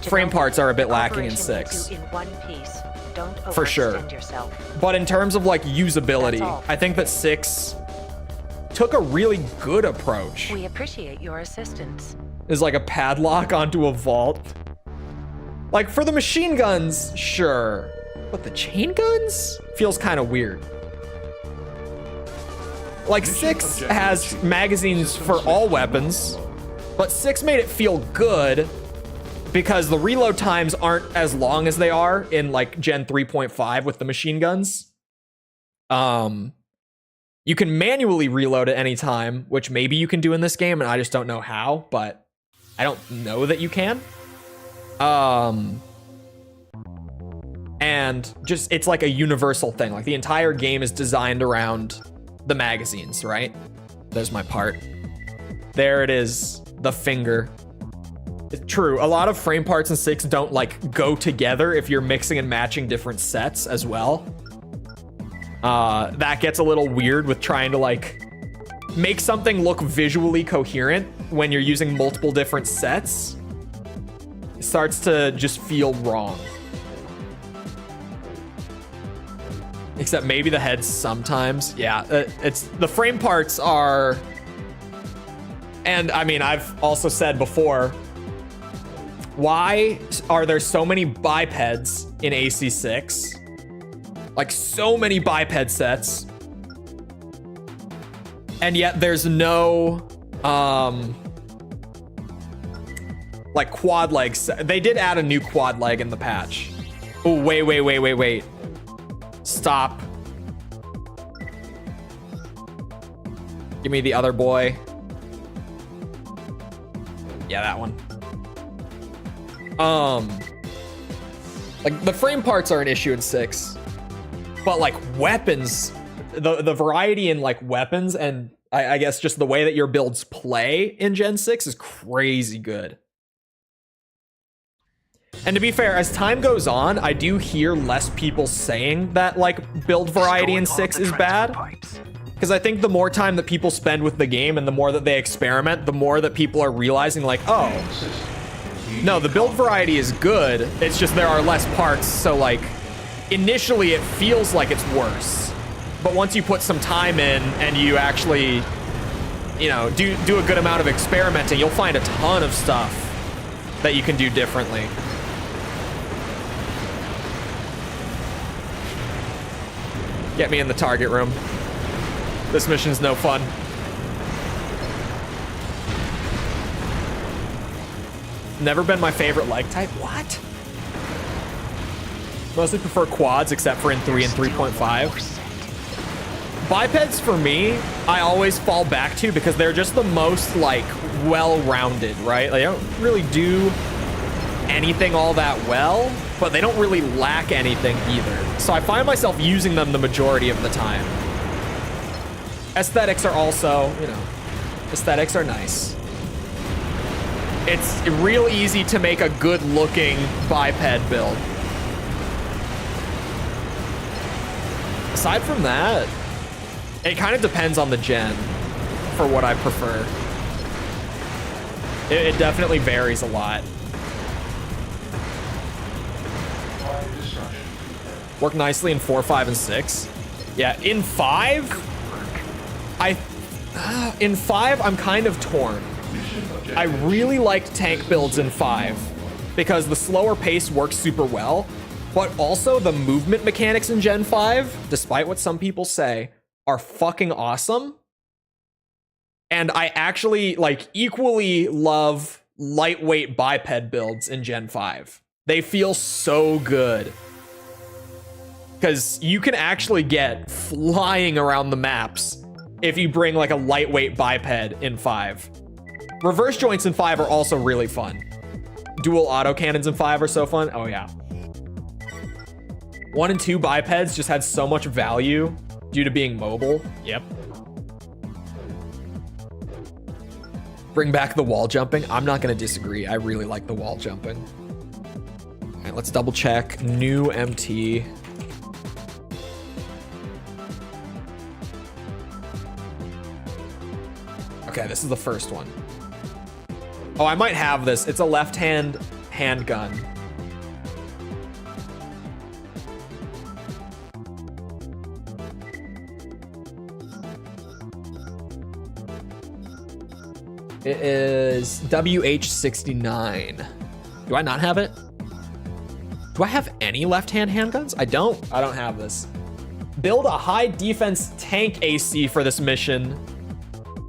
Speaker 1: Frame parts are a bit lacking in
Speaker 2: Operation
Speaker 1: 6
Speaker 2: needs you in one piece. Don't
Speaker 1: for sure.
Speaker 2: overextend yourself.
Speaker 1: But in terms of like usability,
Speaker 2: That's all.
Speaker 1: I think that 6 took a really good approach.
Speaker 2: We appreciate your assistance.
Speaker 1: Is like a padlock onto a vault. Like for the machine guns, sure, but the chain guns feels kind of weird. Like 6 has magazines for all weapons, but 6 made it feel good because the reload times aren't as long as they are in like Gen 3.5 with the machine guns. You can manually reload at any time, which maybe you can do in this game, and I just don't know how, but I don't know that you can. And just, it's like a universal thing. Like the entire game is designed around the magazines, right? There's my part. There it is, the finger. It's true, a lot of frame parts in 6 don't like go together if you're mixing and matching different sets as well. That gets a little weird with trying to like make something look visually coherent when you're using multiple different sets. It starts to just feel wrong. Except maybe the heads sometimes. Yeah, it's the frame parts are, and I mean, I've also said before, why are there so many bipeds in AC6? Like so many biped sets. And yet there's no like quad legs. They did add a new quad leg in the patch. Oh, wait. Stop. Give me the other boy. Yeah, that one. Like the frame parts are an issue in 6, but like weapons, the variety in like weapons and I guess just the way that your builds play in Gen 6 is crazy good. And to be fair, as time goes on, I do hear less people saying that like build variety in 6 is bad. Because I think the more time that people spend with the game and the more that they experiment, the more that people are realizing like, oh, no, the build variety is good. It's just there are less parts. So like initially it feels like it's worse. But once you put some time in and you actually, you know, do a good amount of experimenting, you'll find a ton of stuff that you can do differently. Get me in the target room. This mission's no fun. Never been my favorite leg type. What? Mostly prefer quads, except for in 3 and 3.5. Bipeds for me, I always fall back to because they're just the most like well-rounded, right? Like, they don't really do anything all that well. but they don't really lack anything either. So I find myself using them the majority of the time. Aesthetics are also, you know, aesthetics are nice. It's real easy to make a good looking biped build. Aside from that, it kind of depends on the gen for what I prefer. It definitely varies a lot. Work nicely in 4, 5, and 6. Yeah, in 5, in 5, I'm kind of torn. I really liked tank builds in 5 because the slower pace works super well, but also the movement mechanics in Gen 5, despite what some people say, are fucking awesome. And I actually like equally love lightweight biped builds in Gen 5. They feel so good. Because you can actually get flying around the maps if you bring like a lightweight biped in 5. Reverse joints in 5 are also really fun. Dual autocannons in 5 are so fun. Oh yeah. 1 and 2 bipeds just had so much value due to being mobile. Yep. Bring back the wall jumping. I'm not gonna disagree. I really like the wall jumping. All right, let's double check. New MT. Okay, this is the first one. Oh, I might have this. It's a left-hand handgun. It is WH69. Do I not have it? Do I have any left-hand handguns? I don't have this. Build a high defense tank AC for this mission.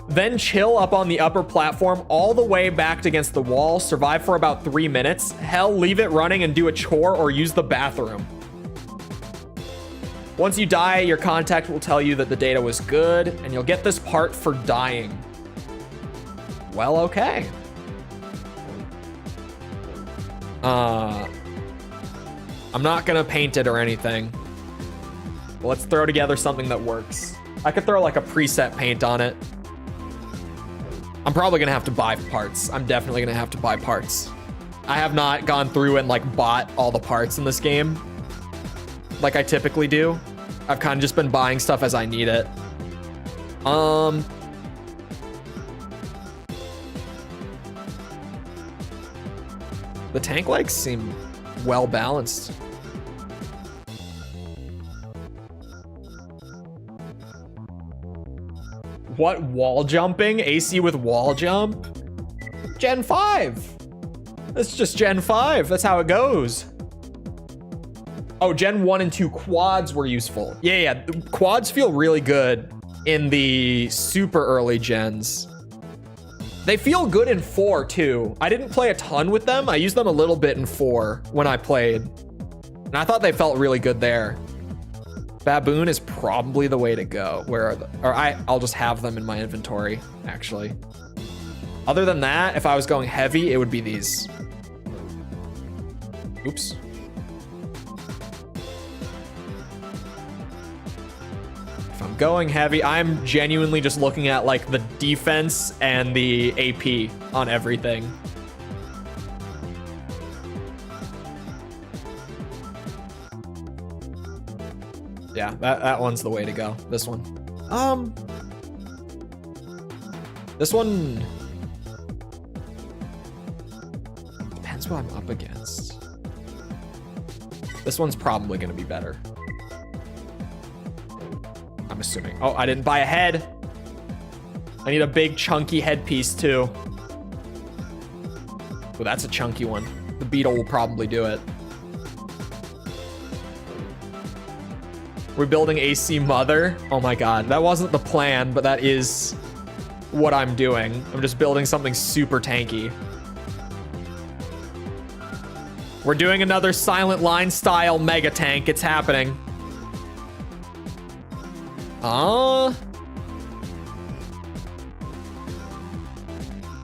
Speaker 1: Then chill up on the upper platform all the way backed against the wall. Survive for about 3 minutes. Hell, leave it running and do a chore or use the bathroom. Once you die, your contact will tell you that the data was good, and you'll get this part for dying. Well, okay. I'm not gonna paint it or anything. But let's throw together something that works. I could throw like a preset paint on it. I'm probably gonna have to buy parts. I'm definitely gonna have to buy parts. I have not gone through and like bought all the parts in this game like I typically do. I've kind of just been buying stuff as I need it. The tank legs seem well balanced. What, wall jumping? AC with wall jump? Gen 5. It's just Gen 5. That's how it goes. Oh, Gen 1 and 2 quads were useful. Yeah. Quads feel really good in the super early gens. They feel good in 4 too. I didn't play a ton with them. I used them a little bit in 4 when I played. And I thought they felt really good there. Baboon is probably the way to go. Where are the, or I'll just have them in my inventory, actually. Other than that, if I was going heavy, it would be these. Oops. If I'm going heavy, I'm genuinely just looking at like the defense and the AP on everything. Yeah, that one's the way to go. This one. This one depends what I'm up against. This one's probably gonna be better. I'm assuming. Oh, I didn't buy a head. I need a big chunky headpiece too. Oh, that's a chunky one. The beetle will probably do it. We're building AC Mother. Oh my god, that wasn't the plan, but that is what I'm doing. I'm just building something super tanky. We're doing another Silent Line style mega tank. It's happening.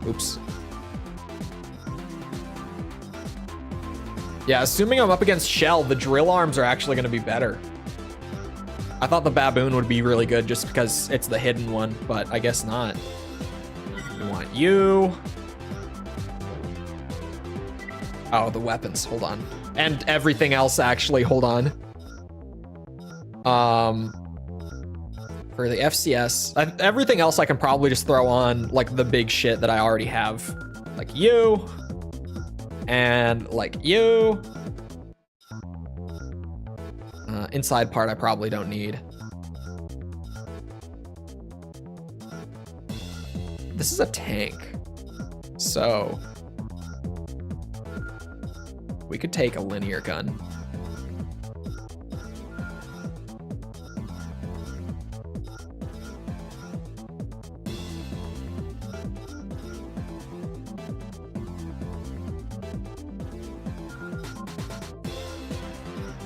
Speaker 1: Oops. Yeah, assuming I'm up against Shell, the drill arms are actually going to be better. I thought the baboon would be really good just because it's the hidden one, but I guess not. We want you. Oh, the weapons. Hold on. And everything else, actually. Hold on. For the FCS, everything else I can probably just throw on, like, the big shit that I already have. Like you. And, like, you. Inside part I probably don't need. This is a tank. So we could take a linear gun.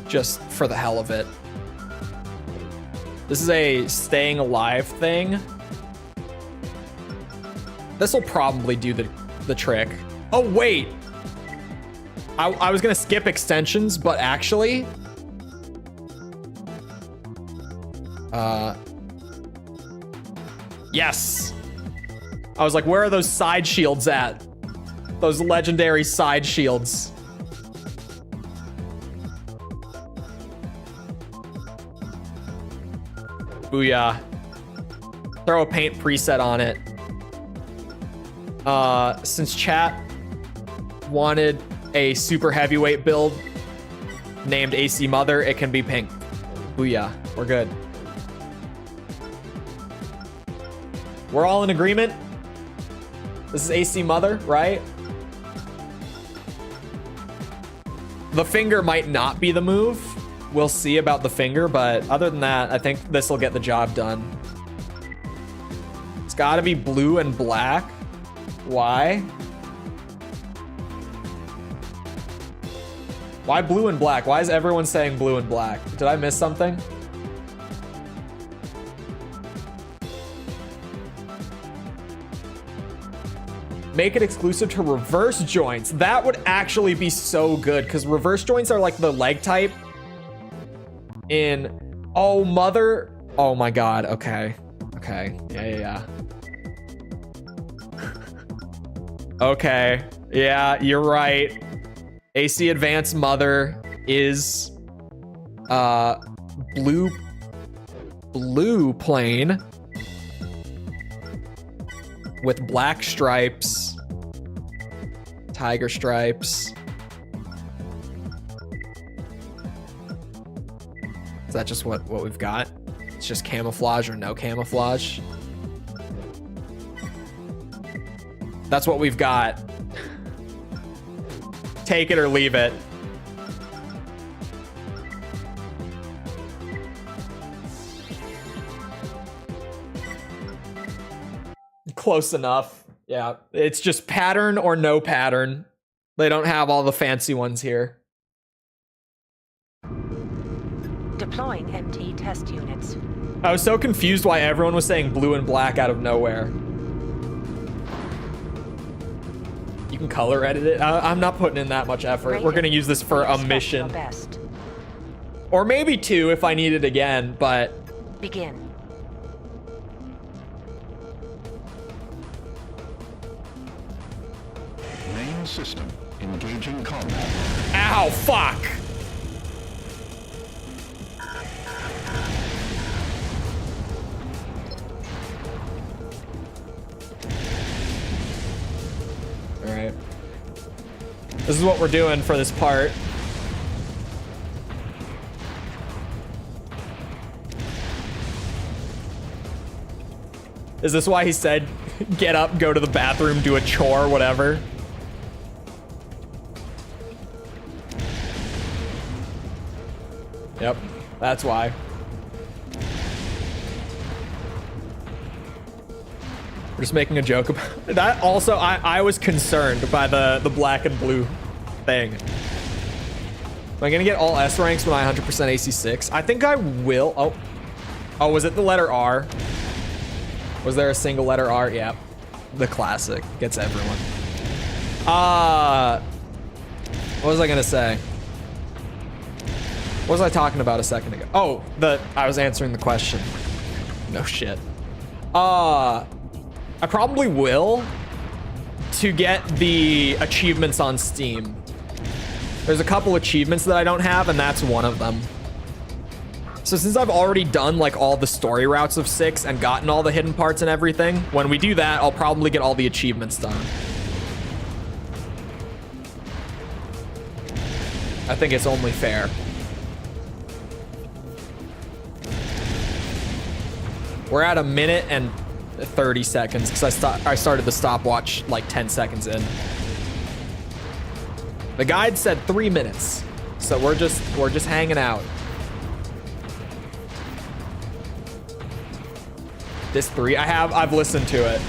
Speaker 1: Just for the hell of it. This is a staying alive thing. This will probably do the trick. Oh, wait. I was gonna skip extensions, but actually... Yes. I was like, where are those side shields at? Those legendary side shields. Booyah. Throw a paint preset on it. Since chat wanted a super heavyweight build named AC Mother, it can be pink. Booyah. We're good. We're all in agreement. This is AC Mother, right? The finger might not be the move. We'll see about the finger, but other than that, I think this will get the job done. It's got to be blue and black. Why? Why blue and black? Why is everyone saying blue and black? Did I miss something? Make it exclusive to reverse joints. That would actually be so good because reverse joints are like the leg type in Mother. Oh my god. Okay. Yeah. Okay. Yeah, you're right. AC Advanced Mother is blue plane with black stripes, tiger stripes. Is that just what we've got? It's just camouflage or no camouflage. That's what we've got. Take it or leave it. Close enough. Yeah, it's just pattern or no pattern. They don't have all the fancy ones here.
Speaker 8: Deploying MT test units.
Speaker 1: I was so confused why everyone was saying blue and black out of nowhere. You can color edit it. I'm not putting in that much effort. We're gonna use this for a mission. Or maybe two if I need it again, but...
Speaker 8: Begin.
Speaker 4: Main system engaging combat.
Speaker 1: Ow, fuck! Alright. This is what we're doing for this part. Is this why he said, get up, go to the bathroom, do a chore, whatever? Yep, that's why. We're just making a joke about that. Also, I was concerned by the black and blue thing. Am I gonna get all S ranks when I 100% AC6? I think I will. Oh, was it the letter R? Was there a single letter R? Yeah, the classic gets everyone. What was I gonna say? What was I talking about a second ago? Oh, I was answering the question. No shit. I probably will to get the achievements on Steam. There's a couple achievements that I don't have, and that's one of them. So since I've already done like all the story routes of 6 and gotten all the hidden parts and everything, when we do that, I'll probably get all the achievements done. I think it's only fair. We're at 1 minute and 30 seconds because I started the stopwatch like 10 seconds in. The guide said 3 minutes, so we're just hanging out. This 3, I've listened to it.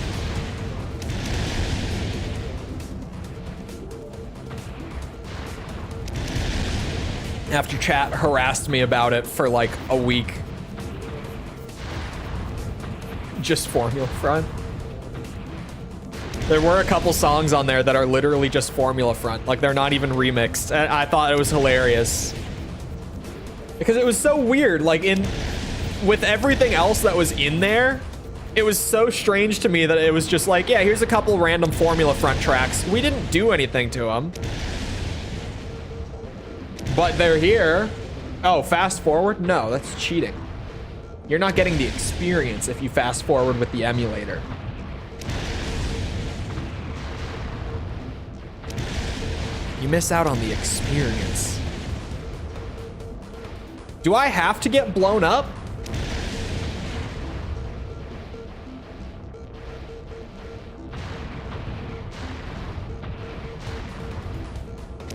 Speaker 1: After chat harassed me about it for like a week. Just Formula Front. There were a couple songs on there that are literally just Formula Front. Like they're not even remixed. And I thought it was hilarious. Because it was so weird. Like with everything else that was in there, it was so strange to me that it was just like, yeah, here's a couple random Formula Front tracks. We didn't do anything to them. But they're here. Oh, fast forward? No, that's cheating. You're not getting the experience if you fast forward with the emulator. You miss out on the experience. Do I have to get blown up?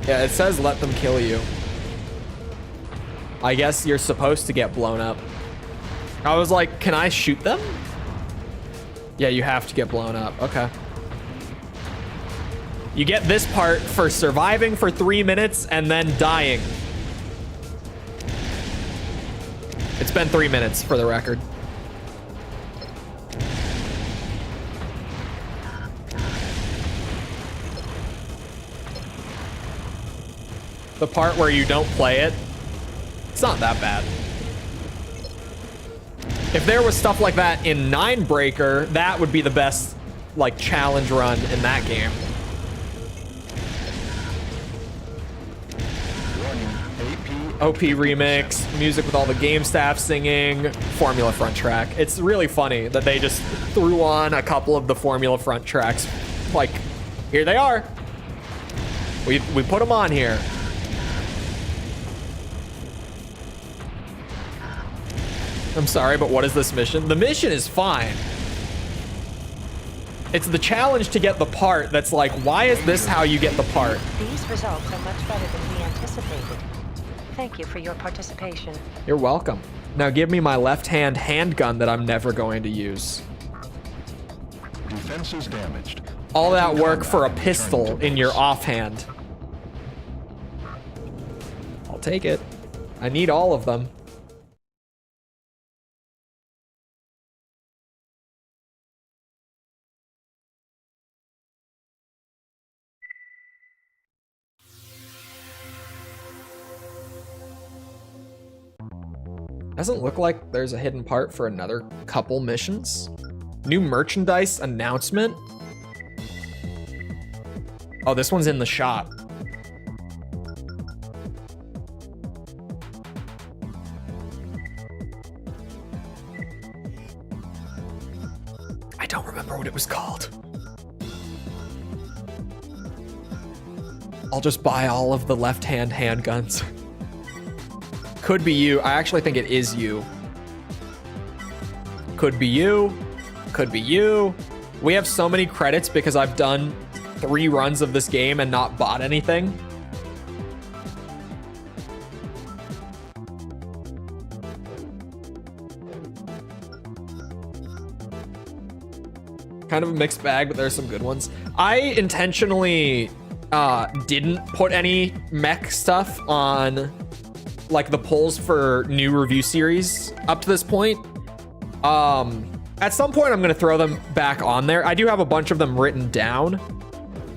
Speaker 1: Yeah, it says let them kill you. I guess you're supposed to get blown up. I was like, can I shoot them? Yeah, you have to get blown up. Okay. You get this part for surviving for 3 minutes and then dying. It's been 3 minutes for the record. The part where you don't play it, it's not that bad. If there was stuff like that in 9breaker, that would be the best like challenge run in that game. OP remix, music with all the game staff singing, Formula Front track. It's really funny that they just threw on a couple of the Formula Front tracks. Like, here they are. We put them on here. I'm sorry, but what is this mission? The mission is fine. It's the challenge to get the part that's like, why is this how you get the part?
Speaker 8: These results are much better than we anticipated. Thank you for your participation.
Speaker 1: You're welcome. Now give me my left-hand handgun that I'm never going to use.
Speaker 4: Defenses damaged.
Speaker 1: All that work for a pistol in your offhand. I'll take it. I need all of them. Doesn't look like there's a hidden part for another couple missions. New merchandise announcement. Oh, this one's in the shop. I don't remember what it was called. I'll just buy all of the left-hand handguns. Could be you. I actually think it is you. Could be you. Could be you. We have so many credits because I've done 3 runs of this game and not bought anything. Kind of a mixed bag, but there's some good ones. I intentionally didn't put any mech stuff on like the polls for new review series up to this point. At some point I'm gonna throw them back on there. I do have a bunch of them written down,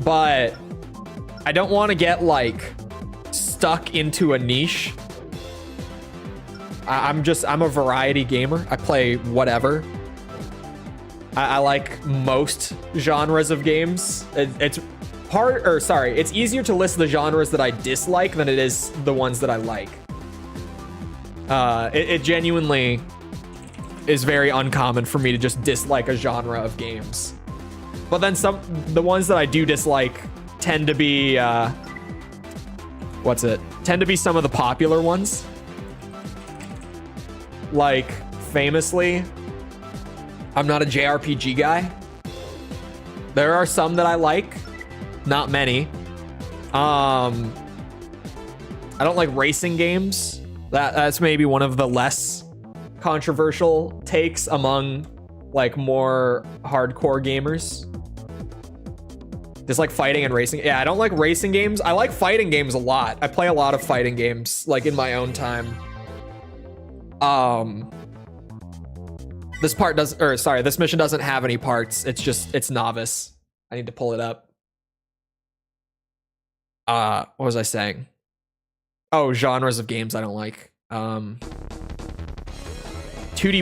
Speaker 1: but I don't want to get like stuck into a niche. I'm a variety gamer. I play whatever. I like most genres of games. It's easier to list the genres that I dislike than it is the ones that I like. It genuinely is very uncommon for me to just dislike a genre of games. But then the ones that I do dislike tend to be, tend to be some of the popular ones. Like, famously, I'm not a JRPG guy. There are some that I like, not many. I don't like racing games. That's maybe one of the less controversial takes among like more hardcore gamers. Just like fighting and racing. Yeah, I don't like racing games. I like fighting games a lot. I play a lot of fighting games like in my own time. This mission doesn't have any parts. It's novice. I need to pull it up. What was I saying? Oh, genres of games I don't like. 2D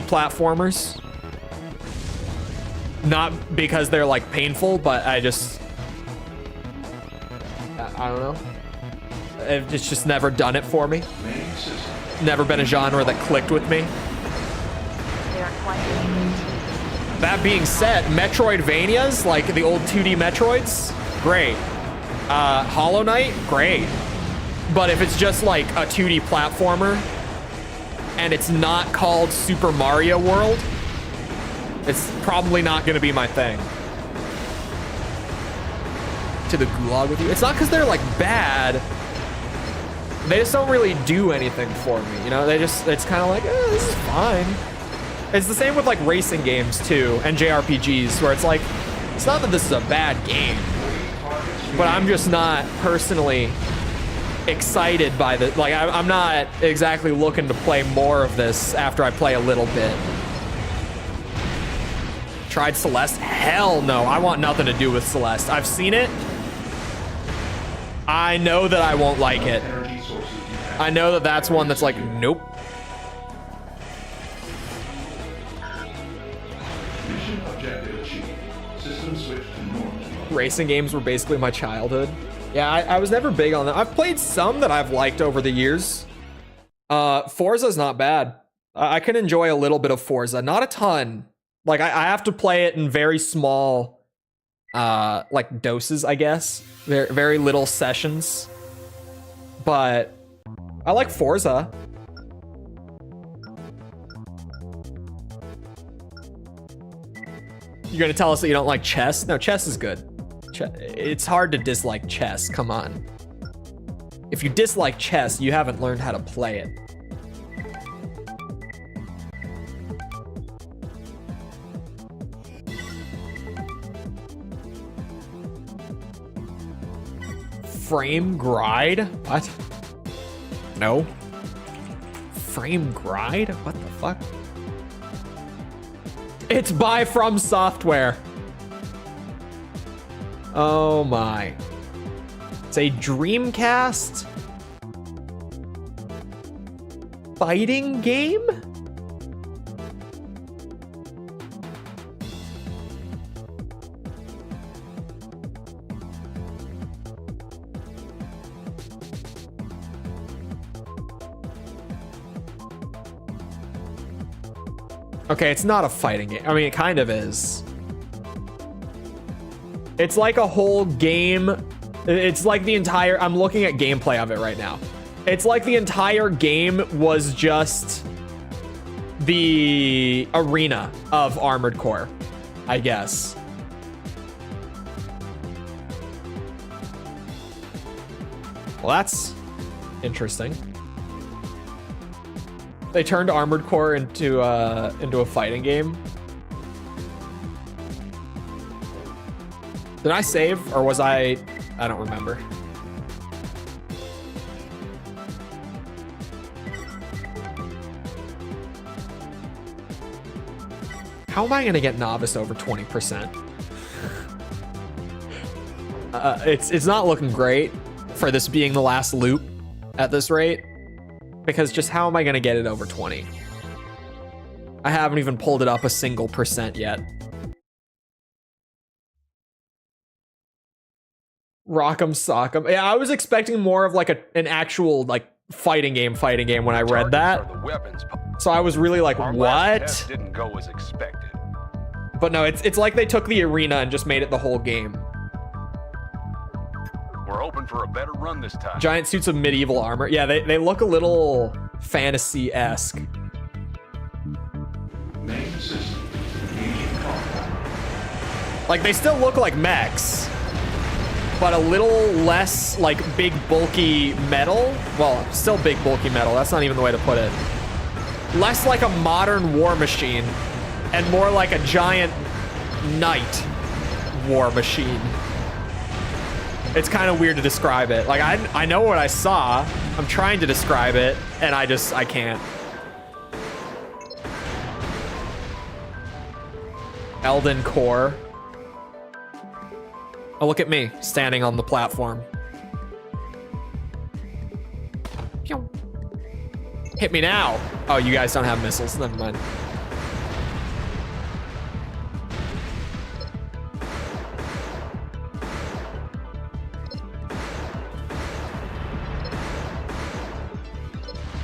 Speaker 1: platformers. Not because they're like painful, but I don't know. It's just never done it for me. Never been a genre that clicked with me. That being said, Metroidvanias, like the old 2D Metroids, great. Hollow Knight, great. But if it's just like a 2D platformer and it's not called Super Mario World, it's probably not going to be my thing. To the gulag with you. It's not because they're like bad. They just don't really do anything for me. You know, it's kind of like, this is fine. It's the same with like racing games too, and JRPGs, where it's like, it's not that this is a bad game, but I'm just not personally excited by the, like, I'm not exactly looking to play more of this after I play a little bit. Tried Celeste? Hell no, I want nothing to do with Celeste. I've seen it. I know that I won't like it. I know that that's one that's like, nope.
Speaker 4: Mission objective achieved. System switch to normal.
Speaker 1: Racing games were basically my childhood. Yeah, I was never big on them. I've played some that I've liked over the years. Forza's not bad. I can enjoy a little bit of Forza, not a ton. Like I have to play it in very small, like doses, I guess. Very, very little sessions. But I like Forza. You're gonna tell us that you don't like chess? No, chess is good. It's hard to dislike chess, come on. If you dislike chess, you haven't learned how to play it. Frame Gride? What? No. Frame Gride? What the fuck? It's by FromSoftware. Oh my. It's a Dreamcast fighting game? Okay, it's not a fighting game. I mean, it kind of is. It's like a whole game. It's like the entire... I'm looking at gameplay of it right now. It's like the entire game was just the arena of Armored Core, I guess. Well, that's interesting. They turned Armored Core into a fighting game. Did I save, or was I don't remember. How am I gonna get novice over 20%? It's not looking great for this being the last loop. at this rate, because just how am I going to get it over 20? I haven't even pulled it up a single percent yet. Rock'em Sock'em. Yeah, I was expecting more of like an actual like fighting game when I read that. So I was really like, what?
Speaker 5: Didn't go as expected.
Speaker 1: But no, it's like they took the arena and just made it the whole game.
Speaker 5: We're hoping for a better run this time.
Speaker 1: Giant suits of medieval armor. Yeah, they look a little fantasy-esque.
Speaker 4: Main system. Engaging combat.
Speaker 1: Like, they still look like mechs, but a little less like big bulky metal. Well, still big bulky metal. That's not even the way to put it. Less like a modern war machine and more like a giant knight war machine. It's kind of weird to describe it. Like, I know what I saw. I'm trying to describe it, and I can't. Elden Core. Oh, look at me, standing on the platform. Pew. Hit me now. Oh, you guys don't have missiles. Never mind.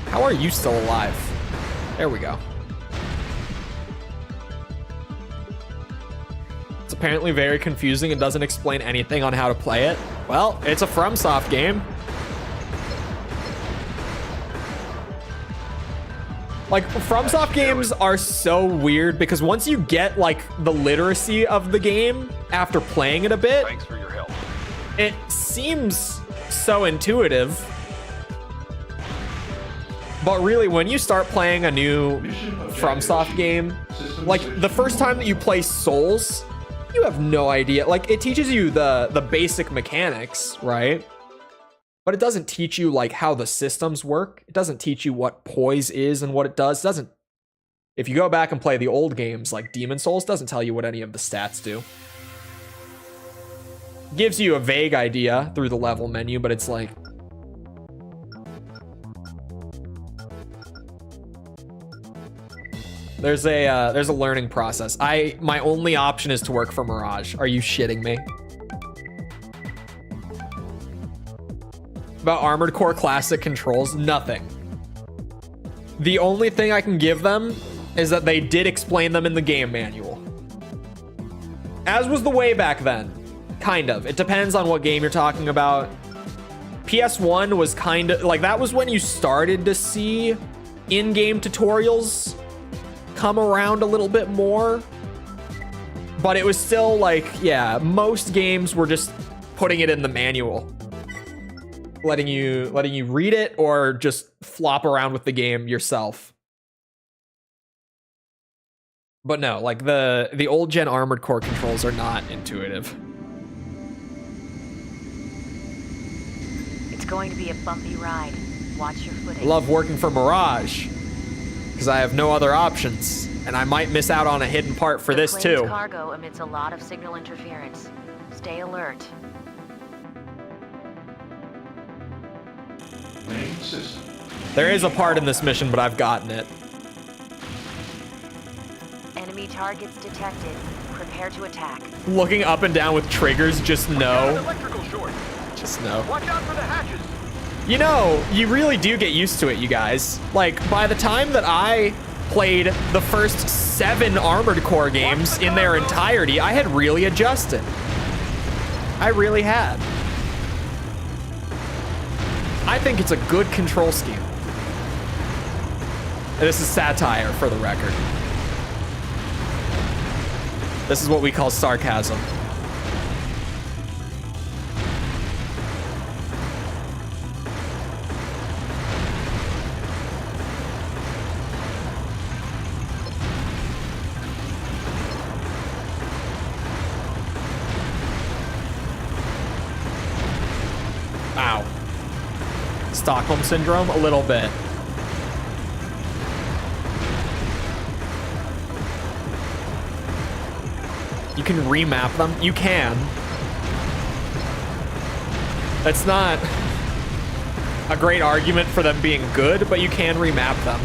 Speaker 1: How are you still alive? There we go. It's apparently very confusing and doesn't explain anything on how to play it. Well, it's a FromSoft game. Like, FromSoft games are so weird because once you get like the literacy of the game after playing it a bit,
Speaker 5: Thanks for your help.
Speaker 1: it seems so intuitive. But really, when you start playing a new FromSoft game, like the first time that you play Souls, you have no idea. Like, it teaches you the basic mechanics, right? But it doesn't teach you like how the systems work. It doesn't teach you what poise is and what it does. It doesn't. If you go back and play the old games like Demon Souls, it doesn't tell you what any of the stats do. It gives you a vague idea through the level menu, but it's like, there's a learning process. My only option is to work for Mirage. Are you shitting me? About Armored Core Classic controls, nothing. The only thing I can give them is that they did explain them in the game manual. As was the way back then. Kind of. It depends on what game you're talking about. PS1 was kind of like, that was when you started to see in-game tutorials come around a little bit more, but it was still like, yeah, most games were just putting it in the manual, letting you read it or just flop around with the game yourself. But no, like the old gen Armored Core controls are not intuitive.
Speaker 2: It's going to be a bumpy ride. Watch your footing.
Speaker 1: I love working for Mirage because I have no other options, and I might miss out on a hidden part for this too.
Speaker 2: Cargo emits a lot of signal interference. Stay alert.
Speaker 4: Main system.
Speaker 1: There is a part in this mission, but I've gotten it.
Speaker 2: Enemy targets detected. Prepare to attack.
Speaker 1: Looking up and down with triggers, just know.
Speaker 5: Electrical short.
Speaker 1: Just know.
Speaker 5: Watch out for the hatches.
Speaker 1: You know, you really do get used to it, you guys. Like, by the time that I played the first 7 Armored Core games in their entirety, I had really adjusted. I really had. I think it's a good control scheme. And this is satire, for the record. This is what we call sarcasm. Ow. Stockholm Syndrome? A little bit. You can remap them? You can. That's not... a great argument for them being good, but you can remap them.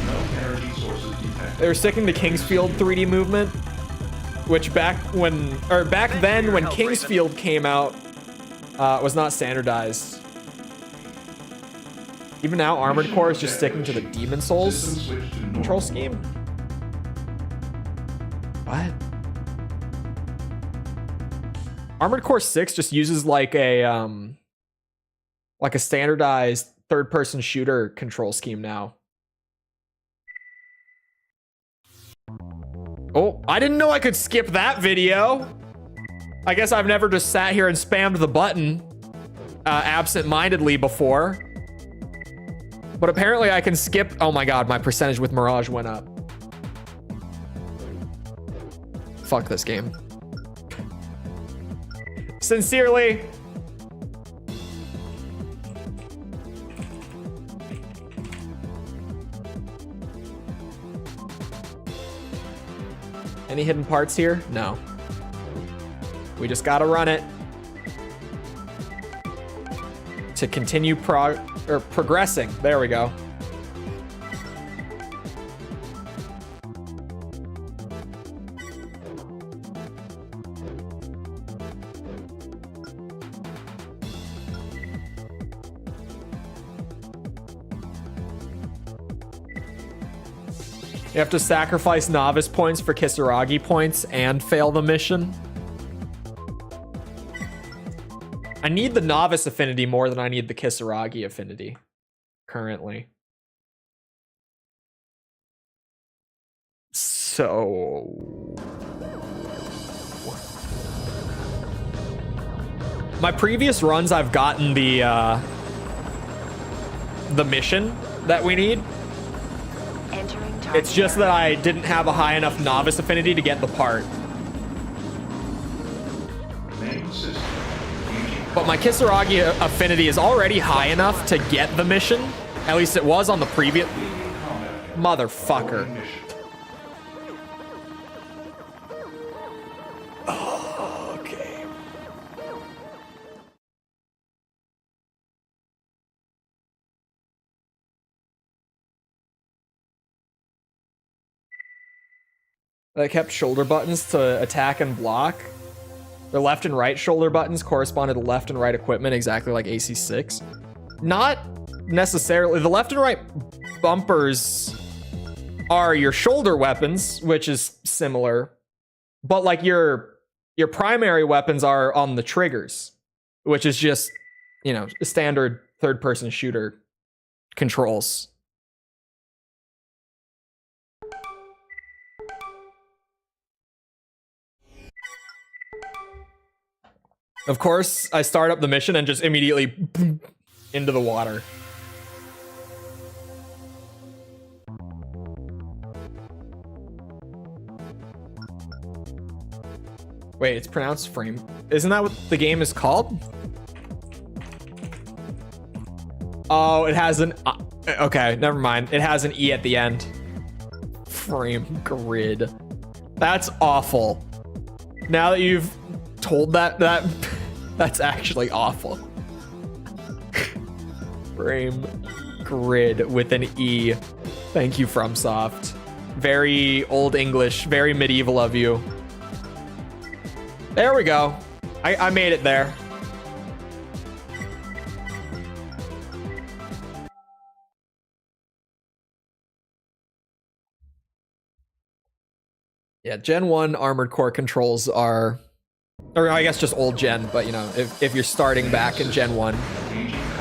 Speaker 4: No energy sources detected.
Speaker 1: They were sticking to Kingsfield 3D movement, which back then when Kingsfield came out, was not standardized. Even now, Armored Core is just sticking to the Demon Souls
Speaker 4: System switch to normal.
Speaker 1: control scheme. What? Armored Core 6 just uses like a standardized third-person shooter control scheme now. Oh, I didn't know I could skip that video. I guess I've never just sat here and spammed the button absent-mindedly before. But apparently I can skip. Oh my god, my percentage with Mirage went up. Fuck this game. Sincerely. Any hidden parts here? No. We just gotta run it to continue progressing. There we go. You have to sacrifice novice points for Kisaragi points and fail the mission. I need the novice affinity more than I need the Kisaragi affinity currently. So my previous runs, I've gotten the mission that we need. It's just that I didn't have a high enough novice affinity to get the part.
Speaker 4: Main system.
Speaker 1: But my Kisaragi affinity is already high enough to get the mission. At least it was on the previous... Motherfucker. Oh, okay. I kept shoulder buttons to attack and block. The left and right shoulder buttons corresponded to left and right equipment, exactly like AC6. Not necessarily. The left and right bumpers are your shoulder weapons, which is similar. But like your primary weapons are on the triggers, which is just, you know, standard third-person shooter controls. Of course, I start up the mission and just immediately boom, into the water. Wait, it's pronounced frame. Isn't that what the game is called? Oh, it has an... okay, never mind. It has an E at the end. Frame grid. That's awful. Now that you've told that's actually awful. Frame grid with an E. Thank you, FromSoft. Very old English, very medieval of you. There we go. I made it there. Yeah, Gen 1 Armored Core controls are... or I guess just old gen, but you know, if you're starting back in Gen 1,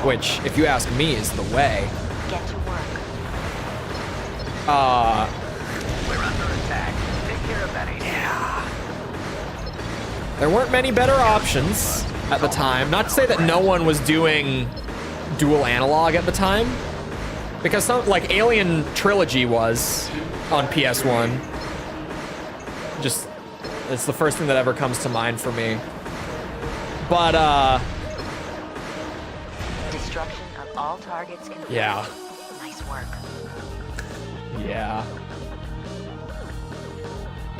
Speaker 1: which, if you ask me, is the way.
Speaker 8: Get to work.
Speaker 7: We're under attack. Take care of that.
Speaker 1: Yeah. There weren't many better options at the time. Not to say that no one was doing dual analog at the time, because some, like Alien Trilogy was on PS1. Just, it's the first thing that ever comes to mind for me. But
Speaker 2: Destruction of all targets in the
Speaker 1: yeah.
Speaker 2: Nice work.
Speaker 1: Yeah.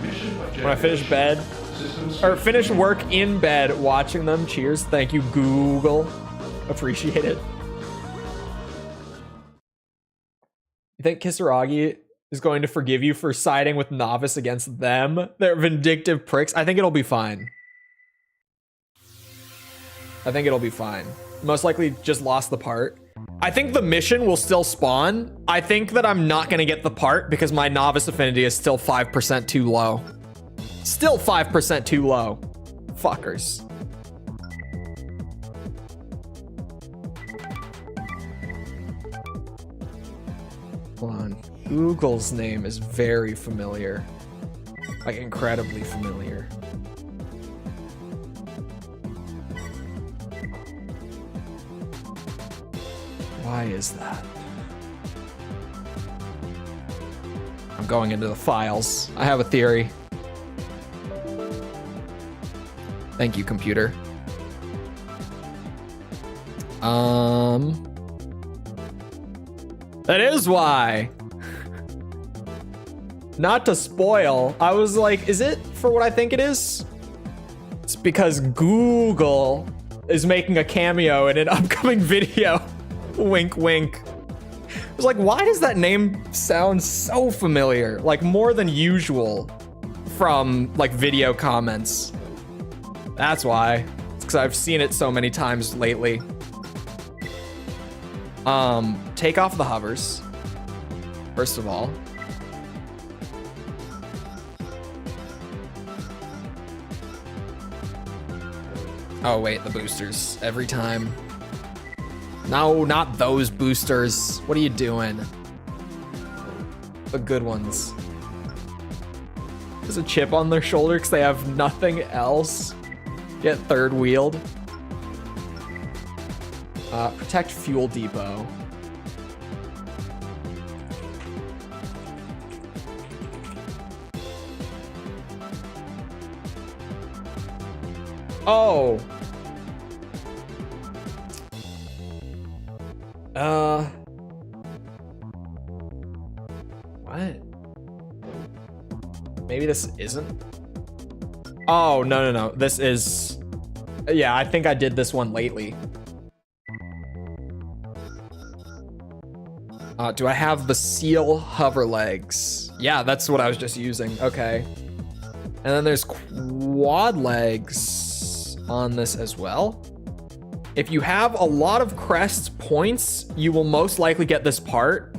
Speaker 4: Mission objective.
Speaker 1: When I finish bed,
Speaker 4: System switch.
Speaker 1: or finish work in bed watching them. Cheers. Thank you, Google. Appreciate it. You think Kisaragi is going to forgive you for siding with Novice against them? They're vindictive pricks. I think it'll be fine. I think it'll be fine. Most likely just lost the part. I think the mission will still spawn. I think that I'm not going to get the part because my Novice affinity is still 5% too low. Still 5% too low. Fuckers. Hold on. Google's name is very familiar. Like, incredibly familiar. Why is that? I'm going into the files. I have a theory. Thank you, computer. That is why. Not to spoil. I was like, is it for what I think it is? It's because Google is making a cameo in an upcoming video. Wink, wink. I was like, why does that name sound so familiar? Like, more than usual from, like, video comments. That's why. It's because I've seen it so many times lately. Take off the hovers. First of all. Oh, wait, the boosters. Every time. No, not those boosters. What are you doing? The good ones. There's a chip on their shoulder because they have nothing else. Get third wheeled. Protect fuel depot. Oh. What? Maybe this isn't? Oh, no. This is... Yeah, I think I did this one lately. Do I have the seal hover legs? Yeah, that's what I was just using. Okay. And then there's quad legs on this as well. If you have a lot of crest points, you will most likely get this part.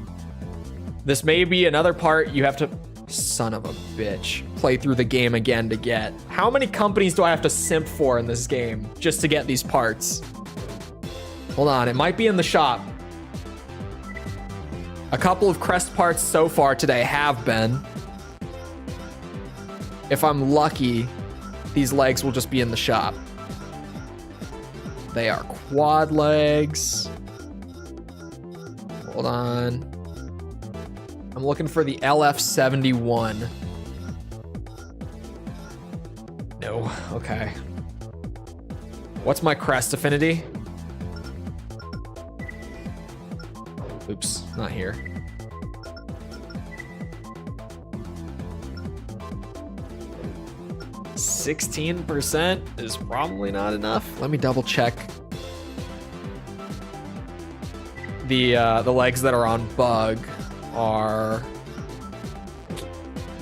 Speaker 1: This may be another part you have to... Son of a bitch. Play through the game again to get. How many companies do I have to simp for in this game just to get these parts? Hold on, it might be in the shop. A couple of crest parts so far today have been. If I'm lucky, these legs will just be in the shop. They are quad legs. Hold on. I'm looking for the LF71. No, okay. What's my crest affinity? Oops, not here. %16% is probably not enough. Let me double check. The legs that are on bug are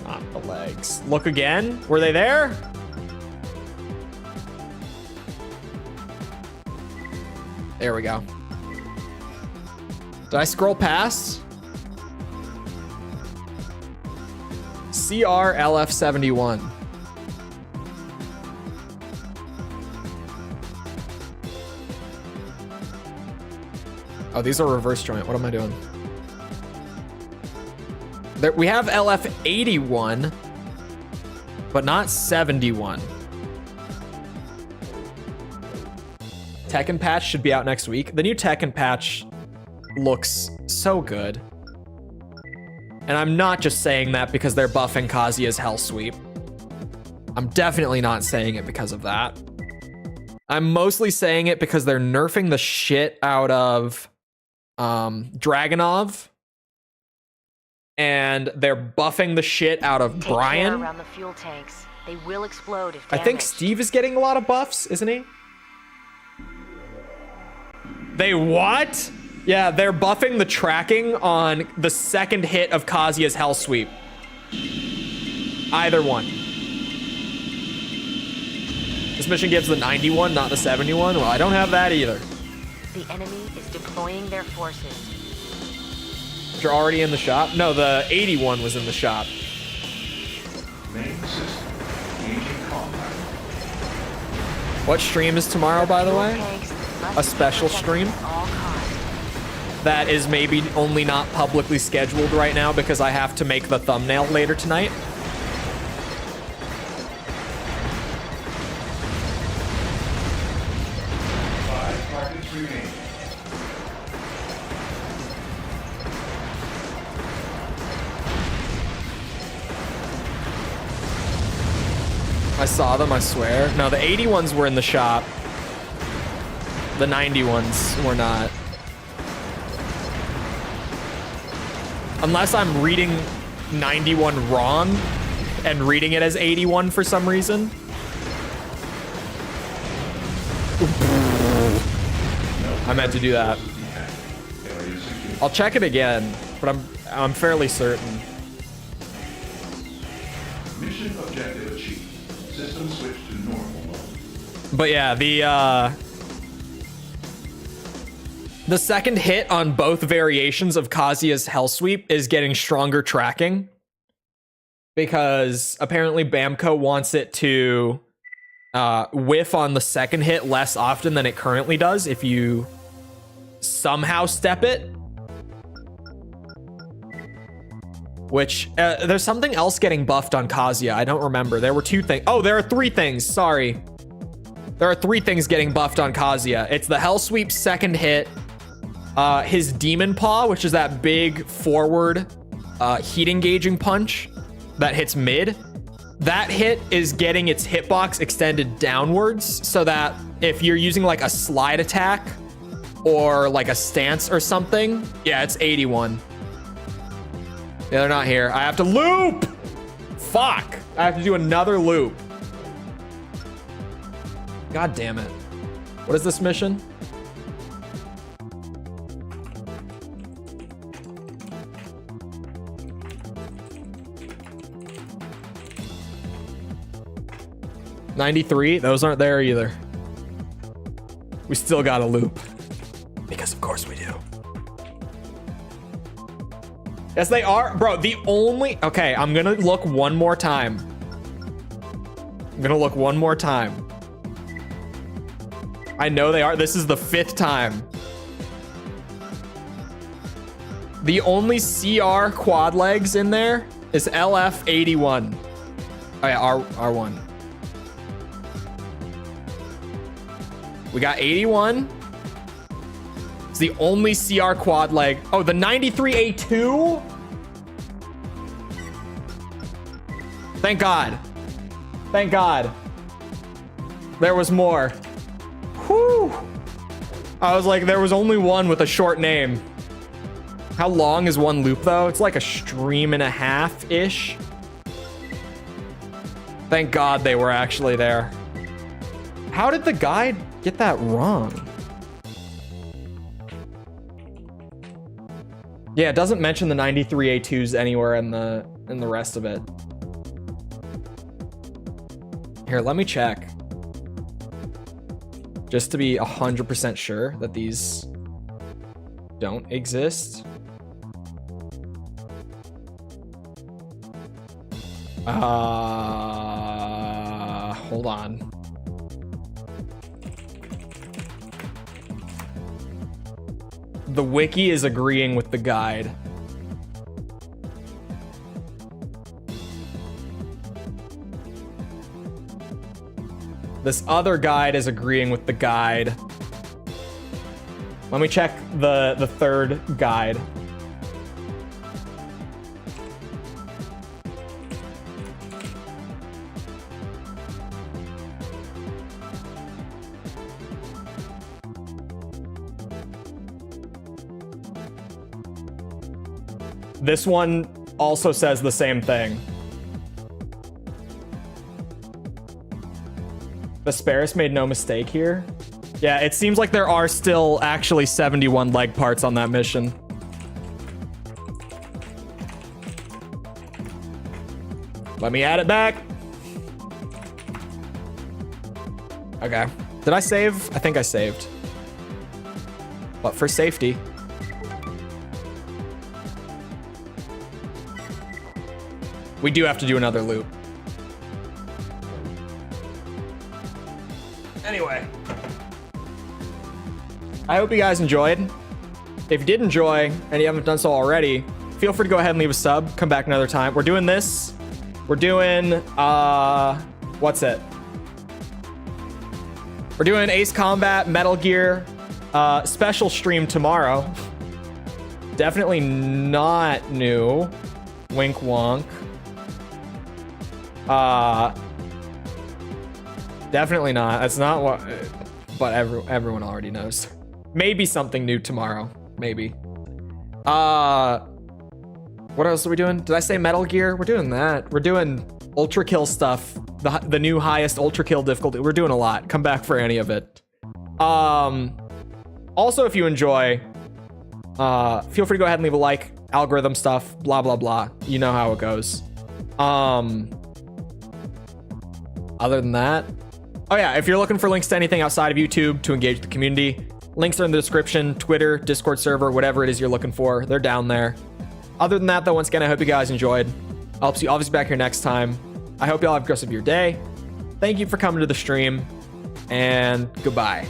Speaker 1: not the legs. Look again. Were they there? There we go. Did I scroll past? CRLF71. Oh, these are reverse joint. What am I doing? There, we have LF81, but not 71. Tekken patch should be out next week. The new Tekken patch looks so good. And I'm not just saying that because they're buffing Kazuya's Hell Sweep. I'm definitely not saying it because of that. I'm mostly saying it because they're nerfing the shit out of Dragunov. and they're buffing the shit out of
Speaker 8: Take care
Speaker 1: Brian.
Speaker 8: around the fuel tanks. They will explode if
Speaker 1: I
Speaker 8: damaged.
Speaker 1: think Steve is getting a lot of buffs, isn't he? They what? Yeah, they're buffing the tracking on the second hit of Kazuya's Hell Sweep. Either one. This mission gives the 91, not the 71. Well, I don't have that either.
Speaker 8: The enemy is deploying their forces.
Speaker 1: You're already in the shop? No, the 81 was in the shop.
Speaker 4: Main system. Engaging combat.
Speaker 1: What stream is tomorrow, by the
Speaker 8: Fuel
Speaker 1: way?
Speaker 8: tanks must
Speaker 1: A
Speaker 8: be
Speaker 1: special
Speaker 8: protected
Speaker 1: stream?
Speaker 8: at all costs.
Speaker 1: That is maybe only not publicly scheduled right now because I have to make the thumbnail later tonight.
Speaker 4: Five targets remaining.
Speaker 1: I saw them, I swear. No, the 81s were in the shop. The 91s were not. Unless I'm reading 91 wrong and reading it as 81 for some reason. I meant to do that. I'll check it again, but I'm fairly certain.
Speaker 4: Mission objective achieved. System switch to normal mode.
Speaker 1: But yeah, the second hit on both variations of Kazuya's Hell Sweep is getting stronger tracking because apparently Bamco wants it to whiff on the second hit less often than it currently does if you somehow step it. Which, there's something else getting buffed on Kazuya. I don't remember. There were two things. Oh, there are three things. Sorry. There are three things getting buffed on Kazuya. It's the Hell Sweep second hit, his Demon Paw, which is that big forward heat engaging punch that hits mid. That hit is getting its hitbox extended downwards so that if you're using like a slide attack or like a stance or something, yeah, it's 81. Yeah, they're not here. I have to loop! Fuck! I have to do another loop. God damn it. What is this mission? $93? Those aren't there either. We still got a loop. Because of course we do. Yes, they are. Bro, the only... Okay, I'm gonna look one more time. I'm gonna look one more time. I know they are. This is the 5th time. The only CR quad legs in there is LF81. Oh yeah, R1. We got 81. It's the only CR quad leg. Oh, the 93A2? Thank God. Thank God. There was more. Whew. I was like, there was only one with a short name. How long is one loop, though? It's like a stream and a half-ish. Thank God they were actually there. How did the guide get that wrong? Yeah, it doesn't mention the 93A2s anywhere in the rest of it. Here, let me check. Just to be 100% sure that these don't exist. Hold on. The wiki is agreeing with the guide. This other guide is agreeing with the guide. Let me check the third guide. This one also says the same thing. Asparis made no mistake here. Yeah, it seems like there are still actually 71 leg parts on that mission. Let me add it back. Okay. Did I save? I think I saved. But for safety. We do have to do another loop. Anyway. I hope you guys enjoyed. If you did enjoy and you haven't done so already, feel free to go ahead and leave a sub. Come back another time. We're doing this. We're doing, what's it? We're doing Ace Combat, Metal Gear, special stream tomorrow. Definitely not new. Wink wonk. Definitely not. That's not what, but everyone already knows. Maybe something new tomorrow. Maybe. What else are we doing? Did I say Metal Gear? We're doing that. We're doing Ultra Kill stuff. The new highest Ultra Kill difficulty. We're doing a lot. Come back for any of it. Also, if you enjoy, feel free to go ahead and leave a like. Algorithm stuff. Blah, blah, blah. You know how it goes. Other than that, oh yeah, if you're looking for links to anything outside of YouTube to engage the community, links are in the description. Twitter, Discord server, whatever it is you're looking for, they're down there. Other than that, though, once again, I hope you guys enjoyed. I'll see you obviously back here next time. I hope y'all have a good rest of your day. Thank you for coming to the stream, and goodbye.